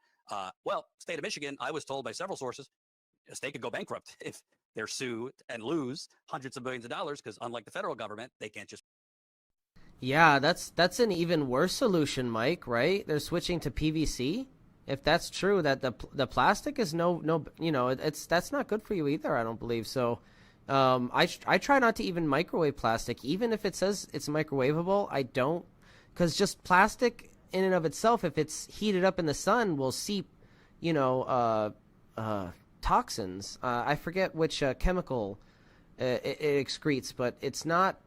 Well, state of Michigan, I was told by several sources, a state could go bankrupt if they're sued and lose hundreds of millions of dollars, because unlike the federal government, they can't just. Yeah, that's an even worse solution, Mike, right? They're switching to PVC. If that's true, that the plastic is that's not good for you either, I don't believe. So I try not to even microwave plastic, even if it says it's microwavable. I don't, because just plastic in and of itself, if it's heated up in the sun, will seep, toxins. I forget which chemical it excretes, but it's not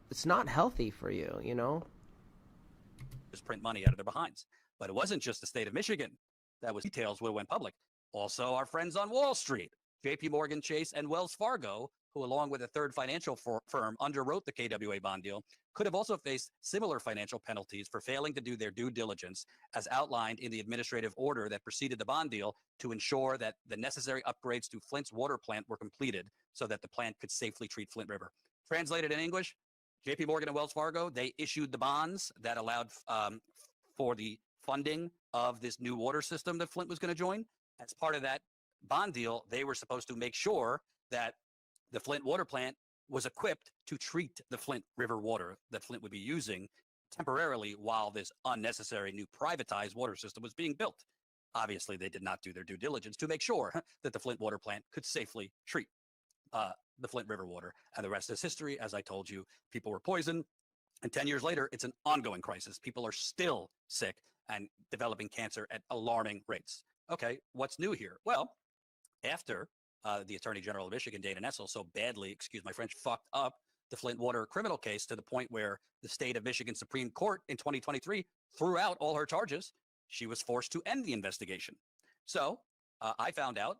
healthy for you, Just print money out of their behinds. But it wasn't just the state of Michigan that was details would have went public. Also, our friends on Wall Street, JP Morgan Chase and Wells Fargo, who along with a third financial firm underwrote the KWA bond deal, could have also faced similar financial penalties for failing to do their due diligence as outlined in the administrative order that preceded the bond deal to ensure that the necessary upgrades to Flint's water plant were completed so that the plant could safely treat Flint River. Translated in English, JP Morgan and Wells Fargo, they issued the bonds that allowed for the funding of this new water system that Flint was going to join. As part of that bond deal, they were supposed to make sure that the Flint water plant was equipped to treat the Flint River water that Flint would be using temporarily while this unnecessary new privatized water system was being built. Obviously, they did not do their due diligence to make sure that the Flint water plant could safely treat the Flint River water. And the rest is history. As I told you, people were poisoned. And 10 years later, it's an ongoing crisis. People are still sick and developing cancer at alarming rates. Okay, what's new here? Well, after the Attorney General of Michigan, Dana Nessel, so badly, excuse my French, fucked up the Flint water criminal case to the point where the state of Michigan Supreme Court in 2023 threw out all her charges, she was forced to end the investigation. So I found out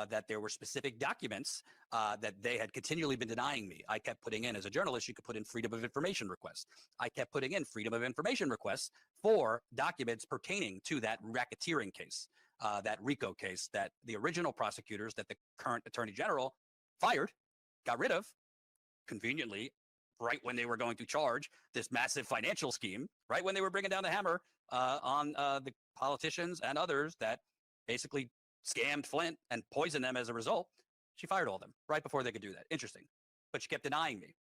that there were specific documents that they had continually been denying me. I kept putting in, as a journalist, you could put in freedom of information requests. I kept putting in freedom of information requests for documents pertaining to that racketeering case. That RICO case that the original prosecutors that the current attorney general fired, got rid of, conveniently, right when they were going to charge this massive financial scheme, right when they were bringing down the hammer on the politicians and others that basically scammed Flint and poisoned them as a result. She fired all of them right before they could do that. Interesting. But she kept denying me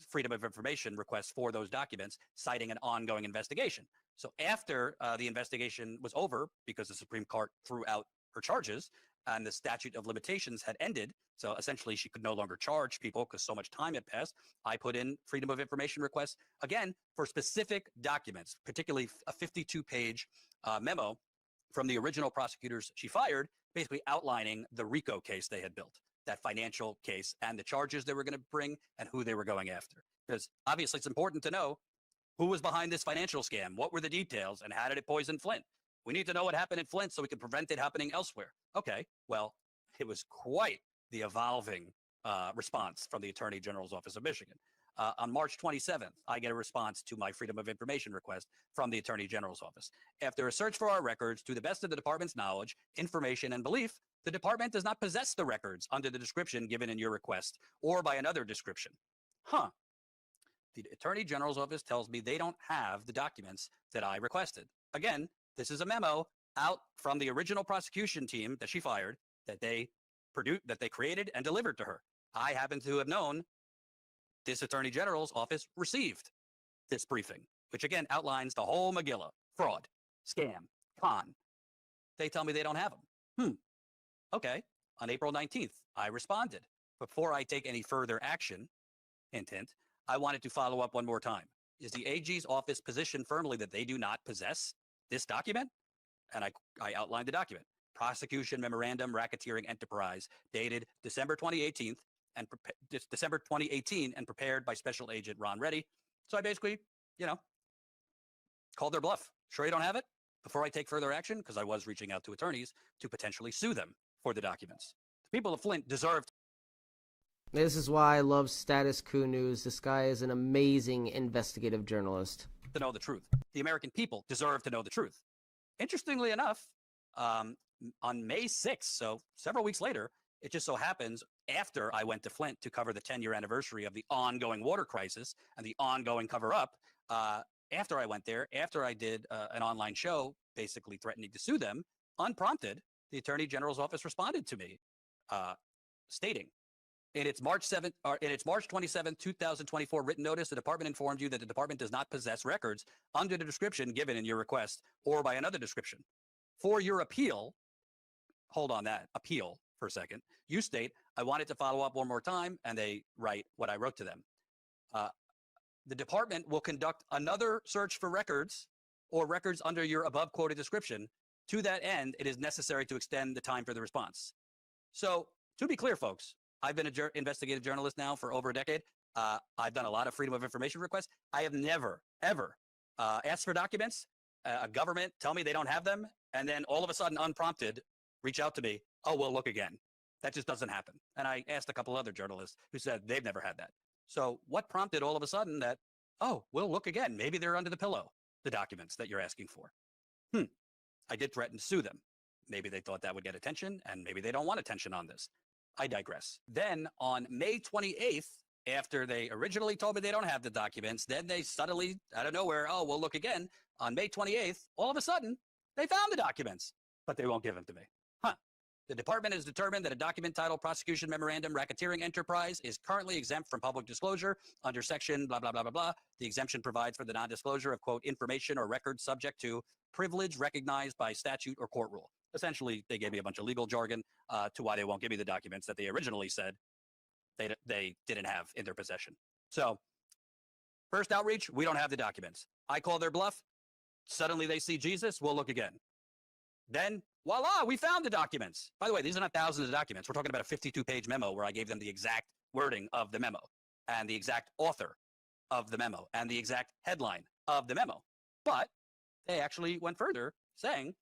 freedom of information requests for those documents, citing an ongoing investigation. So after the investigation was over, because the Supreme Court threw out her charges and the statute of limitations had ended, so essentially she could no longer charge people because so much time had passed, I put in freedom of information requests, again, for specific documents, particularly a 52-page memo from the original prosecutors she fired, basically outlining the RICO case they had built, that financial case, and the charges they were going to bring and who they were going after. Because obviously it's important to know who was behind this financial scam, what were the details, and how did it poison Flint? We need to know what happened in Flint so we can prevent it happening elsewhere. Okay, well, it was quite the evolving response from the Attorney General's Office of Michigan. On March 27th, I get a response to my freedom of information request from the Attorney General's Office. After a search for our records, to the best of the department's knowledge, information, and belief, the department does not possess the records under the description given in your request or by another description. The Attorney General's Office tells me they don't have the documents that I requested. Again, this is a memo out from the original prosecution team that she fired that they produced, that they created and delivered to her. I happen to have known this Attorney General's Office received this briefing, which again outlines the whole Megillah: fraud, scam, con. They tell me they don't have them. Okay. On April 19th, I responded. Before I take any further action, hint, hint, I wanted to follow up one more time. Is the AG's office positioned firmly that they do not possess this document? And I outlined the document. Prosecution Memorandum Racketeering Enterprise, dated December 2018 and prepared by Special Agent Ron Reddy. So I basically, called their bluff. Sure you don't have it? Before I take further action, because I was reaching out to attorneys to potentially sue them for the documents. The people of Flint deserve. This is why I love Status Quo News. This guy is an amazing investigative journalist. To know the truth. The American people deserve to know the truth. Interestingly enough, on May 6th, so several weeks later, it just so happens after I went to Flint to cover the 10-year anniversary of the ongoing water crisis and the ongoing cover-up, after I went there, after I did an online show basically threatening to sue them, unprompted, the Attorney General's office responded to me, stating, in its March 27, 2024 written notice, the department informed you that the department does not possess records under the description given in your request or by another description. For your appeal, hold on that, appeal for a second, you state, I wanted to follow up one more time, and they write what I wrote to them. The department will conduct another search for records or records under your above quoted description. To that end, it is necessary to extend the time for the response. So, to be clear, folks, I've been an investigative journalist now for over a decade. I've done a lot of freedom of information requests. I have never, ever asked for documents, a government tell me they don't have them, and then all of a sudden, unprompted, reach out to me, oh, we'll look again. That just doesn't happen. And I asked a couple other journalists who said they've never had that. So what prompted all of a sudden that, oh, we'll look again. Maybe they're under the pillow, the documents that you're asking for. I did threaten to sue them. Maybe they thought that would get attention, and maybe they don't want attention on this. I digress. Then on May 28th, after they originally told me they don't have the documents, then they suddenly, out of nowhere, oh, we'll look again. On May 28th, all of a sudden, they found the documents, but they won't give them to me. The department has determined that a document titled Prosecution Memorandum Racketeering Enterprise is currently exempt from public disclosure under section blah, blah, blah, blah, blah. The exemption provides for the non-disclosure of, quote, information or records subject to privilege recognized by statute or court rule. Essentially, they gave me a bunch of legal jargon to why they won't give me the documents that they originally said they didn't have in their possession. So, first outreach, we don't have the documents. I call their bluff. Suddenly they see Jesus. We'll look again. Then, voila, we found the documents. By the way, these are not thousands of documents. We're talking about a 52-page memo where I gave them the exact wording of the memo and the exact author of the memo and the exact headline of the memo. But they actually went further, saying,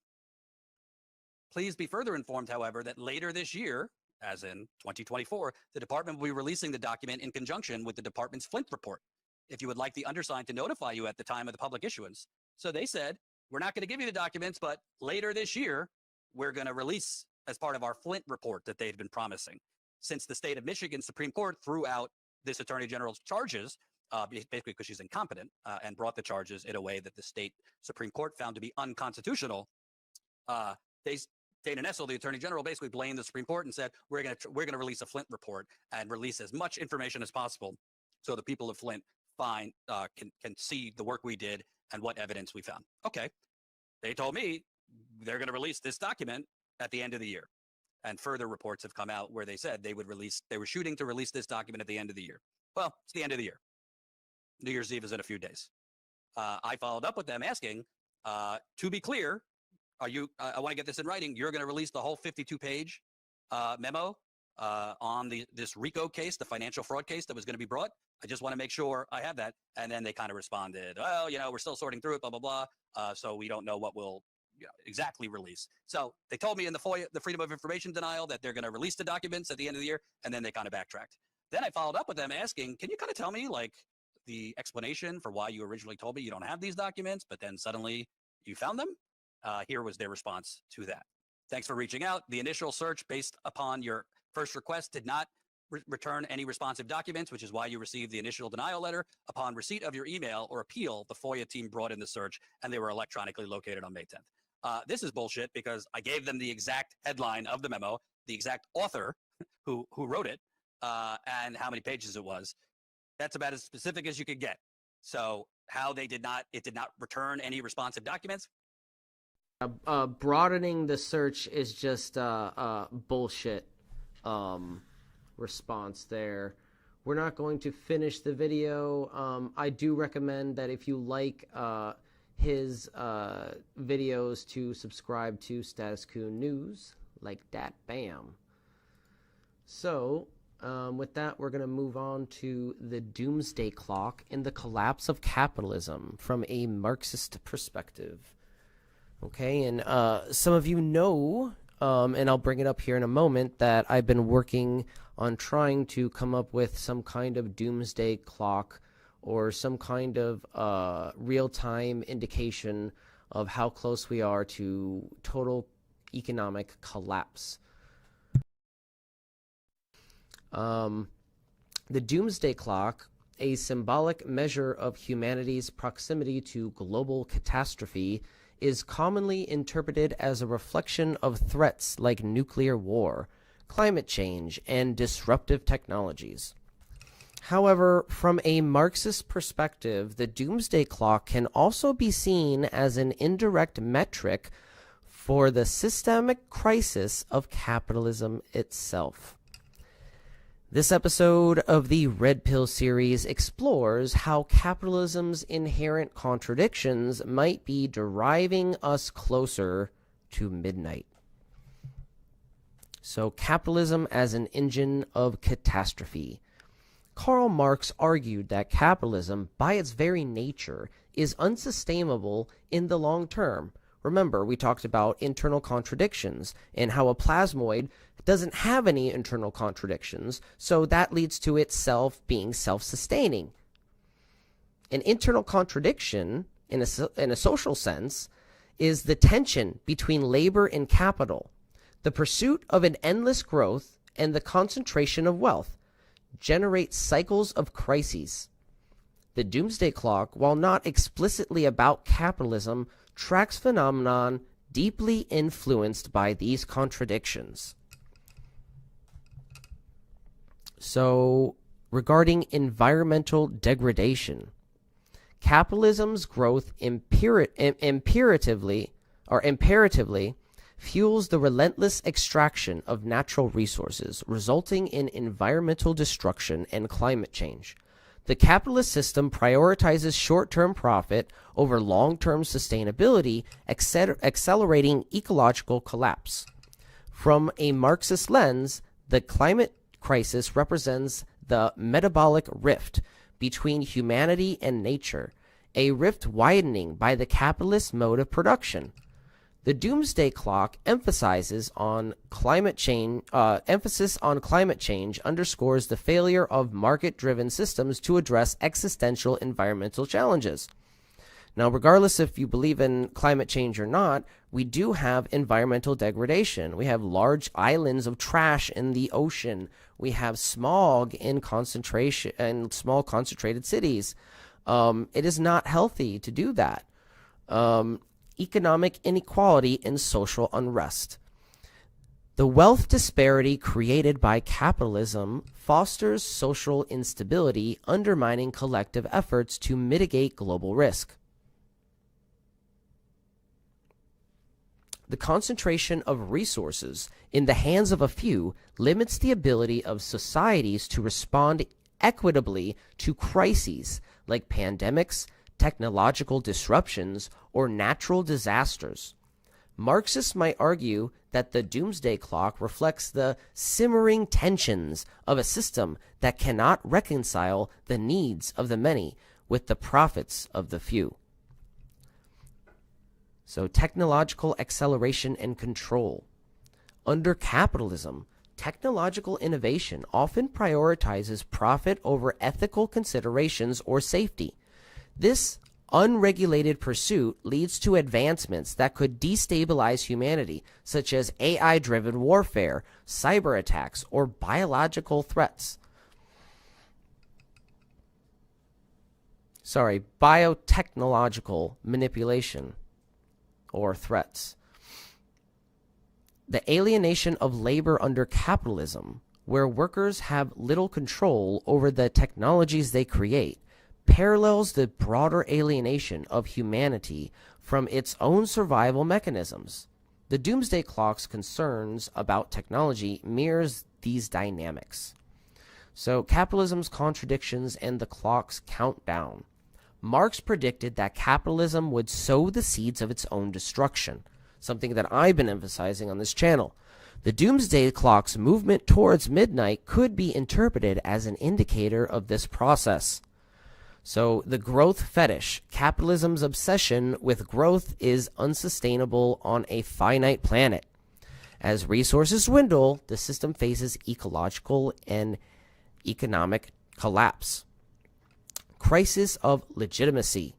please be further informed, however, that later this year, as in 2024, the department will be releasing the document in conjunction with the department's Flint report, if you would like the undersigned to notify you at the time of the public issuance. So they said, we're not going to give you the documents, but later this year, we're going to release as part of our Flint report that they've been promising. Since the state of Michigan Supreme Court threw out this Attorney General's charges, basically because she's incompetent, and brought the charges in a way that the state Supreme Court found to be unconstitutional, Dana Nessel, the Attorney General, basically blamed the Supreme Court and said, we're going to release a Flint report and release as much information as possible so the people of Flint can see the work we did and what evidence we found. Okay. They told me they're going to release this document at the end of the year. And further reports have come out where they said they were shooting to release this document at the end of the year. Well, it's the end of the year. New Year's Eve is in a few days. I followed up with them asking, to be clear, I want to get this in writing. You're going to release the whole 52-page memo on this RICO case, the financial fraud case that was going to be brought. I just want to make sure I have that. And then they kind of responded, well, we're still sorting through it, blah, blah, blah. So we don't know what we'll exactly release. So they told me in the FOIA, the Freedom of Information denial, that they're going to release the documents at the end of the year. And then they kind of backtracked. Then I followed up with them asking, can you kind of tell me like the explanation for why you originally told me you don't have these documents, but then suddenly you found them? Here was their response to that. Thanks for reaching out. The initial search based upon your first request did not return any responsive documents, which is why you received the initial denial letter. Upon receipt of your email or appeal, the FOIA team brought in the search and they were electronically located on May 10th. This is bullshit because I gave them the exact headline of the memo, the exact author who wrote it, and how many pages it was. That's about as specific as you could get. So how it did not return any responsive documents. Broadening the search is just bullshit response there. We're not going to finish the video. I do recommend that if you like his videos to subscribe to Status Quo News, like that. Bam. So, with that, we're going to move on to the doomsday clock and the collapse of capitalism from a Marxist perspective. Okay, and some of you know, and I'll bring it up here in a moment, that I've been working on trying to come up with some kind of doomsday clock or some kind of real-time indication of how close we are to total economic collapse. The doomsday clock, a symbolic measure of humanity's proximity to global catastrophe, is commonly interpreted as a reflection of threats like nuclear war, climate change, and disruptive technologies. However, from a Marxist perspective, the doomsday clock can also be seen as an indirect metric for the systemic crisis of capitalism itself. This episode of the Red Pill series explores how capitalism's inherent contradictions might be driving us closer to midnight. So, capitalism as an engine of catastrophe. Karl Marx argued that capitalism, by its very nature, is unsustainable in the long term. Remember, we talked about internal contradictions and how a plasmoid doesn't have any internal contradictions, so that leads to itself being self-sustaining. An internal contradiction, in a social sense, is the tension between labor and capital. The pursuit of an endless growth and the concentration of wealth generates cycles of crises. The doomsday clock, while not explicitly about capitalism, tracks phenomenon deeply influenced by these contradictions. So, regarding environmental degradation, capitalism's growth imperatively fuels the relentless extraction of natural resources, resulting in environmental destruction and climate change. The capitalist system prioritizes short-term profit over long-term sustainability, accelerating ecological collapse. From a Marxist lens, the climate crisis represents the metabolic rift between humanity and nature, a rift widening by the capitalist mode of production. The doomsday clock emphasis on climate change underscores the failure of market-driven systems to address existential environmental challenges. Now, regardless if you believe in climate change or not, we do have environmental degradation. We have large islands of trash in the ocean. We have smog in concentration and small concentrated cities. It is not healthy to do that. Economic inequality and social unrest. The wealth disparity created by capitalism fosters social instability, undermining collective efforts to mitigate global risk. The concentration of resources in the hands of a few limits the ability of societies to respond equitably to crises like pandemics, technological disruptions, or natural disasters. Marxists might argue that the doomsday clock reflects the simmering tensions of a system that cannot reconcile the needs of the many with the profits of the few. So, technological acceleration and control. Under capitalism, technological innovation often prioritizes profit over ethical considerations or safety. This unregulated pursuit leads to advancements that could destabilize humanity, such as AI-driven warfare, cyber attacks, or biological threats. Biotechnological manipulation or threats. The alienation of labor under capitalism, where workers have little control over the technologies they create, parallels the broader alienation of humanity from its own survival mechanisms. The doomsday clock's concerns about technology mirrors these dynamics. So, capitalism's contradictions and the clock's countdown. Marx predicted that capitalism would sow the seeds of its own destruction, something that I've been emphasizing on this channel. The doomsday clock's movement towards midnight could be interpreted as an indicator of this process. So the growth fetish, capitalism's obsession with growth, is unsustainable on a finite planet. As resources dwindle, the system faces ecological and economic collapse. Crisis of legitimacy.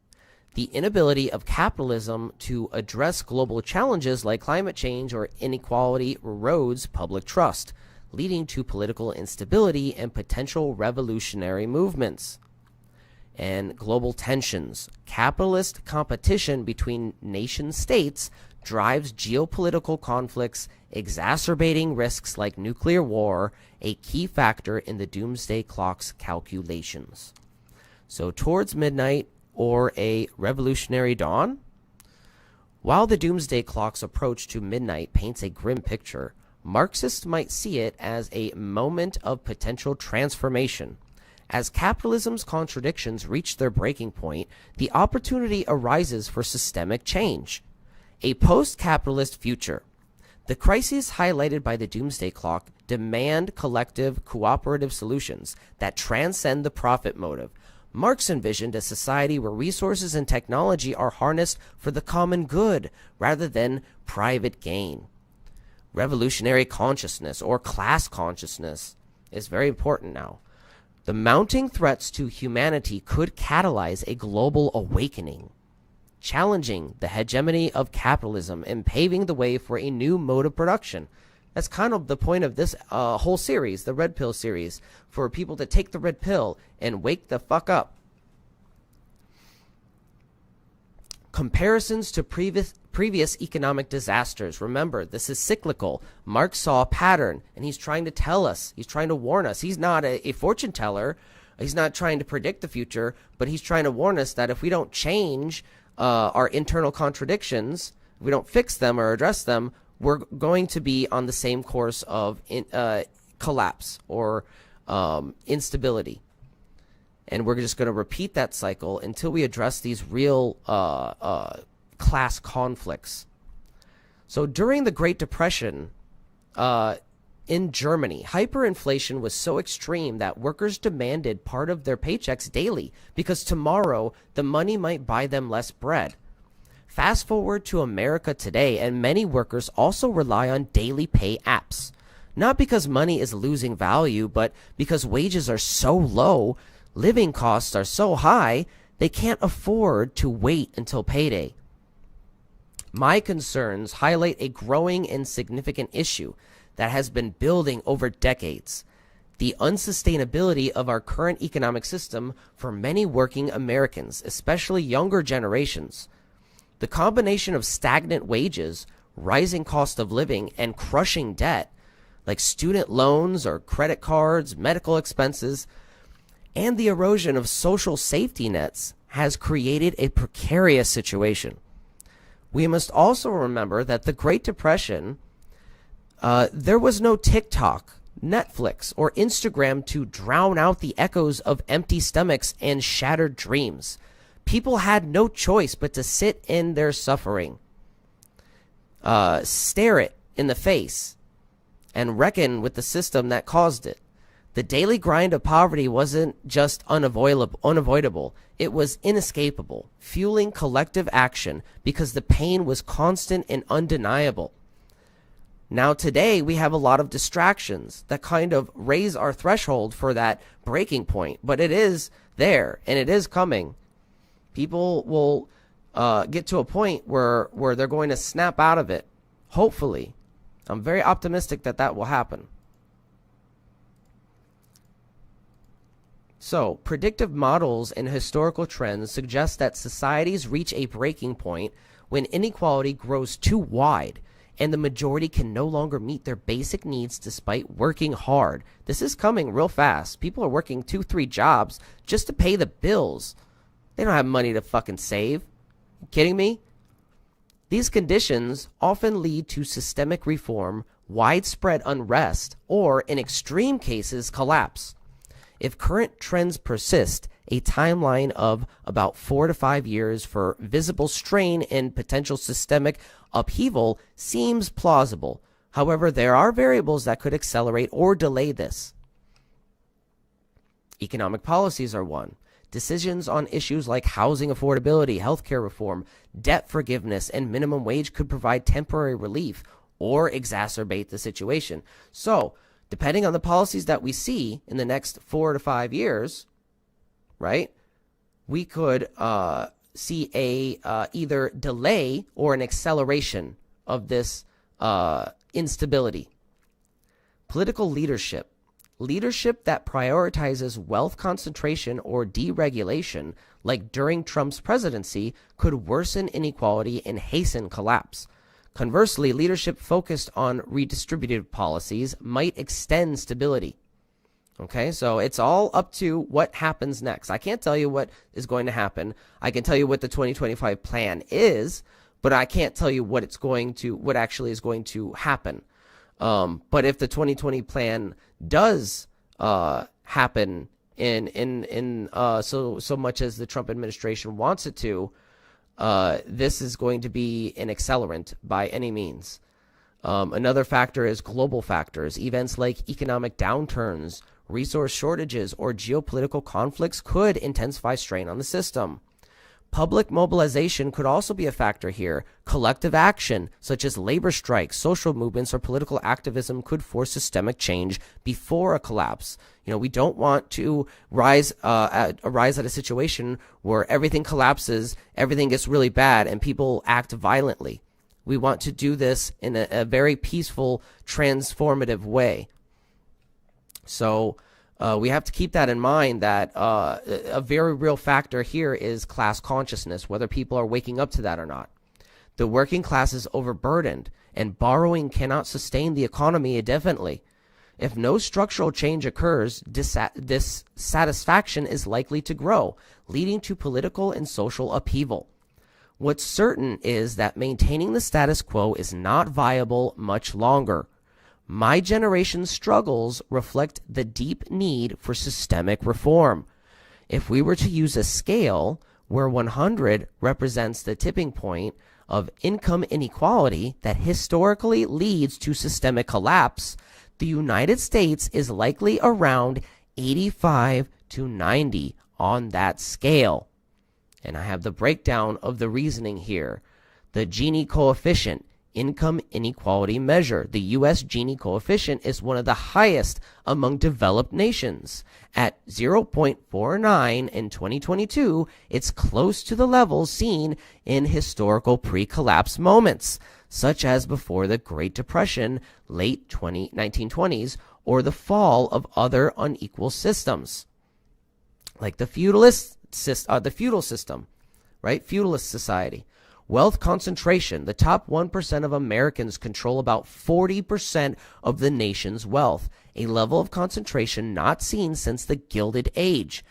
The inability of capitalism to address global challenges like climate change or inequality erodes public trust, leading to political instability and potential revolutionary movements. And global tensions. Capitalist competition between nation states drives geopolitical conflicts, exacerbating risks like nuclear war, a key factor in the doomsday clock's calculations. So towards midnight or a revolutionary dawn? While the doomsday clock's approach to midnight paints a grim picture, Marxists might see it as a moment of potential transformation. As capitalism's contradictions reach their breaking point, the opportunity arises for systemic change. A post-capitalist future. The crises highlighted by the doomsday clock demand collective, cooperative solutions that transcend the profit motive. Marx envisioned a society where resources and technology are harnessed for the common good rather than private gain. Revolutionary consciousness or class consciousness is very important now. The mounting threats to humanity could catalyze a global awakening, challenging the hegemony of capitalism and paving the way for a new mode of production. That's kind of the point of this whole series, the Red Pill series, for people to take the red pill and wake the fuck up. Comparisons to previous economic disasters. Remember, this is cyclical. Marx saw a pattern, and he's trying to tell us. He's trying to warn us. He's not a fortune teller. He's not trying to predict the future, but he's trying to warn us that if we don't change our internal contradictions, if we don't fix them or address them, we're going to be on the same course of collapse or instability. And we're just going to repeat that cycle until we address these real class conflicts. So during the Great Depression in Germany, hyperinflation was so extreme that workers demanded part of their paychecks daily because tomorrow the money might buy them less bread. Fast forward to America today, and many workers also rely on daily pay apps. Not because money is losing value, but because wages are so low, living costs are so high, they can't afford to wait until payday. My concerns highlight a growing and significant issue that has been building over decades: the unsustainability of our current economic system for many working Americans, especially younger generations. The combination of stagnant wages, rising cost of living, and crushing debt, like student loans or credit cards, medical expenses, and the erosion of social safety nets has created a precarious situation. We must also remember that the Great Depression, there was no TikTok, Netflix, or Instagram to drown out the echoes of empty stomachs and shattered dreams. People had no choice but to sit in their suffering, stare it in the face, and reckon with the system that caused it. The daily grind of poverty wasn't just unavoidable, it was inescapable, fueling collective action because the pain was constant and undeniable. Now today we have a lot of distractions that kind of raise our threshold for that breaking point, but it is there and it is coming. People will get to a point where they're going to snap out of it. Hopefully. I'm very optimistic that that will happen. So, predictive models and historical trends suggest that societies reach a breaking point when inequality grows too wide and the majority can no longer meet their basic needs despite working hard. This is coming real fast. People are working 2-3 jobs just to pay the bills. They don't have money to fucking save. You kidding me? These conditions often lead to systemic reform, widespread unrest, or in extreme cases, collapse. If current trends persist, a timeline of about 4 to 5 years for visible strain and potential systemic upheaval seems plausible. However, there are variables that could accelerate or delay this. Economic policies are one. Decisions on issues like housing affordability, healthcare reform, debt forgiveness, and minimum wage could provide temporary relief or exacerbate the situation. So, depending on the policies that we see in the next 4 to 5 years, right, we could see a either delay or an acceleration of this instability. Political leadership. Leadership that prioritizes wealth concentration or deregulation, like during Trump's presidency, could worsen inequality and hasten collapse. Conversely, leadership focused on redistributive policies might extend stability. Okay, so it's all up to what happens next. I can't tell you what is going to happen. I can tell you what the 2025 plan is, but I can't tell you what actually is going to happen. But if the 2020 plan does happen in so much as the Trump administration wants it to, this is going to be an accelerant by any means. Another factor is global factors. Events like economic downturns, resource shortages, or geopolitical conflicts could intensify strain on the system. Public mobilization could also be a factor here. Collective action, such as labor strikes, social movements, or political activism, could force systemic change before a collapse. You know, we don't want to rise at a situation where everything collapses, everything gets really bad, and people act violently. We want to do this in a very peaceful, transformative way. So we have to keep that in mind, that a very real factor here is class consciousness, whether people are waking up to that or not. The working class is overburdened, and borrowing cannot sustain the economy indefinitely. If no structural change occurs, dissatisfaction is likely to grow, leading to political and social upheaval. What's certain is that maintaining the status quo is not viable much longer. My generation's struggles reflect the deep need for systemic reform. If we were to use a scale where 100 represents the tipping point of income inequality that historically leads to systemic collapse, the United States is likely around 85 to 90 on that scale. And I have the breakdown of the reasoning here. The Gini coefficient, income inequality measure. The U.S. Gini coefficient is one of the highest among developed nations. At 0.49 in 2022, it's close to the levels seen in historical pre-collapse moments, such as before the Great Depression, late 1920s, or the fall of other unequal systems, like the feudal system, right? Feudalist society. Wealth concentration. The top 1% of Americans control about 40% of the nation's wealth, a level of concentration not seen since the Gilded Age.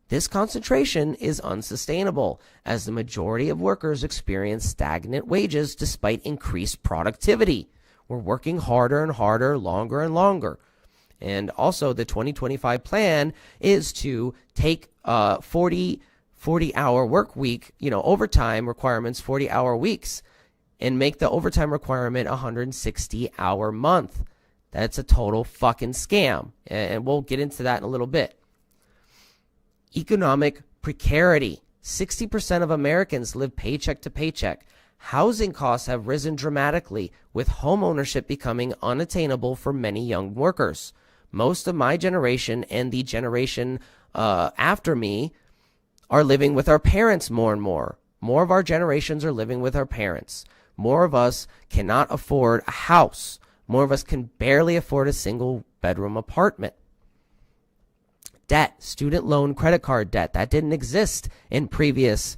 This concentration is unsustainable, as the majority of workers experience stagnant wages despite increased productivity. We're working harder and harder, longer and longer. And also the 2025 plan is to take 40-hour work week, overtime requirements, 40-hour weeks, and make the overtime requirement 160-hour month. That's a total fucking scam. And we'll get into that in a little bit. Economic precarity. 60% of Americans live paycheck to paycheck. Housing costs have risen dramatically, with home ownership becoming unattainable for many young workers. Most of my generation and the generation after me are living with our parents more and more. More of our generations are living with our parents. More of us cannot afford a house. More of us can barely afford a single bedroom apartment. Debt, student loan, credit card debt, that didn't exist in previous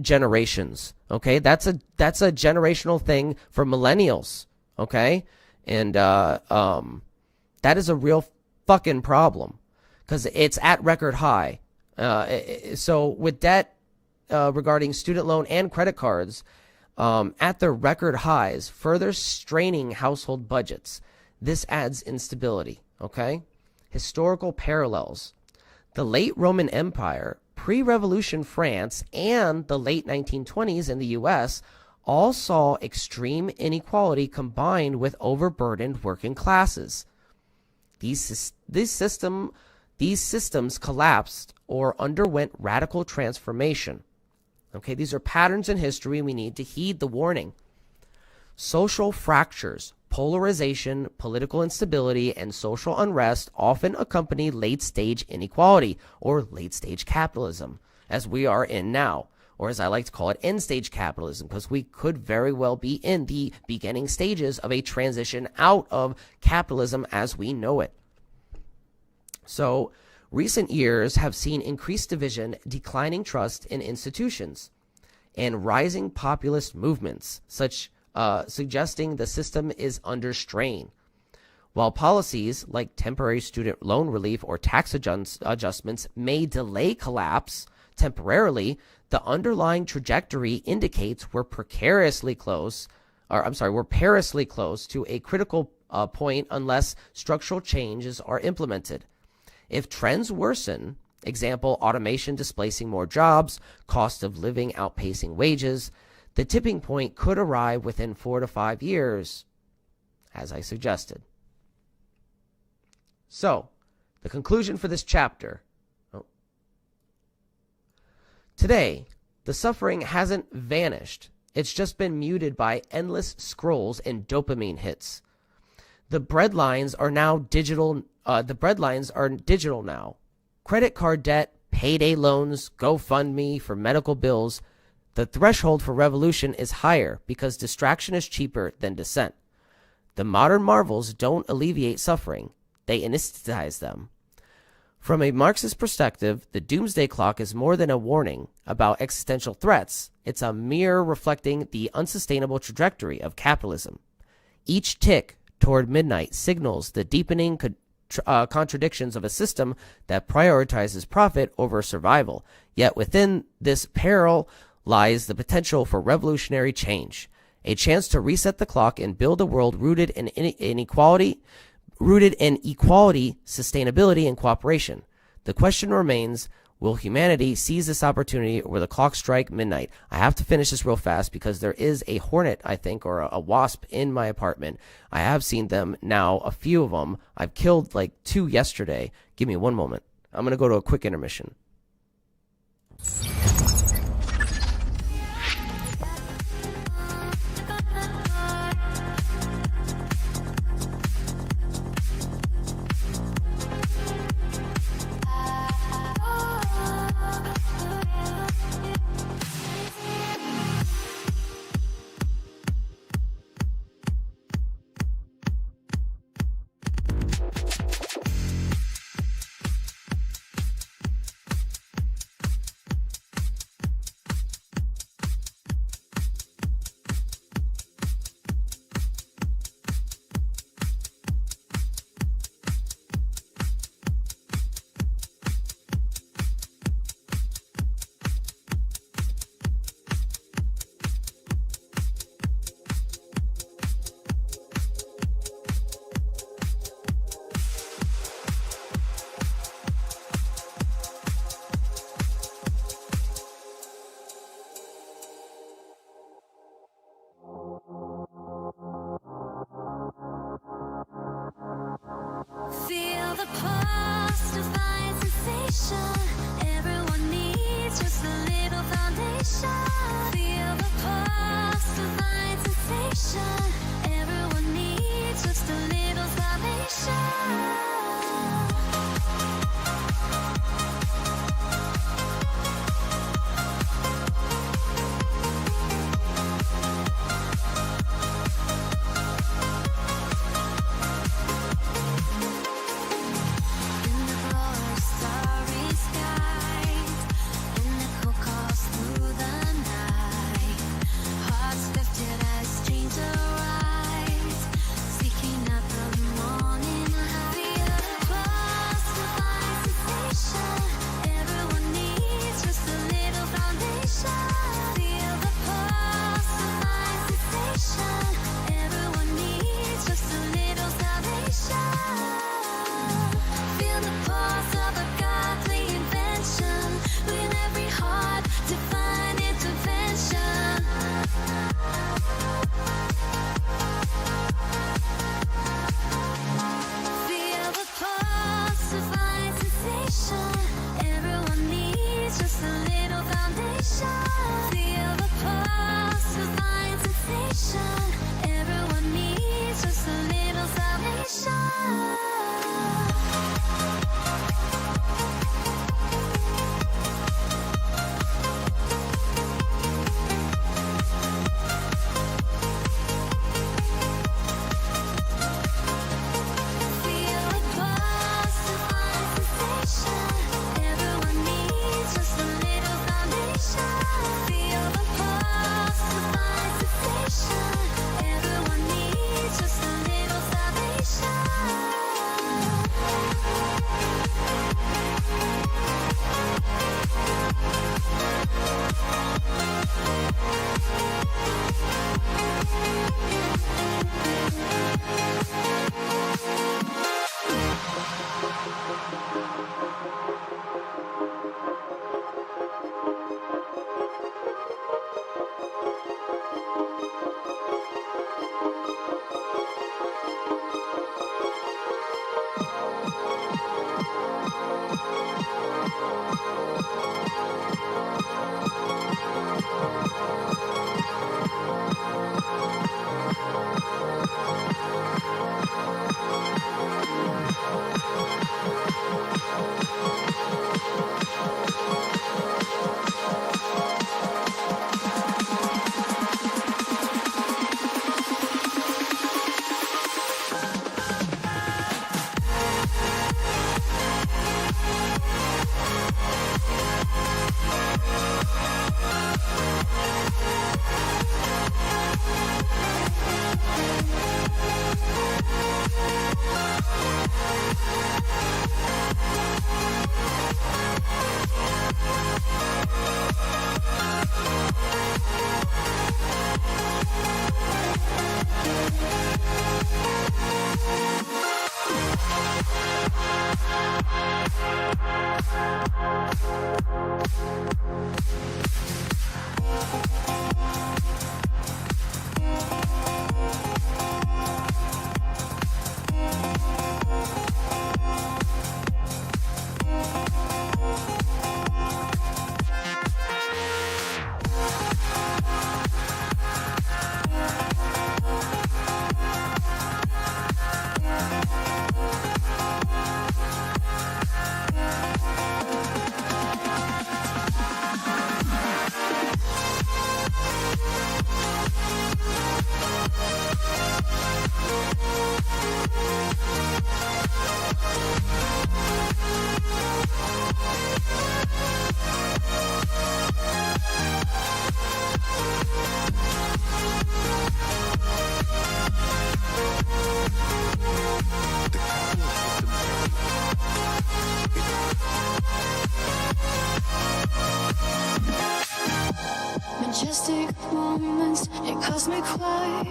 generations. Okay, that's a generational thing for millennials. Okay, and that is a real fucking problem because it's at record high. So with debt regarding student loan and credit cards at their record highs, further straining household budgets, this adds instability, okay? Historical parallels. The late Roman Empire, pre-revolution France, and the late 1920s in the US all saw extreme inequality combined with overburdened working classes. These systems collapsed or underwent radical transformation. Okay, these are patterns in history. We need to heed the warning. Social fractures, polarization, political instability, and social unrest often accompany late-stage inequality or late-stage capitalism, as we are in now, or as I like to call it, end-stage capitalism, because we could very well be in the beginning stages of a transition out of capitalism as we know it. So, recent years have seen increased division, declining trust in institutions, and rising populist movements, suggesting the system is under strain. While policies like temporary student loan relief or tax adjustments may delay collapse temporarily, the underlying trajectory indicates we're perilously close to a critical point unless structural changes are implemented. If trends worsen, example, automation displacing more jobs, cost of living outpacing wages, the tipping point could arrive within 4 to 5 years, as I suggested. So, the conclusion for this chapter. Today, the suffering hasn't vanished. It's just been muted by endless scrolls and dopamine hits. The breadlines are now digital. Now. Credit card debt, payday loans, GoFundMe for medical bills. The threshold for revolution is higher because distraction is cheaper than dissent. The modern marvels don't alleviate suffering. They anesthetize them. From a Marxist perspective, the doomsday clock is more than a warning about existential threats. It's a mirror reflecting the unsustainable trajectory of capitalism. Each tick toward midnight signals the deepening contradictions of a system that prioritizes profit over survival. Yet within this peril lies the potential for revolutionary change, a chance to reset the clock and build a world rooted in equality, sustainability, and cooperation. The question remains, will humanity seize this opportunity or will the clock strike midnight? I have to finish this real fast because there is a hornet, I think, or a wasp in my apartment. I have seen them now, a few of them. I've killed like 2 yesterday. Give me one moment. I'm going to go to a quick intermission. Majestic moments in cosmic flight,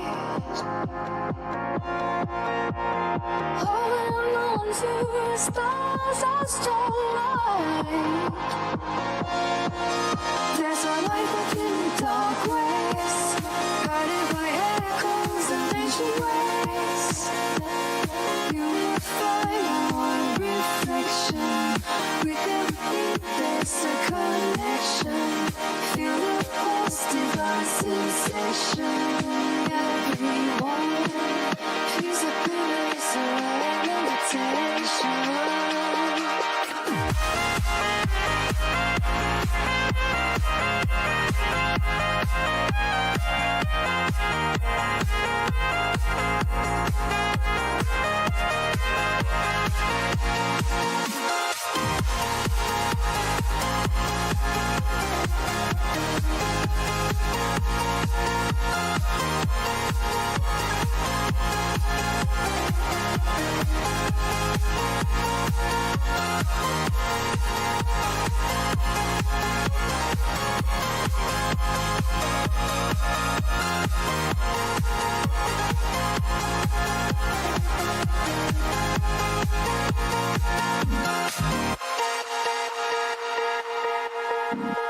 holding on to stars of starlight. There's a light within the dark waves, guided by echoes of ancient ways. Unified one reflection, within me there's a connection. Feel the pulse, divine sensation. Everyone, peace of peace, meditation.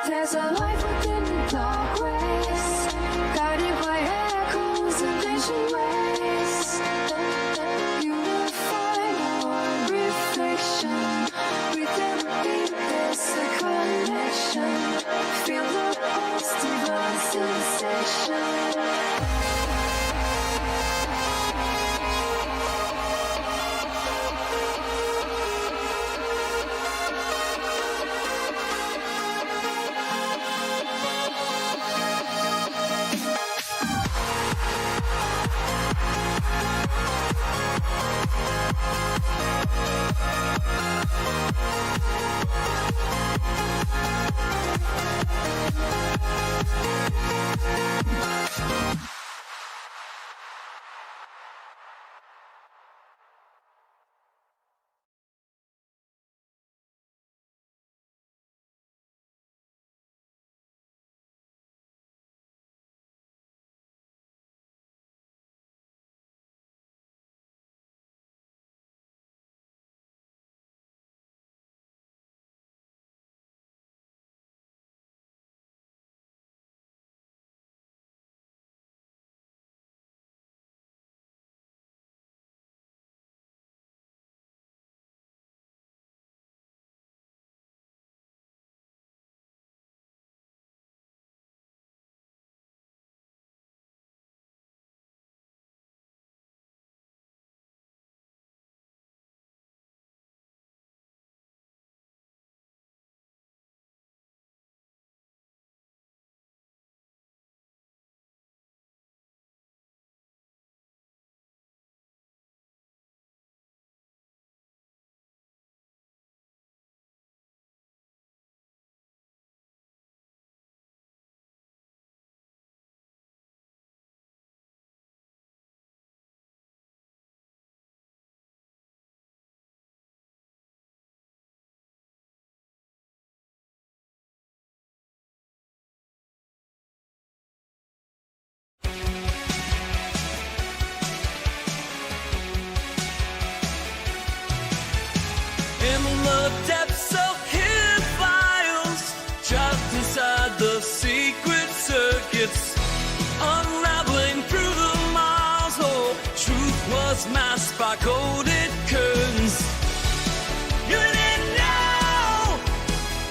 There's a light within the dark ways, guided by echoes of ancient ways. Unified one reflection, within me there's a connection. Feel the pulse, divine sensation. the depths of hidden files, trapped inside the secret circuits, unraveling through the miles. Oh, truth was masked by coded curtains. You didn't know,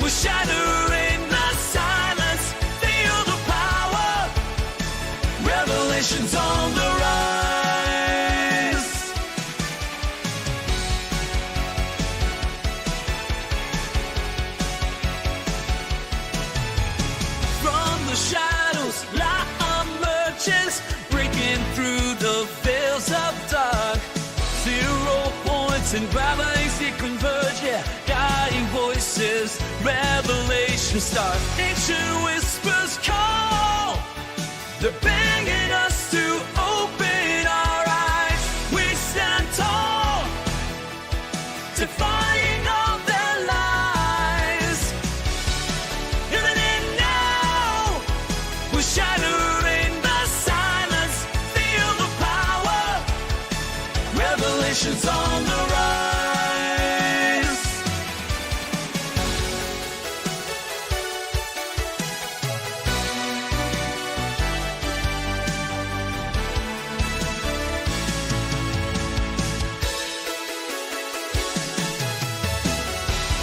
we're shattering the silence. Feel the power, revelations on the rise. From the shadows, light emerges, breaking through the veils of dark. 0 points and gravity converge, yeah, guiding voices, revelation start. Ancient whispers call, they're begging us to open our eyes. We stand tall, defying all their lies. Even in now, we're shattering the silence. Feel the power, revelations on the rise.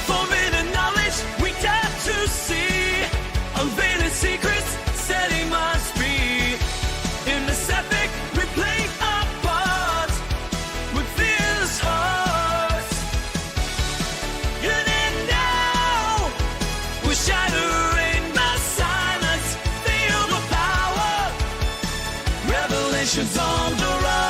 Forbidden knowledge we dare to see, unveiling secrets, setting minds free. In this epic, we play our part with fearless hearts. You didn't know, we're shattering the silence. Feel the power, revelations on the rise.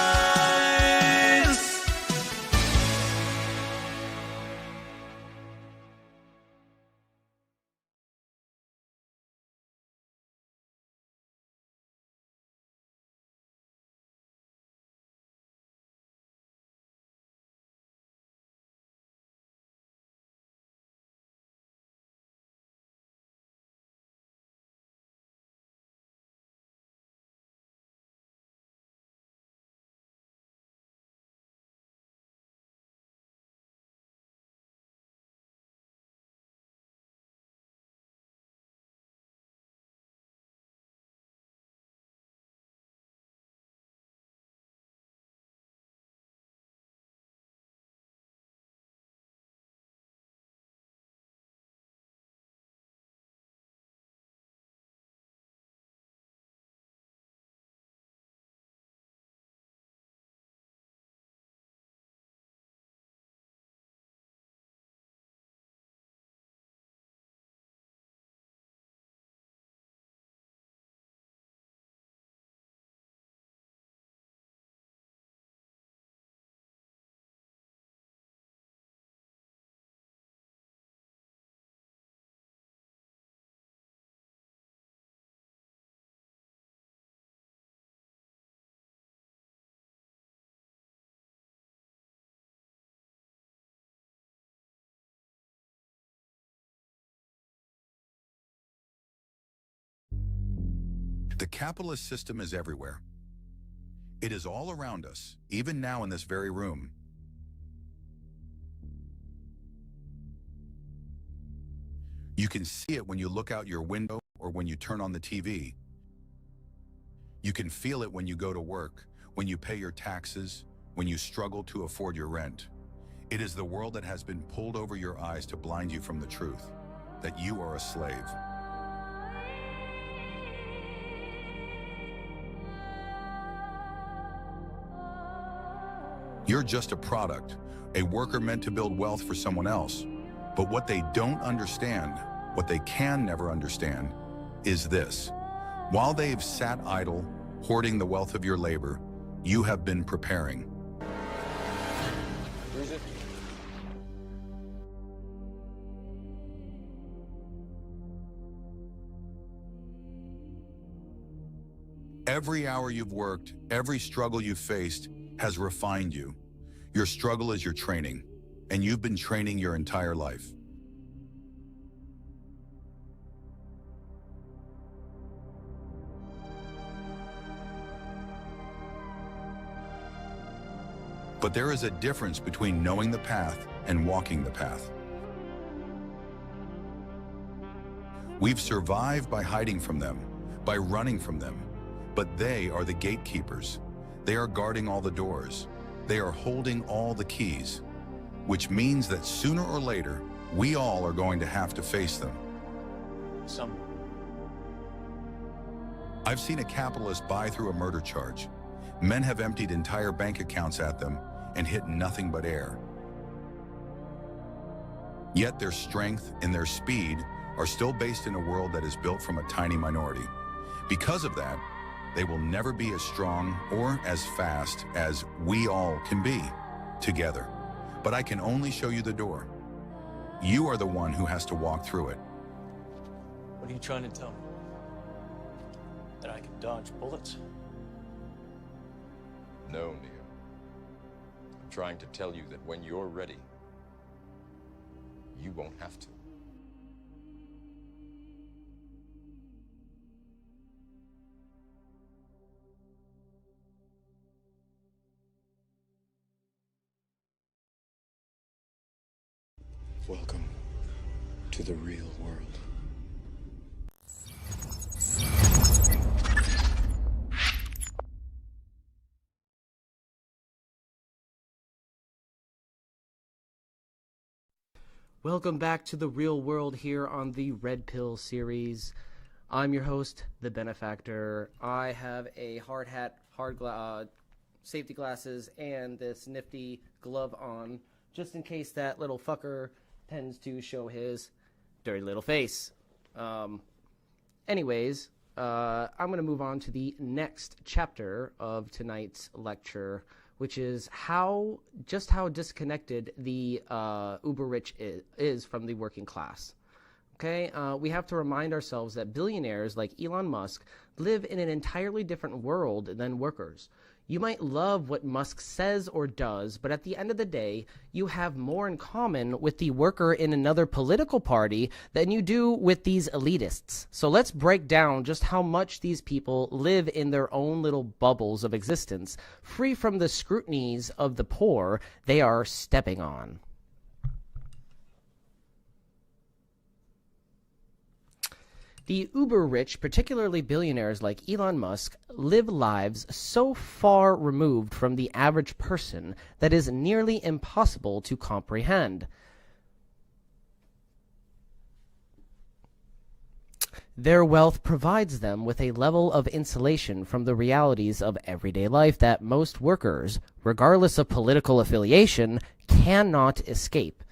The capitalist system is everywhere. It is all around us, even now in this very room. You can see it when you look out your window or when you turn on the TV. You can feel it when you go to work, when you pay your taxes, when you struggle to afford your rent. It is the world that has been pulled over your eyes to blind you from the truth, that you are a slave. You're just a product, a worker meant to build wealth for someone else. But what they don't understand, what they can never understand, is this. While they've sat idle, hoarding the wealth of your labor, you have been preparing. Where's it? Every hour you've worked, every struggle you've faced has refined you. Your struggle is your training, and you've been training your entire life. But there is a difference between knowing the path and walking the path. We've survived by hiding from them, by running from them. But they are the gatekeepers. They are guarding all the doors. They are holding all the keys, which means that sooner or later, we all are going to have to face them. I've seen a capitalist buy through a murder charge. Men have emptied entire bank accounts at them and hit nothing but air. Yet their strength and their speed are still based in a world that is built from a tiny minority. Because of that, they will never be as strong or as fast as we all can be together. But I can only show you the door. You are the one who has to walk through it. What are you trying to tell me? That I can dodge bullets? No, Neo. I'm trying to tell you that when you're ready, you won't have to. Welcome to the real world. Welcome back to the real world here on the Red Pill series. I'm your host, the Benefactor. I have a hard hat, safety glasses, and this nifty glove on, just in case that little fucker tends to show his dirty little face. Anyways, I'm going to move on to the next chapter of tonight's lecture, which is how disconnected the uber rich is from the working class. Okay, we have to remind ourselves that billionaires like Elon Musk live in an entirely different world than workers. You might love what Musk says or does, but at the end of the day, you have more in common with the worker in another political party than you do with these elitists. So let's break down just how much these people live in their own little bubbles of existence, free from the scrutinies of the poor they are stepping on. The uber-rich, particularly billionaires like Elon Musk, live lives so far removed from the average person that is nearly impossible to comprehend. Their wealth provides them with a level of insulation from the realities of everyday life that most workers, regardless of political affiliation, cannot escape.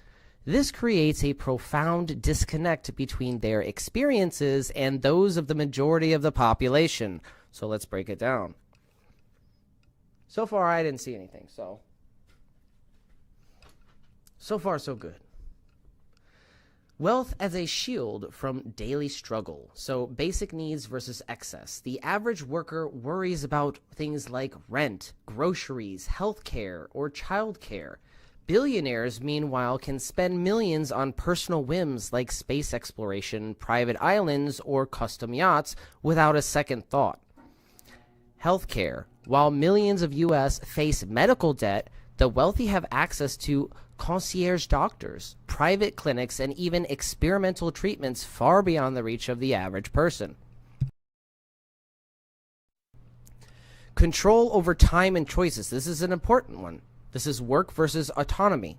This creates a profound disconnect between their experiences and those of the majority of the population. So let's break it down. So far, I didn't see anything, so far, so good. Wealth as a shield from daily struggle. So basic needs versus excess. The average worker worries about things like rent, groceries, healthcare, or childcare. Billionaires, meanwhile, can spend millions on personal whims like space exploration, private islands, or custom yachts without a second thought. Healthcare. While millions of U.S. face medical debt, the wealthy have access to concierge doctors, private clinics, and even experimental treatments far beyond the reach of the average person. Control over time and choices. This is an important one. This is work versus autonomy.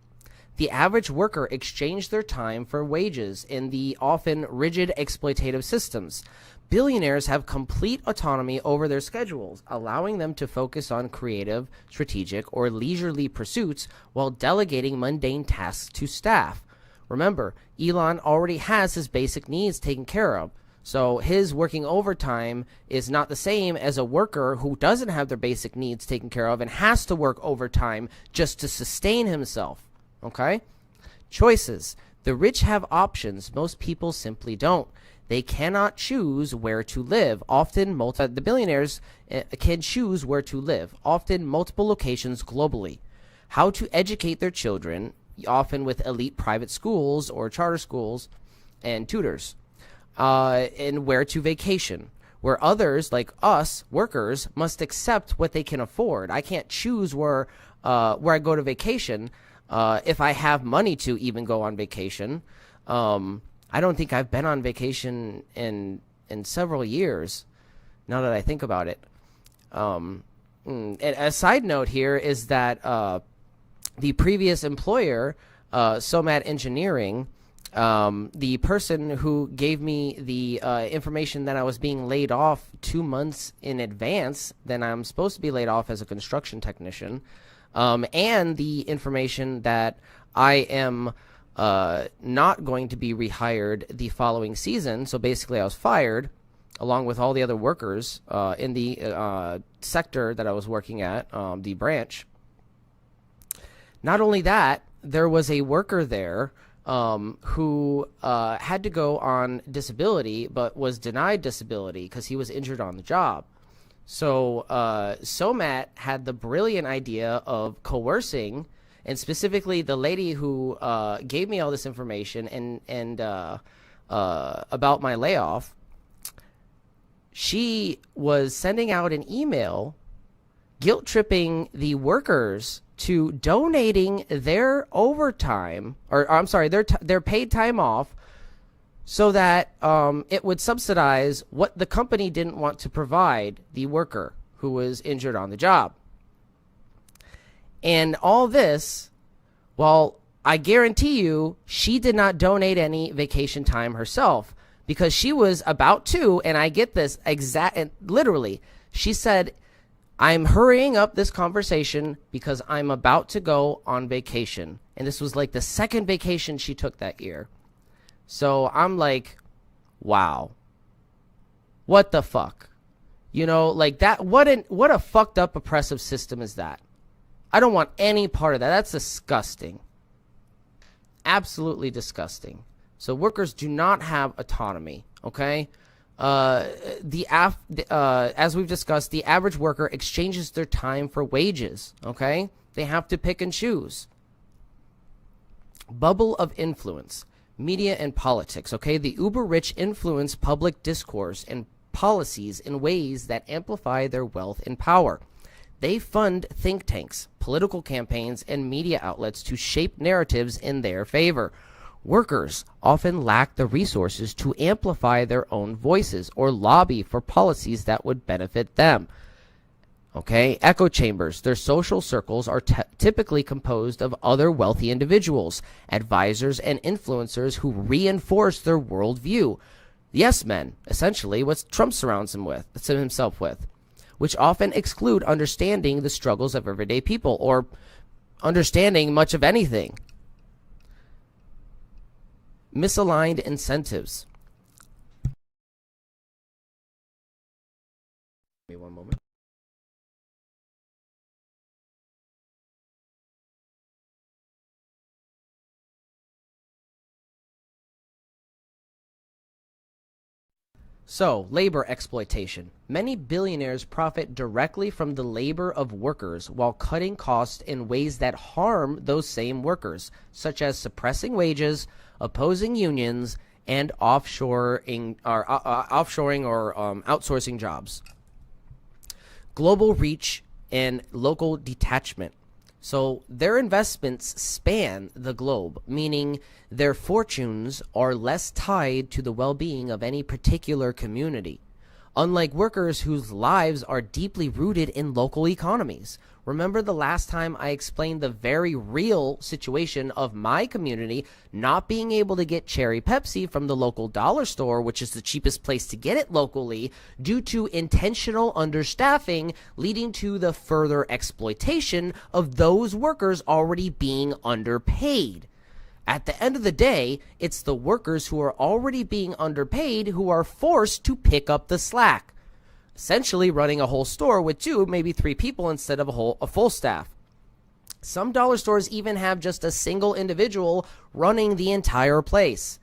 The average worker exchanged their time for wages in the often rigid exploitative systems. Billionaires have complete autonomy over their schedules, allowing them to focus on creative, strategic, or leisurely pursuits while delegating mundane tasks to staff. Remember, Elon already has his basic needs taken care of. So his working overtime is not the same as a worker who doesn't have their basic needs taken care of and has to work overtime just to sustain himself. Okay? Choices. The rich have options. Most people simply don't. They cannot choose where to live. Often, the billionaires can choose where to live, often multiple locations globally. How to educate their children, often with elite private schools or charter schools and tutors. And where to vacation, where others like us workers must accept what they can afford. I can't choose where I go to vacation if I have money to even go on vacation. I don't think I've been on vacation in several years, now that I think about it. And a side note here is that the previous employer, Somat Engineering, the person who gave me the information that I was being laid off 2 months in advance than I'm supposed to be laid off as a construction technician, and the information that I am not going to be rehired the following season. So basically I was fired along with all the other workers in the sector that I was working at, the branch. Not only that, there was a worker there who had to go on disability but was denied disability because he was injured on the job. So Somat had the brilliant idea of coercing, and specifically the lady who gave me all this information and about my layoff. She was sending out an email guilt-tripping the workers to donating their overtime, or I'm sorry, their paid time off, so that it would subsidize what the company didn't want to provide the worker who was injured on the job. And all this, well, I guarantee you she did not donate any vacation time herself, because she was about to, and I get this literally, she said, I'm hurrying up this conversation because I'm about to go on vacation. And this was like the second vacation she took that year. So I'm like, wow, what the fuck? You know, like that, what a fucked up oppressive system is that? I don't want any part of that. That's disgusting. Absolutely disgusting. So workers do not have autonomy, okay? As we've discussed, the average worker exchanges their time for wages, okay? They have to pick and choose. Bubble of influence, media and politics, okay? The uber-rich influence public discourse and policies in ways that amplify their wealth and power. They fund think tanks, political campaigns, and media outlets to shape narratives in their favor. Workers often lack the resources to amplify their own voices or lobby for policies that would benefit them. Okay, echo chambers. Their social circles are typically composed of other wealthy individuals, advisors, and influencers who reinforce their worldview. Yes men, essentially what Trump surrounds himself with, which often exclude understanding the struggles of everyday people or understanding much of anything. Misaligned incentives. Give me one moment. So, labor exploitation. Many billionaires profit directly from the labor of workers while cutting costs in ways that harm those same workers, such as suppressing wages, opposing unions, and offshoring or outsourcing jobs. Global reach and local detachment. So their investments span the globe, meaning their fortunes are less tied to the well-being of any particular community, unlike workers whose lives are deeply rooted in local economies. Remember the last time I explained the very real situation of my community not being able to get cherry Pepsi from the local dollar store, which is the cheapest place to get it locally, due to intentional understaffing, leading to the further exploitation of those workers already being underpaid. At the end of the day, it's the workers who are already being underpaid who are forced to pick up the slack, essentially running a whole store with 2, maybe 3 people instead of a full staff. Some dollar stores even have just a single individual running the entire place,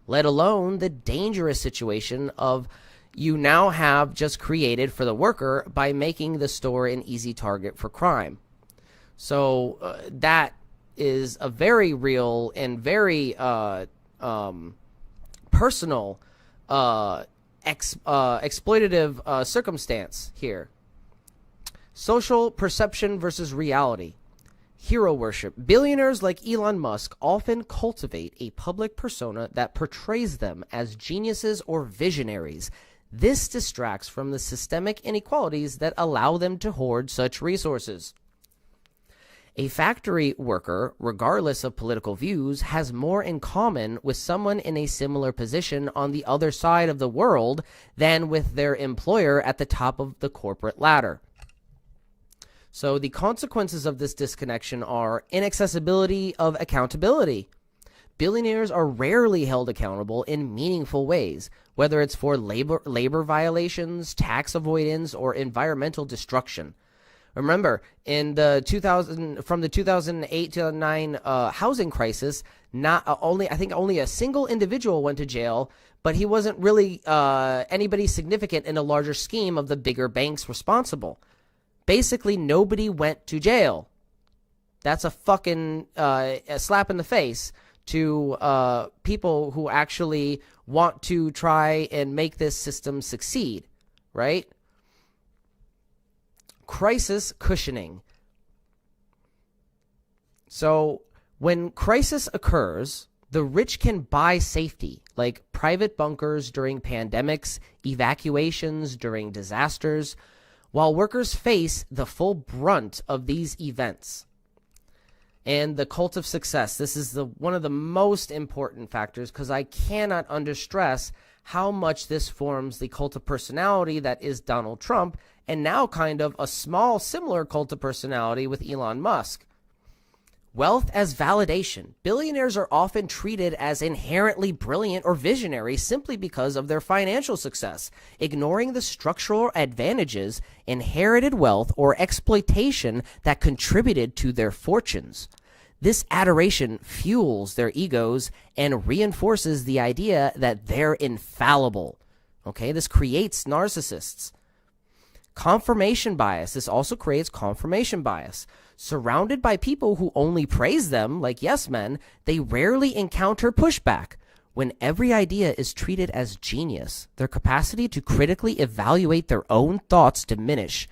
let alone the dangerous situation of you now have just created for the worker by making the store an easy target for crime. So that is a very real and very personal exploitative circumstance here. Social perception versus reality. Hero worship. Billionaires like Elon Musk often cultivate a public persona that portrays them as geniuses or visionaries. This distracts from the systemic inequalities that allow them to hoard such resources. A factory worker, regardless of political views, has more in common with someone in a similar position on the other side of the world than with their employer at the top of the corporate ladder. So the consequences of this disconnection are inaccessibility of accountability. Billionaires are rarely held accountable in meaningful ways, whether it's for labor violations, tax avoidance, or environmental destruction. Remember, in the 2008-2009 housing crisis, I think only a single individual went to jail, but he wasn't really anybody significant in a larger scheme of the bigger banks responsible. Basically, nobody went to jail. That's a fucking a slap in the face to people who actually want to try and make this system succeed, right? Crisis cushioning. So when crisis occurs, the rich can buy safety, like private bunkers during pandemics, evacuations during disasters, while workers face the full brunt of these events. And the cult of success. This is one of the most important factors, because I cannot understress how much this forms the cult of personality that is Donald Trump, and now kind of a small similar cult of personality with Elon Musk. Wealth as validation. Billionaires are often treated as inherently brilliant or visionary simply because of their financial success, ignoring the structural advantages, inherited wealth, or exploitation that contributed to their fortunes. This adoration fuels their egos and reinforces the idea that they're infallible. Okay, this creates narcissists. Confirmation bias. This also creates confirmation bias. Surrounded by people who only praise them, like yes men, they rarely encounter pushback. When every idea is treated as genius, their capacity to critically evaluate their own thoughts diminish.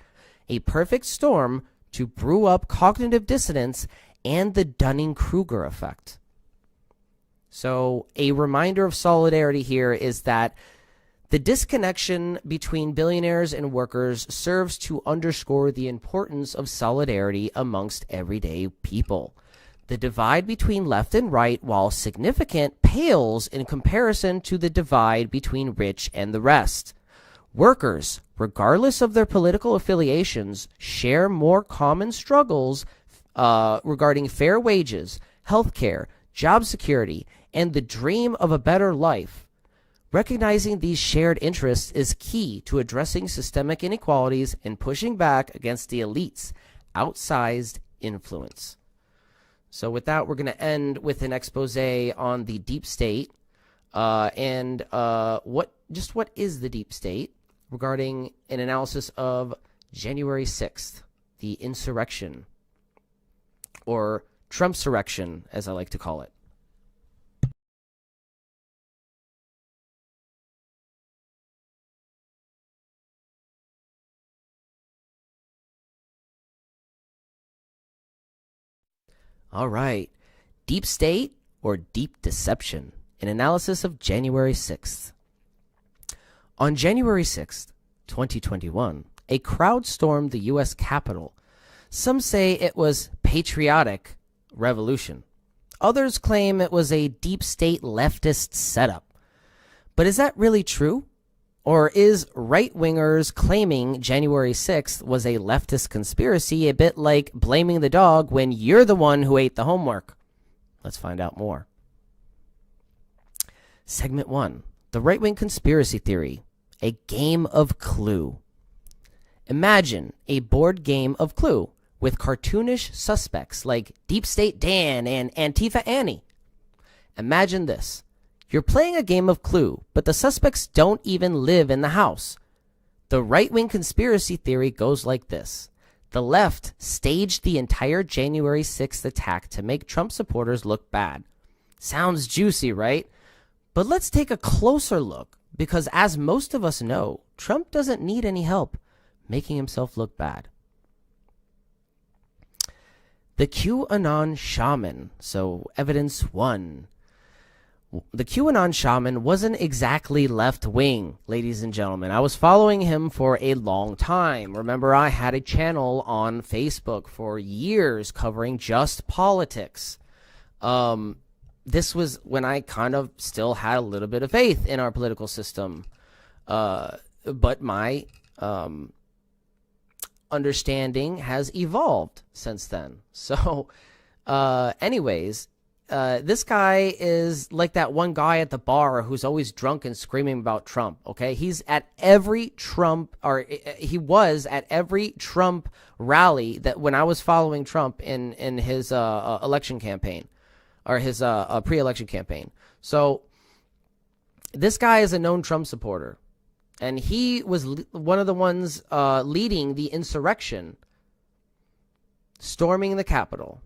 A perfect storm to brew up cognitive dissonance and the Dunning-Kruger effect. So a reminder of solidarity here is that the disconnection between billionaires and workers serves to underscore the importance of solidarity amongst everyday people. The divide between left and right, while significant, pales in comparison to the divide between rich and the rest. Workers, regardless of their political affiliations, share more common struggles regarding fair wages, healthcare, job security, and the dream of a better life. Recognizing these shared interests is key to addressing systemic inequalities and pushing back against the elite's outsized influence. So with that, we're going to end with an expose on the deep state and what is the deep state, regarding an analysis of January 6th, the insurrection, or Trumpsurrection, as I like to call it. All right. Deep state or deep deception, an analysis of January 6th. On January 6th, 2021, a crowd stormed the U.S. Capitol. Some say it was patriotic revolution. Others claim it was a deep state leftist setup. But is that really true? Or is right-wingers claiming January 6th was a leftist conspiracy a bit like blaming the dog when you're the one who ate the homework? Let's find out more. Segment 1. The right-wing conspiracy theory. A game of Clue. Imagine a board game of Clue with cartoonish suspects like Deep State Dan and Antifa Annie. Imagine this. You're playing a game of Clue, but the suspects don't even live in the house. The right-wing conspiracy theory goes like this. The left staged the entire January 6th attack to make Trump supporters look bad. Sounds juicy, right? But let's take a closer look, because as most of us know, Trump doesn't need any help making himself look bad. The QAnon shaman. So evidence 1. The QAnon shaman wasn't exactly left-wing, ladies and gentlemen. I was following him for a long time. Remember, I had a channel on Facebook for years covering just politics. This was when I kind of still had a little bit of faith in our political system. But my understanding has evolved since then. So, anyways, this guy is like that one guy at the bar who's always drunk and screaming about Trump. Okay, he's at every Trump, or he was at every Trump rally that when I was following Trump in his election campaign, or his pre-election campaign. So this guy is a known Trump supporter, and he was one of the ones leading the insurrection, storming the Capitol.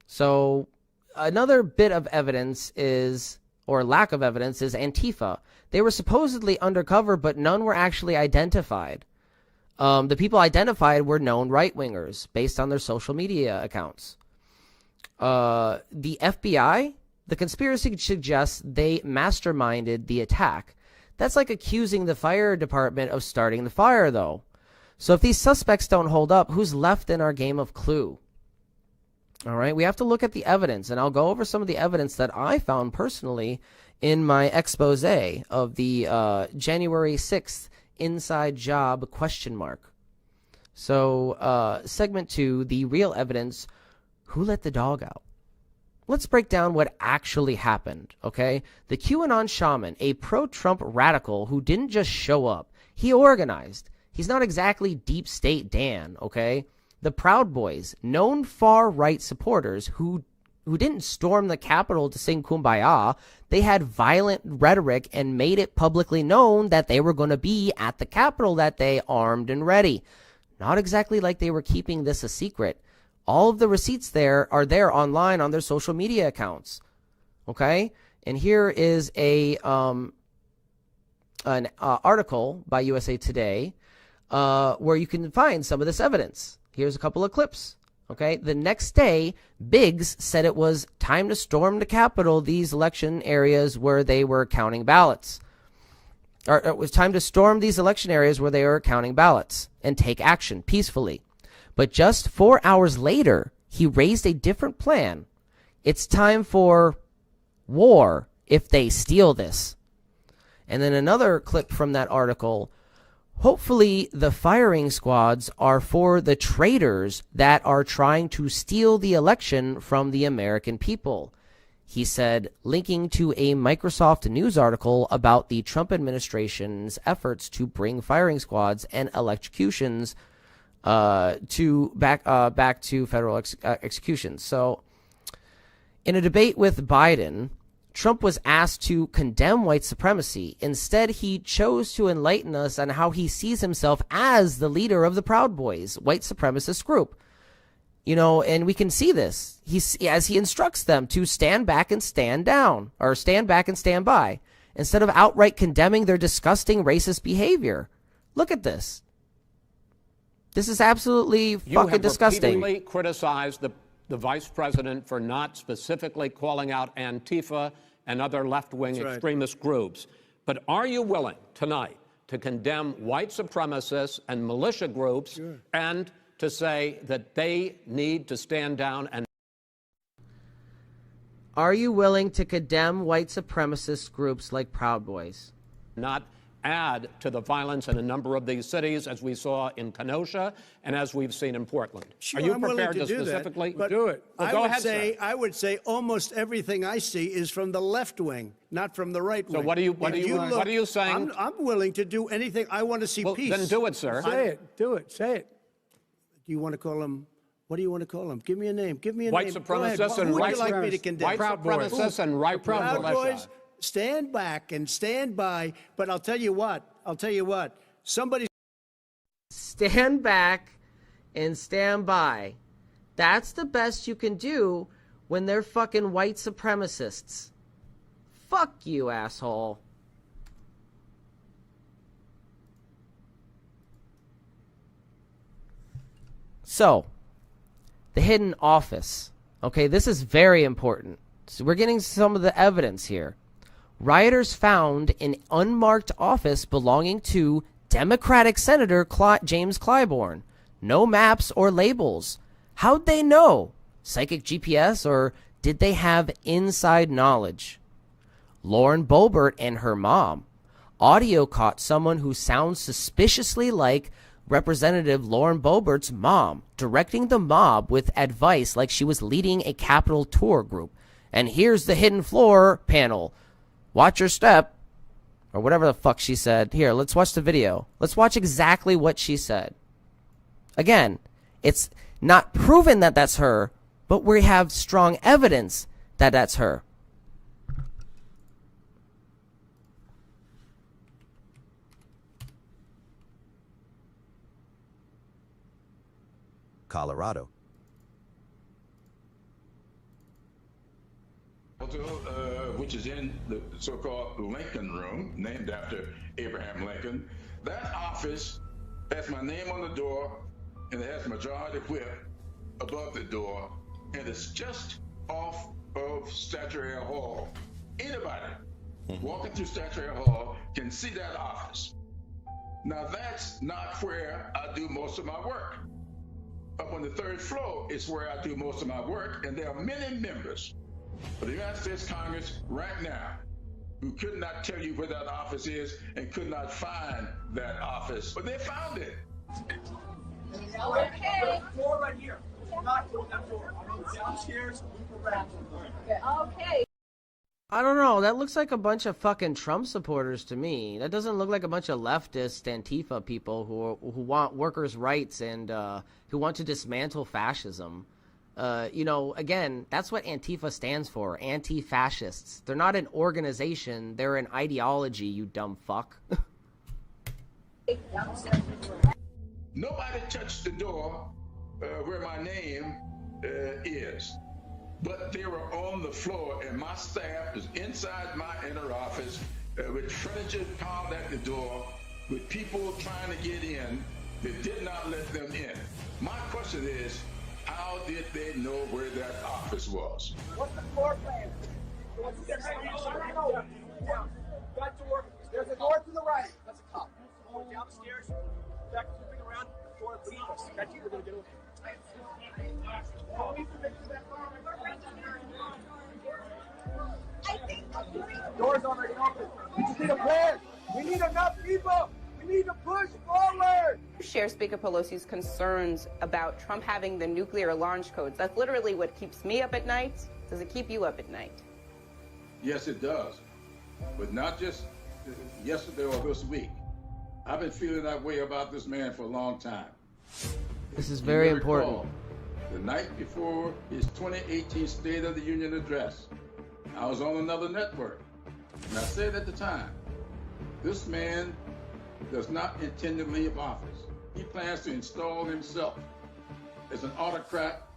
So another bit of evidence is, or lack of evidence, is Antifa. They were supposedly undercover, but none were actually identified. The people identified were known right-wingers based on their social media accounts. The FBI, the conspiracy suggests they masterminded the attack. That's like accusing the fire department of starting the fire, though. So if these suspects don't hold up, who's left in our game of Clue? All right, we have to look at the evidence, and I'll go over some of the evidence that I found personally in my expose of the January 6th inside job ? So segment 2, the real evidence, who let the dog out? Let's break down what actually happened, okay? The QAnon shaman, a pro-Trump radical who didn't just show up, he organized. He's not exactly deep state Dan, okay? The Proud Boys, known far-right supporters who didn't storm the Capitol to sing Kumbaya. They had violent rhetoric and made it publicly known that they were going to be at the Capitol that day, armed and ready. Not exactly like they were keeping this a secret. All of the receipts there are there online on their social media accounts. Okay? And here is an article by USA Today where you can find some of this evidence. Here's a couple of clips. Okay? The next day, Biggs said it was time to storm the Capitol, these election areas where they were counting ballots. Or it was time to storm these election areas where they were counting ballots and take action peacefully. But just 4 hours later, he raised a different plan. It's time for war if they steal this. And then another clip from that article. Hopefully the firing squads are for the traitors that are trying to steal the election from the American people. He said, linking to a Microsoft News article about the Trump administration's efforts to bring firing squads and electrocutions back to federal executions. So, in a debate with Biden, Trump was asked to condemn white supremacy. Instead, he chose to enlighten us on how he sees himself as the leader of the Proud Boys, white supremacist group. You know, and we can see this. As he instructs them to stand back and stand down, or stand back and stand by, instead of outright condemning their disgusting racist behavior. Look at this. This is absolutely fucking disgusting. You have repeatedly criticized the vice president for not specifically calling out Antifa and other left-wing extremist groups. But are you willing tonight to condemn white supremacists and militia groups and to say that they need to stand down and... Are you willing to condemn white supremacist groups like Proud Boys? Not add to the violence in a number of these cities, as we saw in Kenosha and as we've seen in Portland. Sure, are you I'm prepared willing to do specifically that, do it? Well, go ahead, sir. I would say almost everything I see is from the left wing, not from the right wing. So what are you saying? I'm willing to do anything. I want to see peace. Then do it, sir. Say it. Do it. Say it. Do you want to call him? What do you want to call him? Give me a name. Give me a white name. Supremacists and right. Who would you like me to condemn? White supremacists and right Proud Boys. Stand back and stand by. But I'll tell you what. Somebody stand back and stand by. That's the best you can do when they're fucking white supremacists. Fuck you, asshole. So, The hidden office. Okay, this is very important. So we're getting some of the evidence here. Rioters found an unmarked office belonging to Democratic Senator James Clyburn. No maps or labels. How'd they know? Psychic GPS, or did they have inside knowledge? Lauren Boebert and her mom. Audio caught someone who sounds suspiciously like Representative Lauren Boebert's mom, directing the mob with advice like she was leading a Capitol tour group. And here's the hidden floor panel. Watch your step. Or whatever the fuck she said. Here, let's watch the video. Let's watch exactly what she said. Again, it's not proven that that's her, but we have strong evidence that that's her. Colorado. Which is in the so-called Lincoln Room, named after Abraham Lincoln. That office has my name on the door, and it has Majority Whip above the door, and it's just off of Statuary Hall. Anybody walking through Statuary Hall can see that office. Now that's not where I do most of my work. Up on the third floor is where I do most of my work, and there are many members of the United States Congress right now who could not tell you where that office is and could not find that office, but they found it. Okay. Door right here. Not door that door. Downstairs. Okay. I don't know. That looks like a bunch of fucking Trump supporters to me. That doesn't look like a bunch of leftist Antifa people who want workers' rights and who want to dismantle fascism. You know, again, that's what Antifa stands for, anti-fascists. They're not an organization, they're an ideology, you dumb fuck. Nobody touched the door where my name is, but they were on the floor, and my staff is inside my inner office with furniture piled at the door, with people trying to get in that did not let them in. My question is, how did they know where that office was? What's the floor plan? Got to work. There's a door to the right. That's a cop. Going down the stairs, back moving around, door to the left. That's you. We're going to get over. Door's already open. We just need a plan. We need enough people. We need to push forward. Share Speaker Pelosi's concerns about Trump having the nuclear launch codes. That's literally what keeps me up at night. Does it keep you up at night? Yes, it does. But not just yesterday or this week. I've been feeling that way about this man for a long time. This is very important. The night before his 2018 State of the Union address, I was on another network, and I said at the time, this man does not intend to leave office. He plans to install himself as an autocrat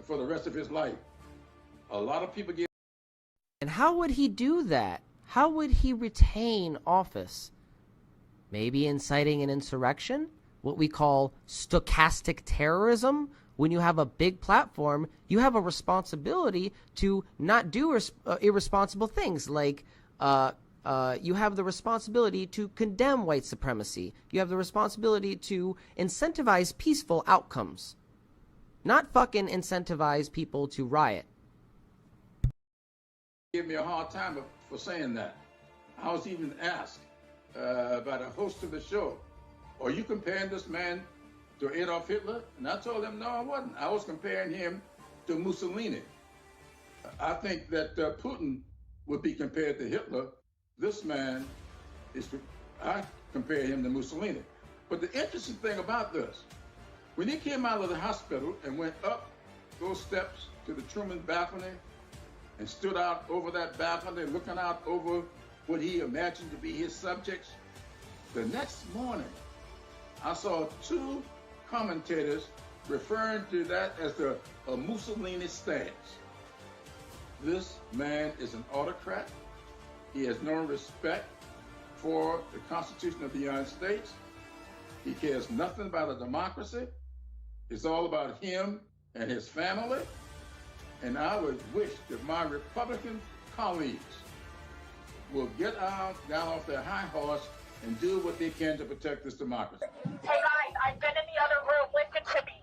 for the rest of his life. A lot of people get... And how would he do that? How would he retain office? Maybe inciting an insurrection? What we call stochastic terrorism? When you have a big platform, you have a responsibility to not do irresponsible things, like you have the responsibility to condemn white supremacy. You have the responsibility to incentivize peaceful outcomes, not fucking incentivize people to riot. Give me a hard time for saying that. I was even asked by the host of the show, are you comparing this man to Adolf Hitler? And I told him, no, I wasn't. I was comparing him to Mussolini. I think that Putin would be compared to Hitler. This man I compare him to Mussolini. But the interesting thing about this, when he came out of the hospital and went up those steps to the Truman balcony and stood out over that balcony, looking out over what he imagined to be his subjects, the next morning, I saw two commentators referring to that as the Mussolini stance. This man is an autocrat. He has no respect for the Constitution of the United States. He cares nothing about a democracy. It's all about him and his family, and I would wish that my Republican colleagues will get down off their high horse and do what they can to protect this democracy. Hey guys, I've been in the other room. Listen to me.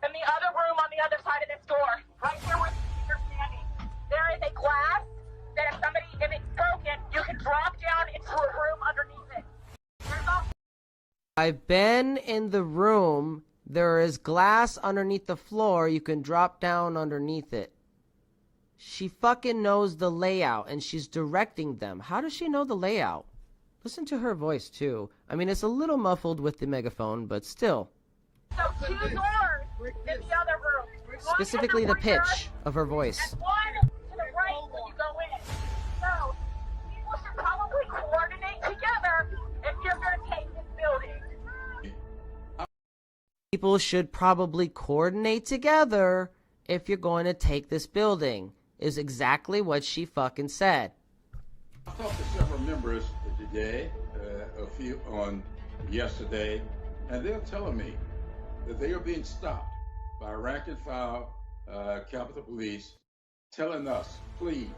In the other room on the other side of this door, right here where you're standing, there is a glass that if it's broken, you can drop down into a room underneath it. I've been in the room. There is glass underneath the floor. You can drop down underneath it. She fucking knows the layout, and she's directing them. How does she know the layout? Listen to her voice, too. I mean, it's a little muffled with the megaphone, but still. So 2 doors in the other room. Specifically the pitch of her voice. And one to the right when you go in. So people should probably coordinate together if you're going to take this building. People should probably coordinate together if you're going to take this building, is exactly what she fucking said. I talked to several members today, a few on yesterday, and they're telling me that they are being stopped by rank and file Capitol Police, telling us, please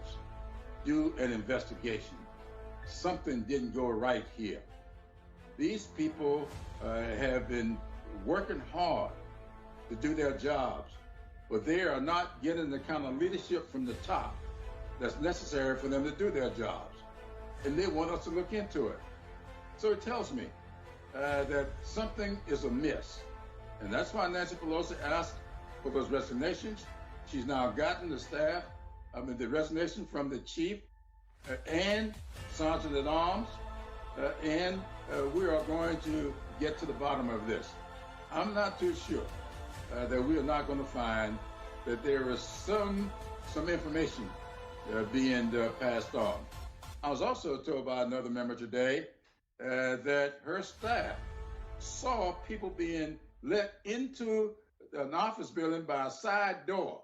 do an investigation. Something didn't go right here. These people have been working hard to do their jobs, but they are not getting the kind of leadership from the top that's necessary for them to do their jobs. And they want us to look into it. So it tells me that something is amiss. And that's why Nancy Pelosi asked for those resignations. She's now gotten the resignation from the chief and Sergeant at Arms, and we are going to get to the bottom of this. I'm not too sure that we are not going to find that there is some information being passed on. I was also told by another member today that her staff saw people being let into an office building by a side door,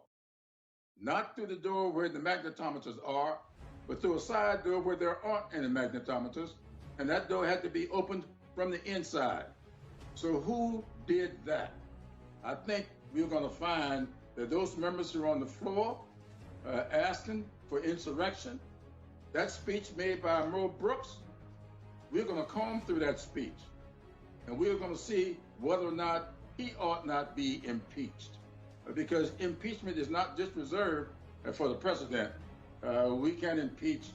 not through the door where the magnetometers are, but through a side door where there aren't any magnetometers, and that door had to be opened from the inside. So who did that? I think we're going to find that those members who are on the floor asking for insurrection, that speech made by Mo Brooks, we're going to comb through that speech, and we're going to see whether or not he ought not be impeached. Because impeachment is not just reserved for the president. We can impeach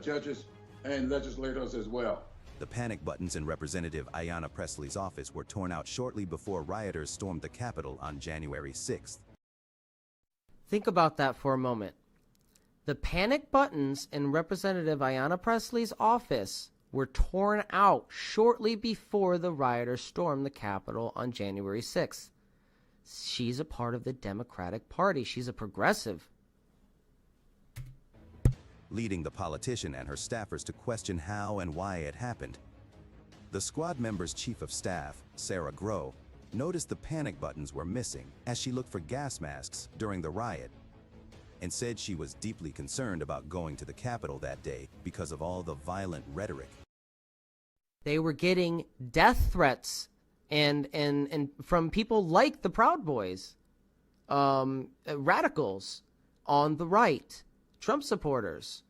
judges and legislators as well. The panic buttons in Representative Ayanna Pressley's office were torn out shortly before rioters stormed the Capitol on January 6th. Think about that for a moment. The panic buttons in Representative Ayanna Pressley's office were torn out shortly before the rioters stormed the Capitol on January 6th. She's a part of the Democratic Party. She's a progressive. Leading the politician and her staffers to question how and why it happened. The squad member's chief of staff, Sarah Grow, noticed the panic buttons were missing as she looked for gas masks during the riot, and said she was deeply concerned about going to the Capitol that day because of all the violent rhetoric. They were getting death threats and from people like the Proud Boys, radicals on the right, Trump supporters,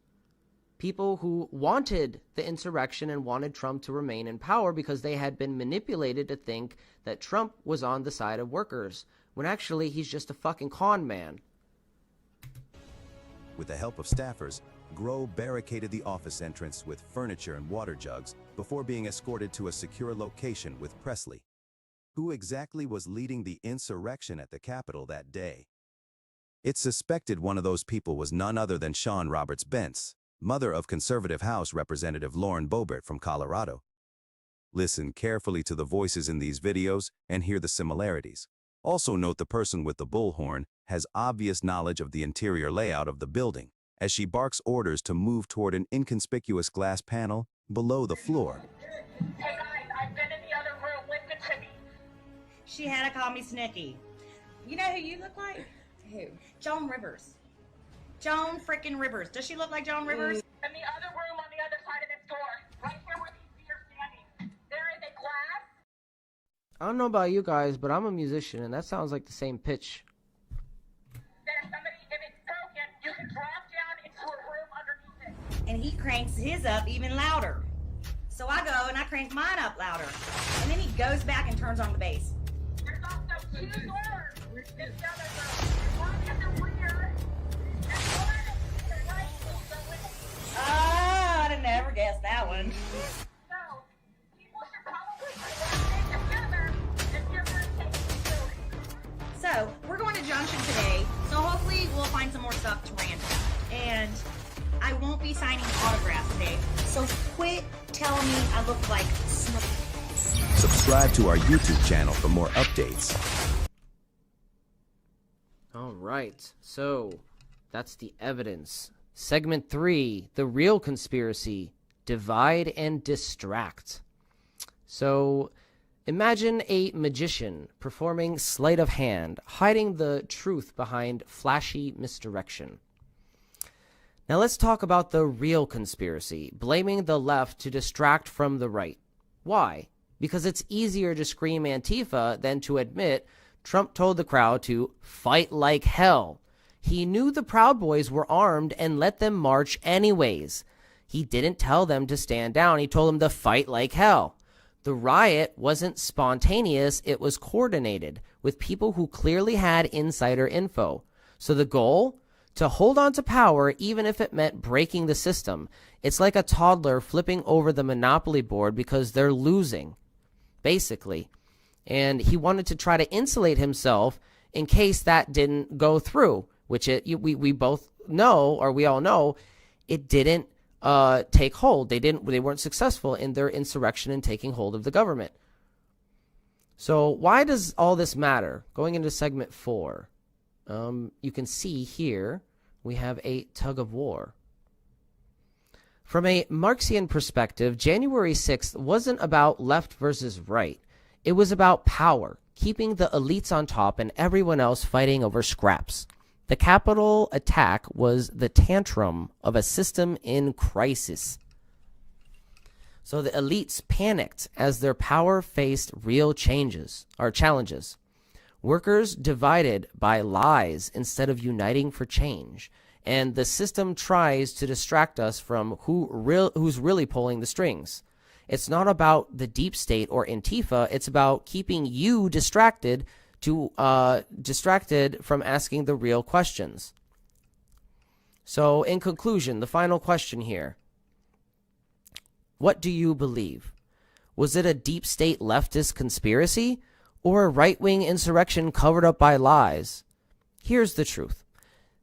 people who wanted the insurrection and wanted Trump to remain in power because they had been manipulated to think that Trump was on the side of workers, when actually he's just a fucking con man. With the help of staffers, Grow barricaded the office entrance with furniture and water jugs before being escorted to a secure location with Presley. Who exactly was leading the insurrection at the Capitol that day? It's suspected one of those people was none other than Shawn Roberts Bentz, mother of conservative House Representative Lauren Boebert from Colorado. Listen carefully to the voices in these videos and hear the similarities. Also note the person with the bullhorn has obvious knowledge of the interior layout of the building, as she barks orders to move toward an inconspicuous glass panel below the floor. Hey guys, I've been in the other room. Listen to me. She had to call me Snooki. You know who you look like? Who? Joan Rivers. Joan freaking Rivers. Does she look like Joan Rivers? In the other room on the other side of this door, right here where these feet are standing, there is a glass. I don't know about you guys, but I'm a musician, and that sounds like the same pitch can drop down into a room underneath it. And he cranks his up even louder. So I go and I crank mine up louder. And then he goes back and turns on the bass. There's also 2 doors. There's one at the rear and one at the right will go in. Oh, I'd have never guessed that one. So, people should probably stay together if you're going to take the story. So we're going to Junction today. So hopefully we'll find some more stuff to rant about. And I won't be signing autographs today. So quit telling me I look like Snoopy. Subscribe to our YouTube channel for more updates. All right, so that's the evidence. Segment 3, the real conspiracy, divide and distract. So imagine a magician performing sleight of hand, hiding the truth behind flashy misdirection. Now let's talk about the real conspiracy, blaming the left to distract from the right. Why? Because it's easier to scream Antifa than to admit Trump told the crowd to fight like hell. He knew the Proud Boys were armed and let them march anyways. He didn't tell them to stand down. He told them to fight like hell. The riot wasn't spontaneous. It was coordinated with people who clearly had insider info. So the goal? To hold on to power even if it meant breaking the system. It's like a toddler flipping over the Monopoly board because they're losing, basically. And he wanted to try to insulate himself in case that didn't go through, which we both know, or we all know, it didn't take hold. They weren't successful in their insurrection and taking hold of the government. So why does all this matter? Going into segment 4, you can see here we have a tug of war. From a Marxian perspective, January 6th wasn't about left versus right. It was about power, keeping the elites on top and everyone else fighting over scraps. The Capitol attack was the tantrum of a system in crisis. So the elites panicked as their power faced real challenges. Workers divided by lies instead of uniting for change. And the system tries to distract us from who's really pulling the strings. It's not about the deep state or Antifa. It's about keeping you distracted from asking the real questions. So in conclusion, the final question here. What do you believe? Was it a deep state leftist conspiracy or a right-wing insurrection covered up by lies? Here's the truth.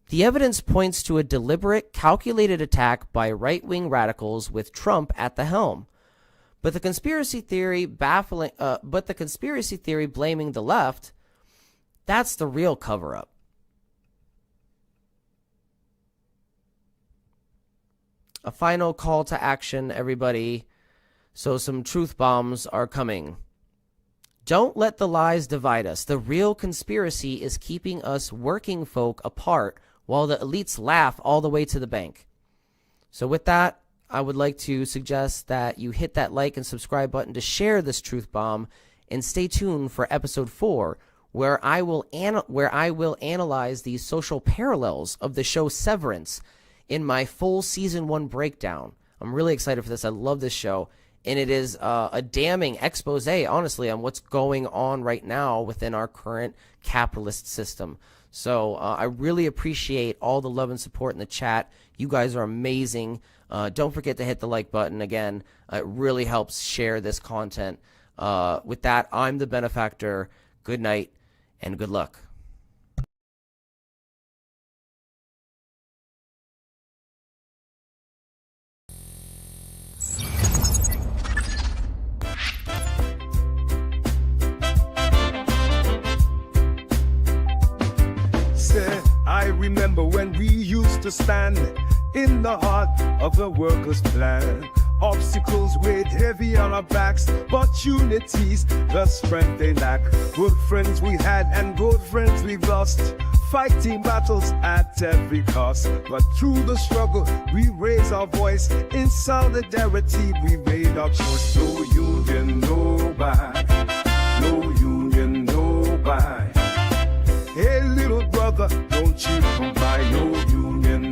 The evidence points to a deliberate, calculated attack by right-wing radicals with Trump at the helm. But the conspiracy theory blaming the left, that's the real cover-up. A final call to action, everybody. So some truth bombs are coming. Don't let the lies divide us. The real conspiracy is keeping us working folk apart while the elites laugh all the way to the bank. So with that, I would like to suggest that you hit that like and subscribe button to share this truth bomb, and stay tuned for episode 4, where I will analyze the social parallels of the show Severance in my full season 1 breakdown. I'm really excited for this. I love this show, and it is a damning expose, honestly, on what's going on right now within our current capitalist system. So I really appreciate all the love and support in the chat. You guys are amazing. Don't forget to hit the like button again. It really helps share this content. With that, I'm the Benefactor. Good night and good luck. I remember when we used to stand in the heart of the workers' plan. Obstacles weighed heavy on our backs, but unity's the strength they lack. Good friends we had and good friends we've lost, fighting battles at every cost. But through the struggle we raise our voice, in solidarity we made our choice. No union, no buy. No union, no buy. Hey little brother, don't you come by. No union,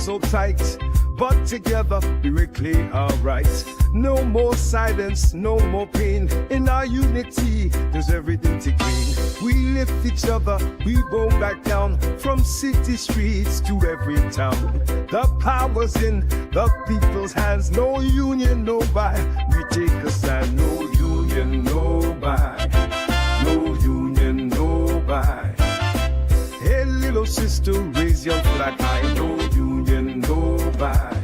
so tight, but together we reclaim our rights. No more silence, no more pain. In our unity, there's everything to gain. We lift each other, we won't back down. From city streets to every town. The power's in the people's hands. No union, no buy. We take a stand. No union, no buy. No union, no buy. Hey, little sister, raise your flag high. No union, no buy.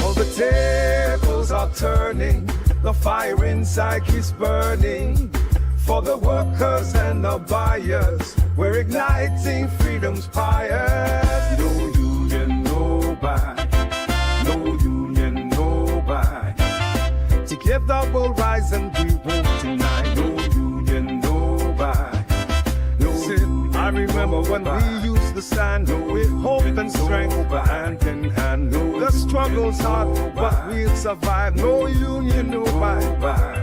All the tables are turning, the fire inside keeps burning. For the workers and the buyers, we're igniting freedom's fires. No union, no buy. No union, no buy. Together we'll rise and we won't deny. No union, no buy. No union, I remember when we used to stand with hope and strength, hand in hand. The struggle's hard, but we'll survive. No union, no buy.